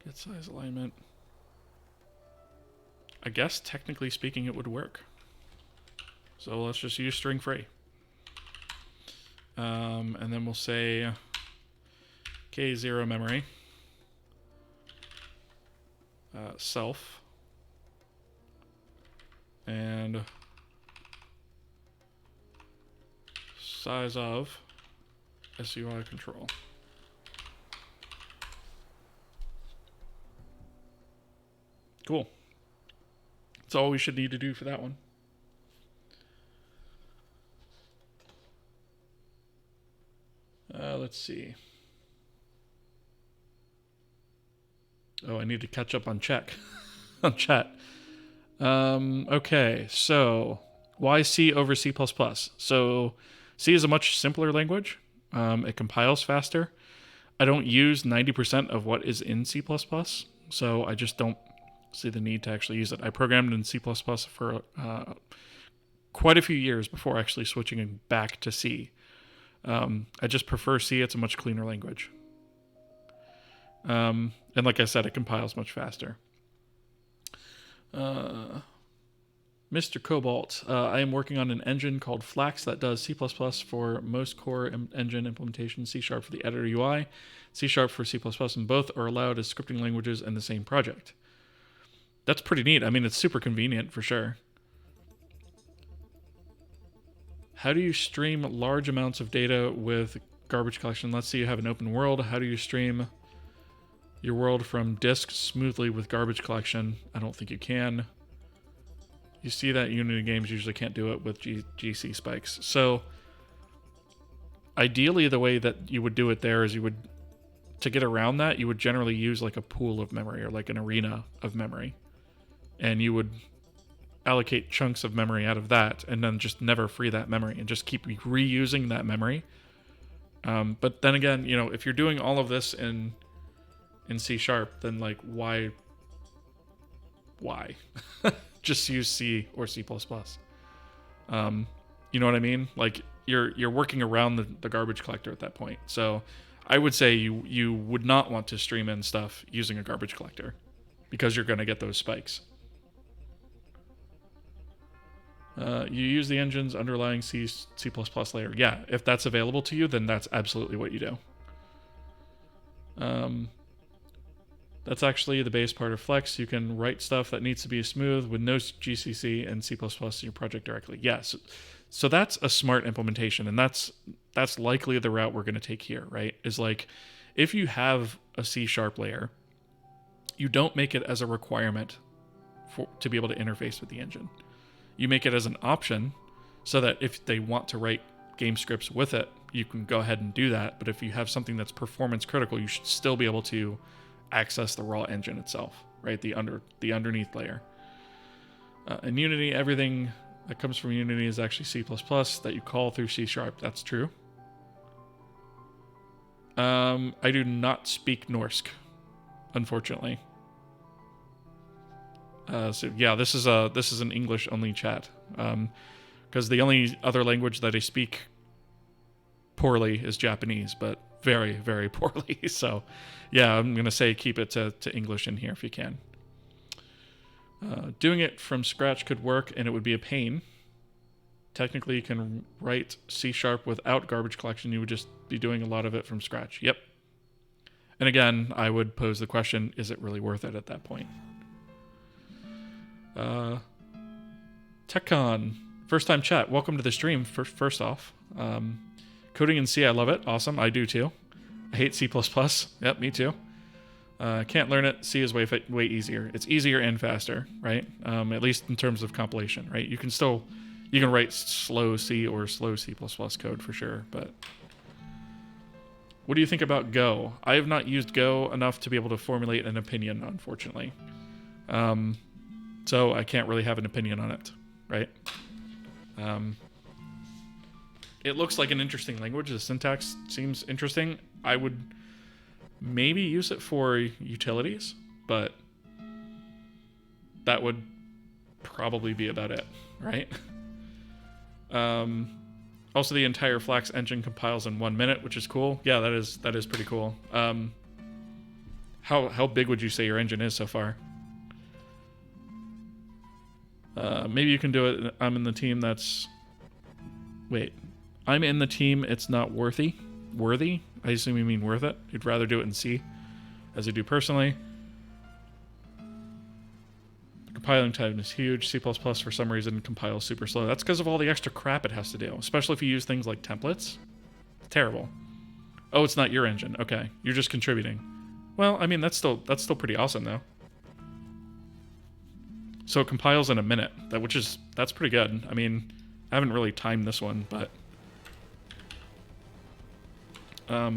Get size alignment. I guess technically speaking it would work. So let's just use string free. And then we'll say K0 memory. Self. And size of SUI control. Cool. That's all we should need to do for that one. Let's see. Oh, I need to catch up on check. On chat. Okay, so why C over C++? So C is a much simpler language. It compiles faster. I don't use 90% of what is in C++, so I just don't see the need to actually use it. I programmed in C++ for quite a few years before actually switching back to C. I just prefer C. It's a much cleaner language. And like I said, it compiles much faster. Mr. Cobalt, I am working on an engine called Flax that does C++ for most core engine implementation, C# for the editor UI, C# for C++, and both are allowed as scripting languages in the same project. That's pretty neat. I mean, it's super convenient for sure. How do you stream large amounts of data with garbage collection? Let's say you have an open world. How do you stream your world from disk smoothly with garbage collection? I don't think you can. You see that Unity games usually can't do it with GC spikes. So ideally the way that you would do it there is to get around that, you would generally use like a pool of memory or like an arena of memory. And you would allocate chunks of memory out of that and then just never free that memory and just keep reusing that memory. But then again, if you're doing all of this in C#, then like why just use C or C++? You know what I mean? Like you're working around the garbage collector at that point. So I would say you would not want to stream in stuff using a garbage collector because you're going to get those spikes. You use the engine's underlying C++ layer. Yeah, if that's available to you, then that's absolutely what you do. That's actually the base part of Flex. You can write stuff that needs to be smooth with no GCC and C++ in your project directly. Yes. So that's a smart implementation, and that's likely the route we're going to take here, right? Is like if you have a C# layer, you don't make it as a requirement to be able to interface with the engine. You make it as an option so that if they want to write game scripts with it, you can go ahead and do that. But if you have something that's performance critical, you should still be able to access the raw engine itself, right? The underneath layer. In Unity, everything that comes from Unity is actually C++ that you call through C#. That's true. I do not speak Norsk, unfortunately. So yeah, this is an English only chat. Because the only other language that I speak poorly is Japanese, but very, very poorly. So yeah, I'm going to say keep it to English in here if you can. Doing it from scratch could work, and it would be a pain. Technically, you can write C# without garbage collection. You would just be doing a lot of it from scratch. Yep. And again, I would pose the question, is it really worth it at that point? TechCon, first time chat. Welcome to the stream. First off, coding in C, I love it. Awesome, I do too. I hate C++. Yep, me too. Can't learn it. C is way easier. It's easier and faster, right? At least in terms of compilation, right? You can write slow C or slow C++ code for sure. But what do you think about Go? I have not used Go enough to be able to formulate an opinion, unfortunately. So I can't really have an opinion on it, right? It looks like an interesting language. The syntax seems interesting. I would maybe use it for utilities, but that would probably be about it, right? Also, the entire Flax engine compiles in 1 minute, which is cool. Yeah, that is pretty cool. How big would you say your engine is so far? Maybe you can do it. I'm in the team that's... Wait. I'm in the team it's not worthy. worthy. I assume you mean worth it. You'd rather do it in C, as I do personally. The compiling time is huge. C++ for some reason compiles super slow. That's because of all the extra crap it has to do, especially if you use things like templates. It's terrible. Oh, it's not your engine. Okay, you're just contributing. Well, I mean, that's still pretty awesome though. So it compiles in a minute, that's pretty good. I mean, I haven't really timed this one, but I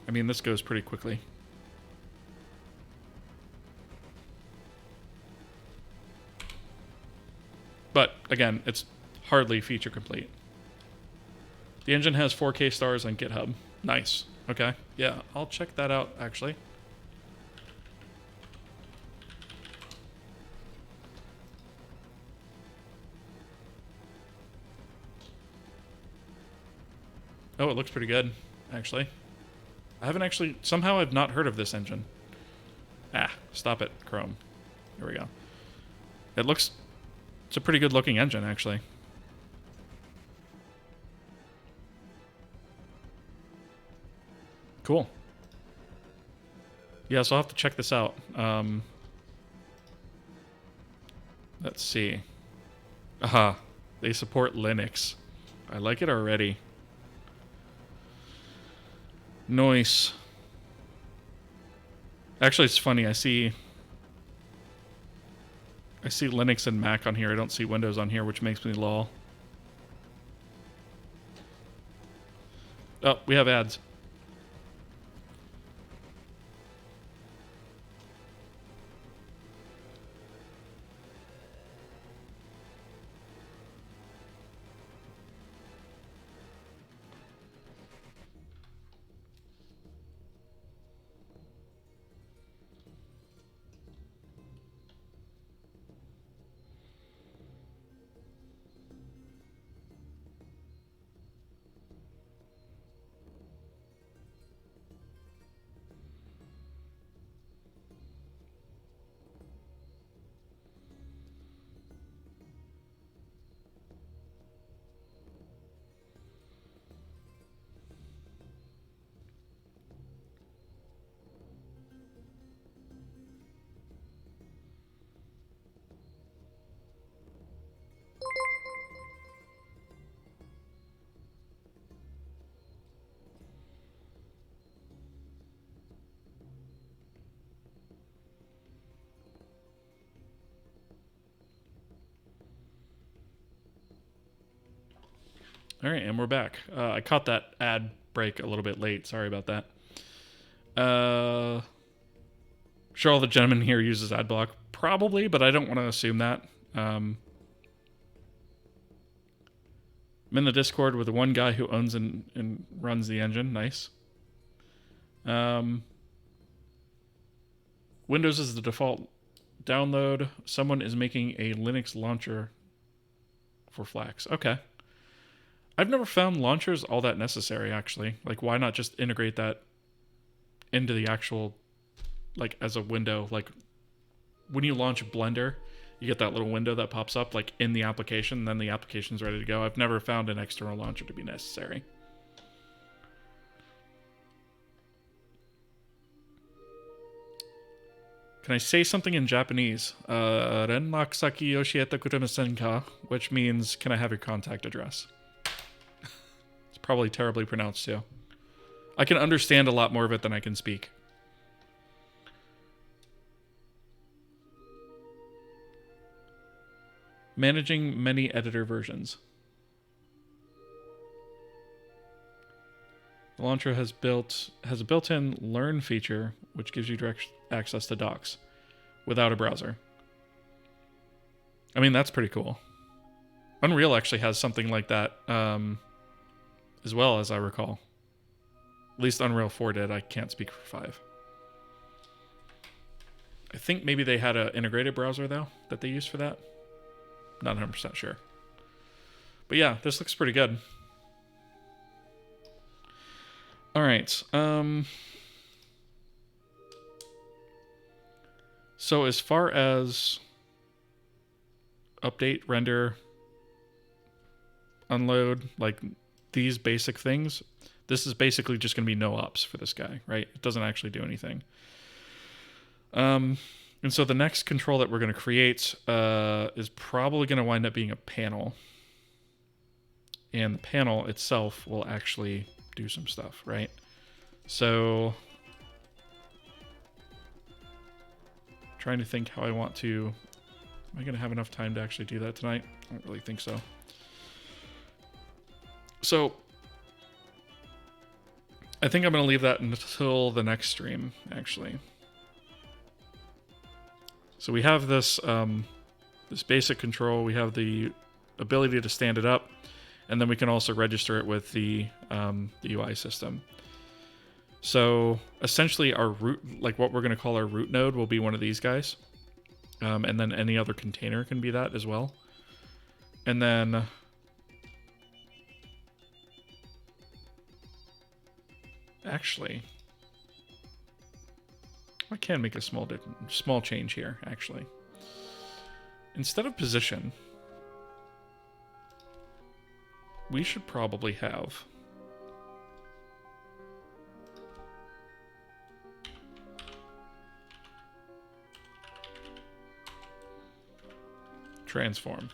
mean, this goes pretty quickly. But again, it's hardly feature complete. The engine has 4K stars on GitHub. Nice. Okay. Yeah, I'll check that out actually. Oh, it looks pretty good, actually. Somehow I've not heard of this engine. Ah, stop it, Chrome. There we go. It's a pretty good looking engine, actually. Cool. Yeah, so I'll have to check this out. Let's see. Aha, they support Linux. I like it already. Nice. Actually, it's funny. I see Linux and Mac on here. I don't see Windows on here, which makes me lol. Oh, we have ads. All right, and we're back. I caught that ad break a little bit late. Sorry about that. Sure, all the gentlemen here uses AdBlock. Probably, but I don't want to assume that. I'm in the Discord with the one guy who owns and runs the engine. Nice. Windows is the default download. Someone is making a Linux launcher for Flax. Okay. I've never found launchers all that necessary, actually. Like, why not just integrate that into the actual, like, as a window? Like, when you launch Blender, you get that little window that pops up, like, in the application, and then the application's ready to go. I've never found an external launcher to be necessary. Can I say something in Japanese? Renmakusaki yoshiete kuremasen ka? Which means, can I have your contact address? It's probably terribly pronounced, too. I can understand a lot more of it than I can speak. Managing many editor versions. The launcher has a built-in Learn feature, which gives you direct access to docs without a browser. I mean, that's pretty cool. Unreal actually has something like that as well, as I recall. At least Unreal 4 did. I can't speak for 5. I think maybe they had an integrated browser, though, that they used for that. Not 100% sure. But yeah, this looks pretty good. All right. So as far as update, render, unload, like these basic things, this is basically just going to be no ops for this guy, right? It doesn't actually do anything. And so the next control that we're going to create is probably going to wind up being a panel. And the panel itself will actually do some stuff, right? So, trying to think how I want to... Am I going to have enough time to actually do that tonight? I don't really think so. So, I think I'm going to leave that until the next stream, actually. So we have this this basic control. We have the ability to stand it up, and then we can also register it with the UI system. So essentially, our root, like what we're going to call our root node, will be one of these guys, and then any other container can be that as well. And then actually, I can make a small change here, actually. Instead of position, we should probably have transform.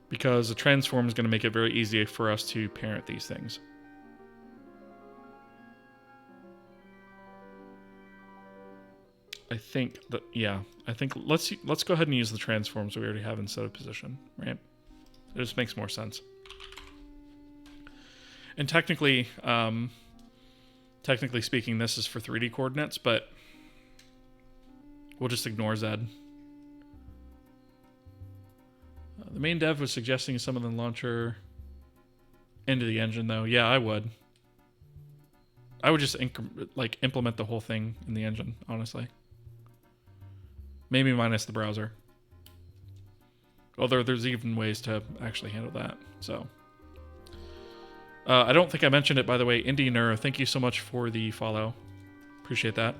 Because the transform is going to make it very easy for us to parent these things. I think that, yeah, I think let's go ahead and use the transforms we already have instead of position, right? It just makes more sense. And technically speaking, this is for 3D coordinates, but we'll just ignore Z. The main dev was suggesting some of the launcher into the engine, though. Yeah, I would. I would just implement the whole thing in the engine, honestly. Maybe minus the browser. Although there's even ways to actually handle that. So, I don't think I mentioned it, by the way. IndieNer, thank you so much for the follow. Appreciate that.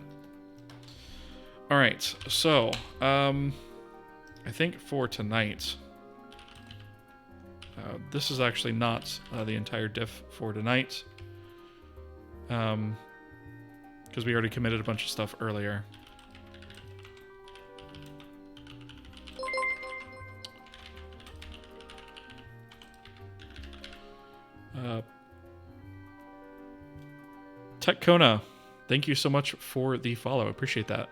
All right, so I think for tonight. This is actually not the entire diff for tonight, because we already committed a bunch of stuff earlier. Tech Kona, thank you so much for the follow. Appreciate that.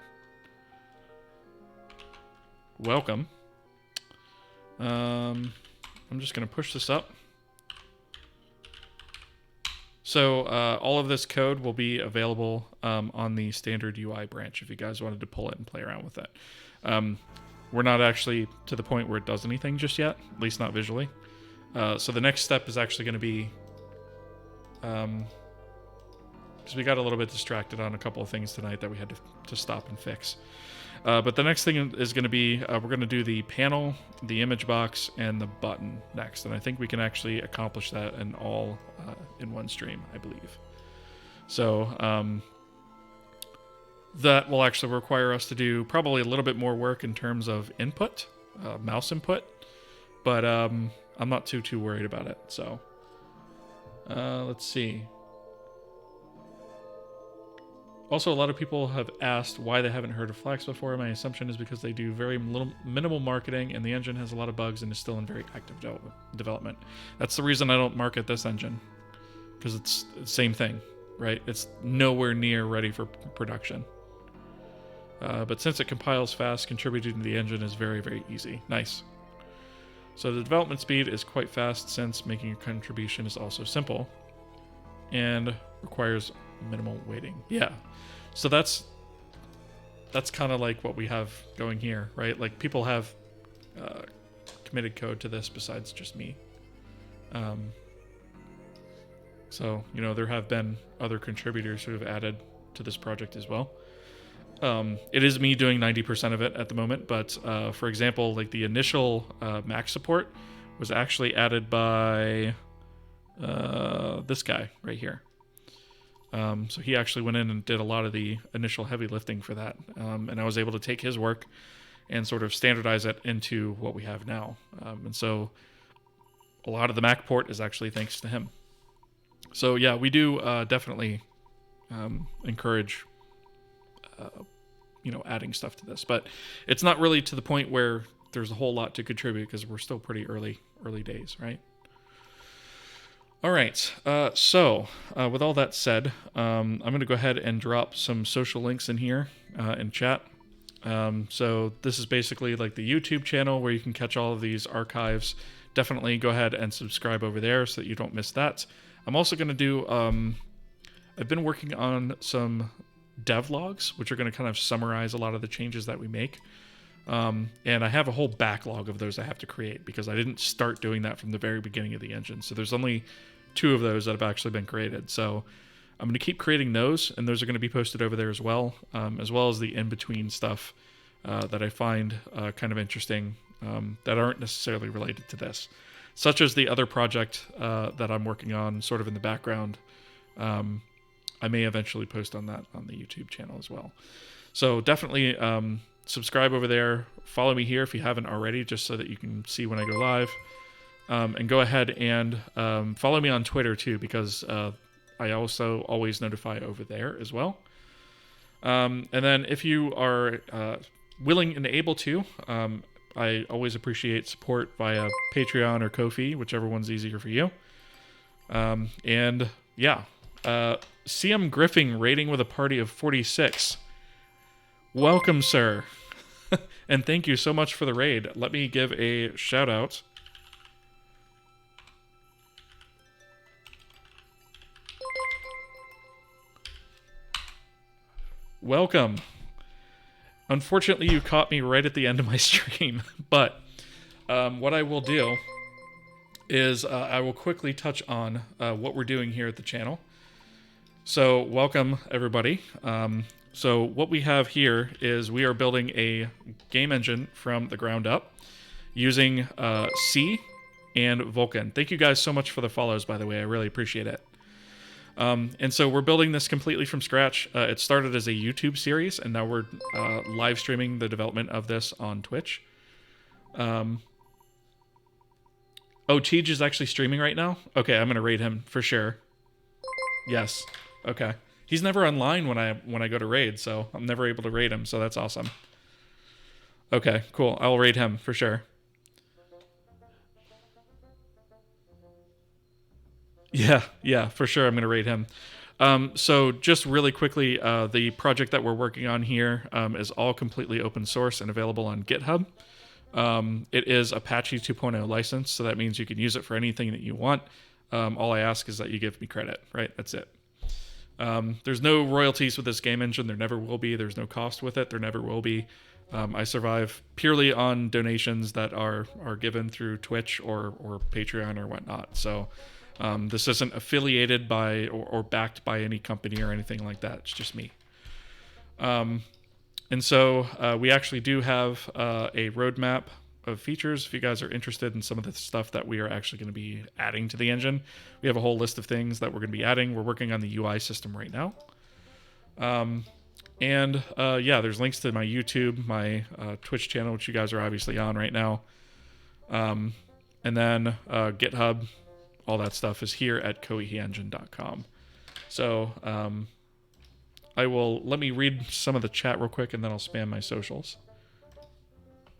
Welcome. I'm just going to push this up. So all of this code will be available on the standard UI branch if you guys wanted to pull it and play around with it. We're not actually to the point where it does anything just yet, at least not visually. So the next step is actually going to be, because we got a little bit distracted on a couple of things tonight that we had to stop and fix. But the next thing is going to be, we're going to do the panel, the image box, and the button next. And I think we can actually accomplish that in all in one stream, I believe. So that will actually require us to do probably a little bit more work in terms of input, mouse input. But I'm not too worried about it. So let's see. Also, a lot of people have asked why they haven't heard of Flax before. My assumption is because they do very minimal marketing, and the engine has a lot of bugs and is still in very active development. That's the reason I don't market this engine, because it's the same thing, right? It's nowhere near ready for production. But since it compiles fast, contributing to the engine is very, very easy. Nice. So the development speed is quite fast, since making a contribution is also simple and requires minimal waiting. Yeah. So that's kind of like what we have going here, right? Like people have committed code to this besides just me. So, you know, there have been other contributors who have added to this project as well. It is me doing 90% of it at the moment, but for example, like the initial Mac support was actually added by this guy right here. So he actually went in and did a lot of the initial heavy lifting for that. And I was able to take his work and sort of standardize it into what we have now. And so a lot of the Mac port is actually thanks to him. So yeah, we do definitely encourage, adding stuff to this. But it's not really to the point where there's a whole lot to contribute because we're still pretty early days, right? All right, so with all that said, I'm going to go ahead and drop some social links in here in chat. So this is basically like the YouTube channel where you can catch all of these archives. Definitely go ahead and subscribe over there so that you don't miss that. I'm also going to do, I've been working on some devlogs, which are going to kind of summarize a lot of the changes that we make. And I have a whole backlog of those I have to create because I didn't start doing that from the very beginning of the engine. So there's only 2 of those that have actually been created. So I'm going to keep creating those, and those are going to be posted over there as well as the in-between stuff that I find kind of interesting that aren't necessarily related to this, such as the other project that I'm working on sort of in the background. I may eventually post on that on the YouTube channel as well. So definitely subscribe over there. Follow me here if you haven't already, just so that you can see when I go live. And go ahead and follow me on Twitter too, because I also always notify over there as well. And then if you are willing and able to, I always appreciate support via Patreon or Kofi, whichever one's easier for you. And yeah, CM Griffing rating with a party of 46. Welcome, sir. And thank you so much for the raid. Let me give a shout out. Welcome. Unfortunately, you caught me right at the end of my stream, but what I will do is I will quickly touch on what we're doing here at the channel. So welcome, everybody. So what we have here is we are building a game engine from the ground up using C and Vulkan. Thank you guys so much for the follows, by the way. I really appreciate it. And so we're building this completely from scratch. It started as a YouTube series, and now we're live streaming the development of this on Twitch. Oh, Tej is actually streaming right now? Okay, I'm going to raid him for sure. Yes. Okay. He's never online when I go to raid, so I'm never able to raid him, so that's awesome. Okay, cool. I'll raid him for sure. Yeah, for sure. I'm going to raid him. So just really quickly, the project that we're working on here is all completely open source and available on GitHub. It is Apache 2.0 license, so that means you can use it for anything that you want. All I ask is that you give me credit, right? That's it. There's no royalties with this game engine. There never will be. There's no cost with it. There never will be. I survive purely on donations that are given through Twitch or Patreon or whatnot. So this isn't affiliated by or backed by any company or anything like that. It's just me. And so we actually do have a roadmap of features. If you guys are interested in some of the stuff that we are actually going to be adding to the engine, we have a whole list of things that we're going to be adding. We're working on the UI system right now. Yeah, there's links to my YouTube, my Twitch channel, which you guys are obviously on right now. And then GitHub, all that stuff is here at kohiengine.com. So let me read some of the chat real quick, and then I'll spam my socials.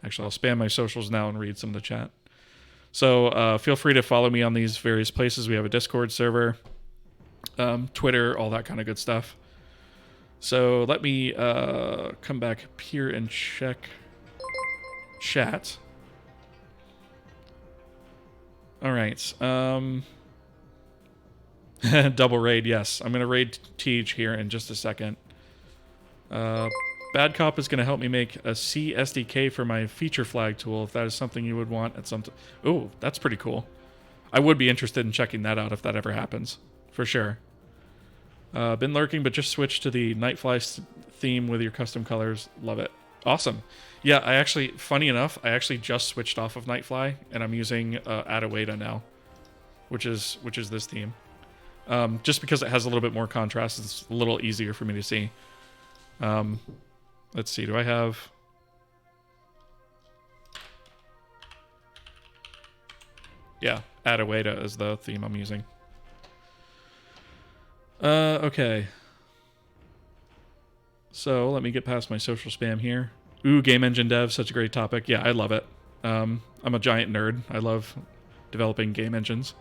Actually, I'll spam my socials now and read some of the chat. So feel free to follow me on these various places. We have a Discord server, Twitter, all that kind of good stuff. So let me come back up here and check chat. All right. Double raid, yes. I'm going to raid Tej here in just a second. Bad Cop is going to help me make a C SDK for my feature flag tool, if that is something you would want at some time. Oh, that's pretty cool. I would be interested in checking that out if that ever happens, for sure. Been lurking, but just switched to the Nightfly theme with your custom colors. Love it. Awesome. Yeah, I actually, funny enough, I actually just switched off of Nightfly, and I'm using Adawada now, which is this theme. just because it has a little bit more contrast. It's a little easier for me to see. Let's see. Do I have... Yeah, Adawada is the theme I'm using. Okay. So let me get past my social spam here. Ooh, game engine dev, such a great topic. Yeah, I love it. I'm a giant nerd. I love developing game engines.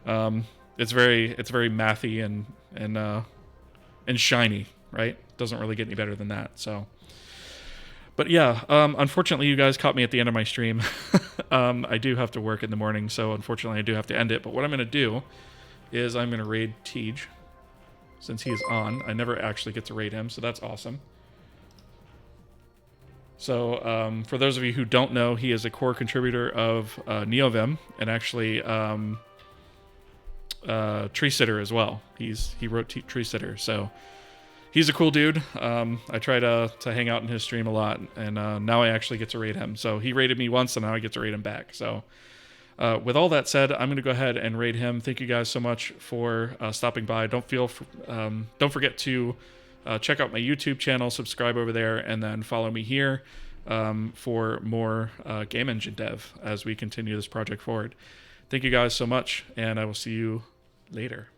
It's very mathy and shiny, right? Doesn't really get any better than that. So, but yeah, unfortunately, you guys caught me at the end of my stream. I do have to work in the morning, so unfortunately, I do have to end it. But what I'm going to do is I'm going to raid Tej, since he is on. I never actually get to raid him, so that's awesome. So, for those of you who don't know, he is a core contributor of NeoVim, and actually Tree Sitter as well. He wrote Tree Sitter, so he's a cool dude. I try to hang out in his stream a lot, and now I actually get to raid him. So he raided me once, and now I get to raid him back. So with all that said, I'm going to go ahead and raid him. Thank you guys so much for stopping by. Don't forget to check out my YouTube channel, subscribe over there, and then follow me here for more game engine dev as we continue this project forward. Thank you guys so much, and I will see you later.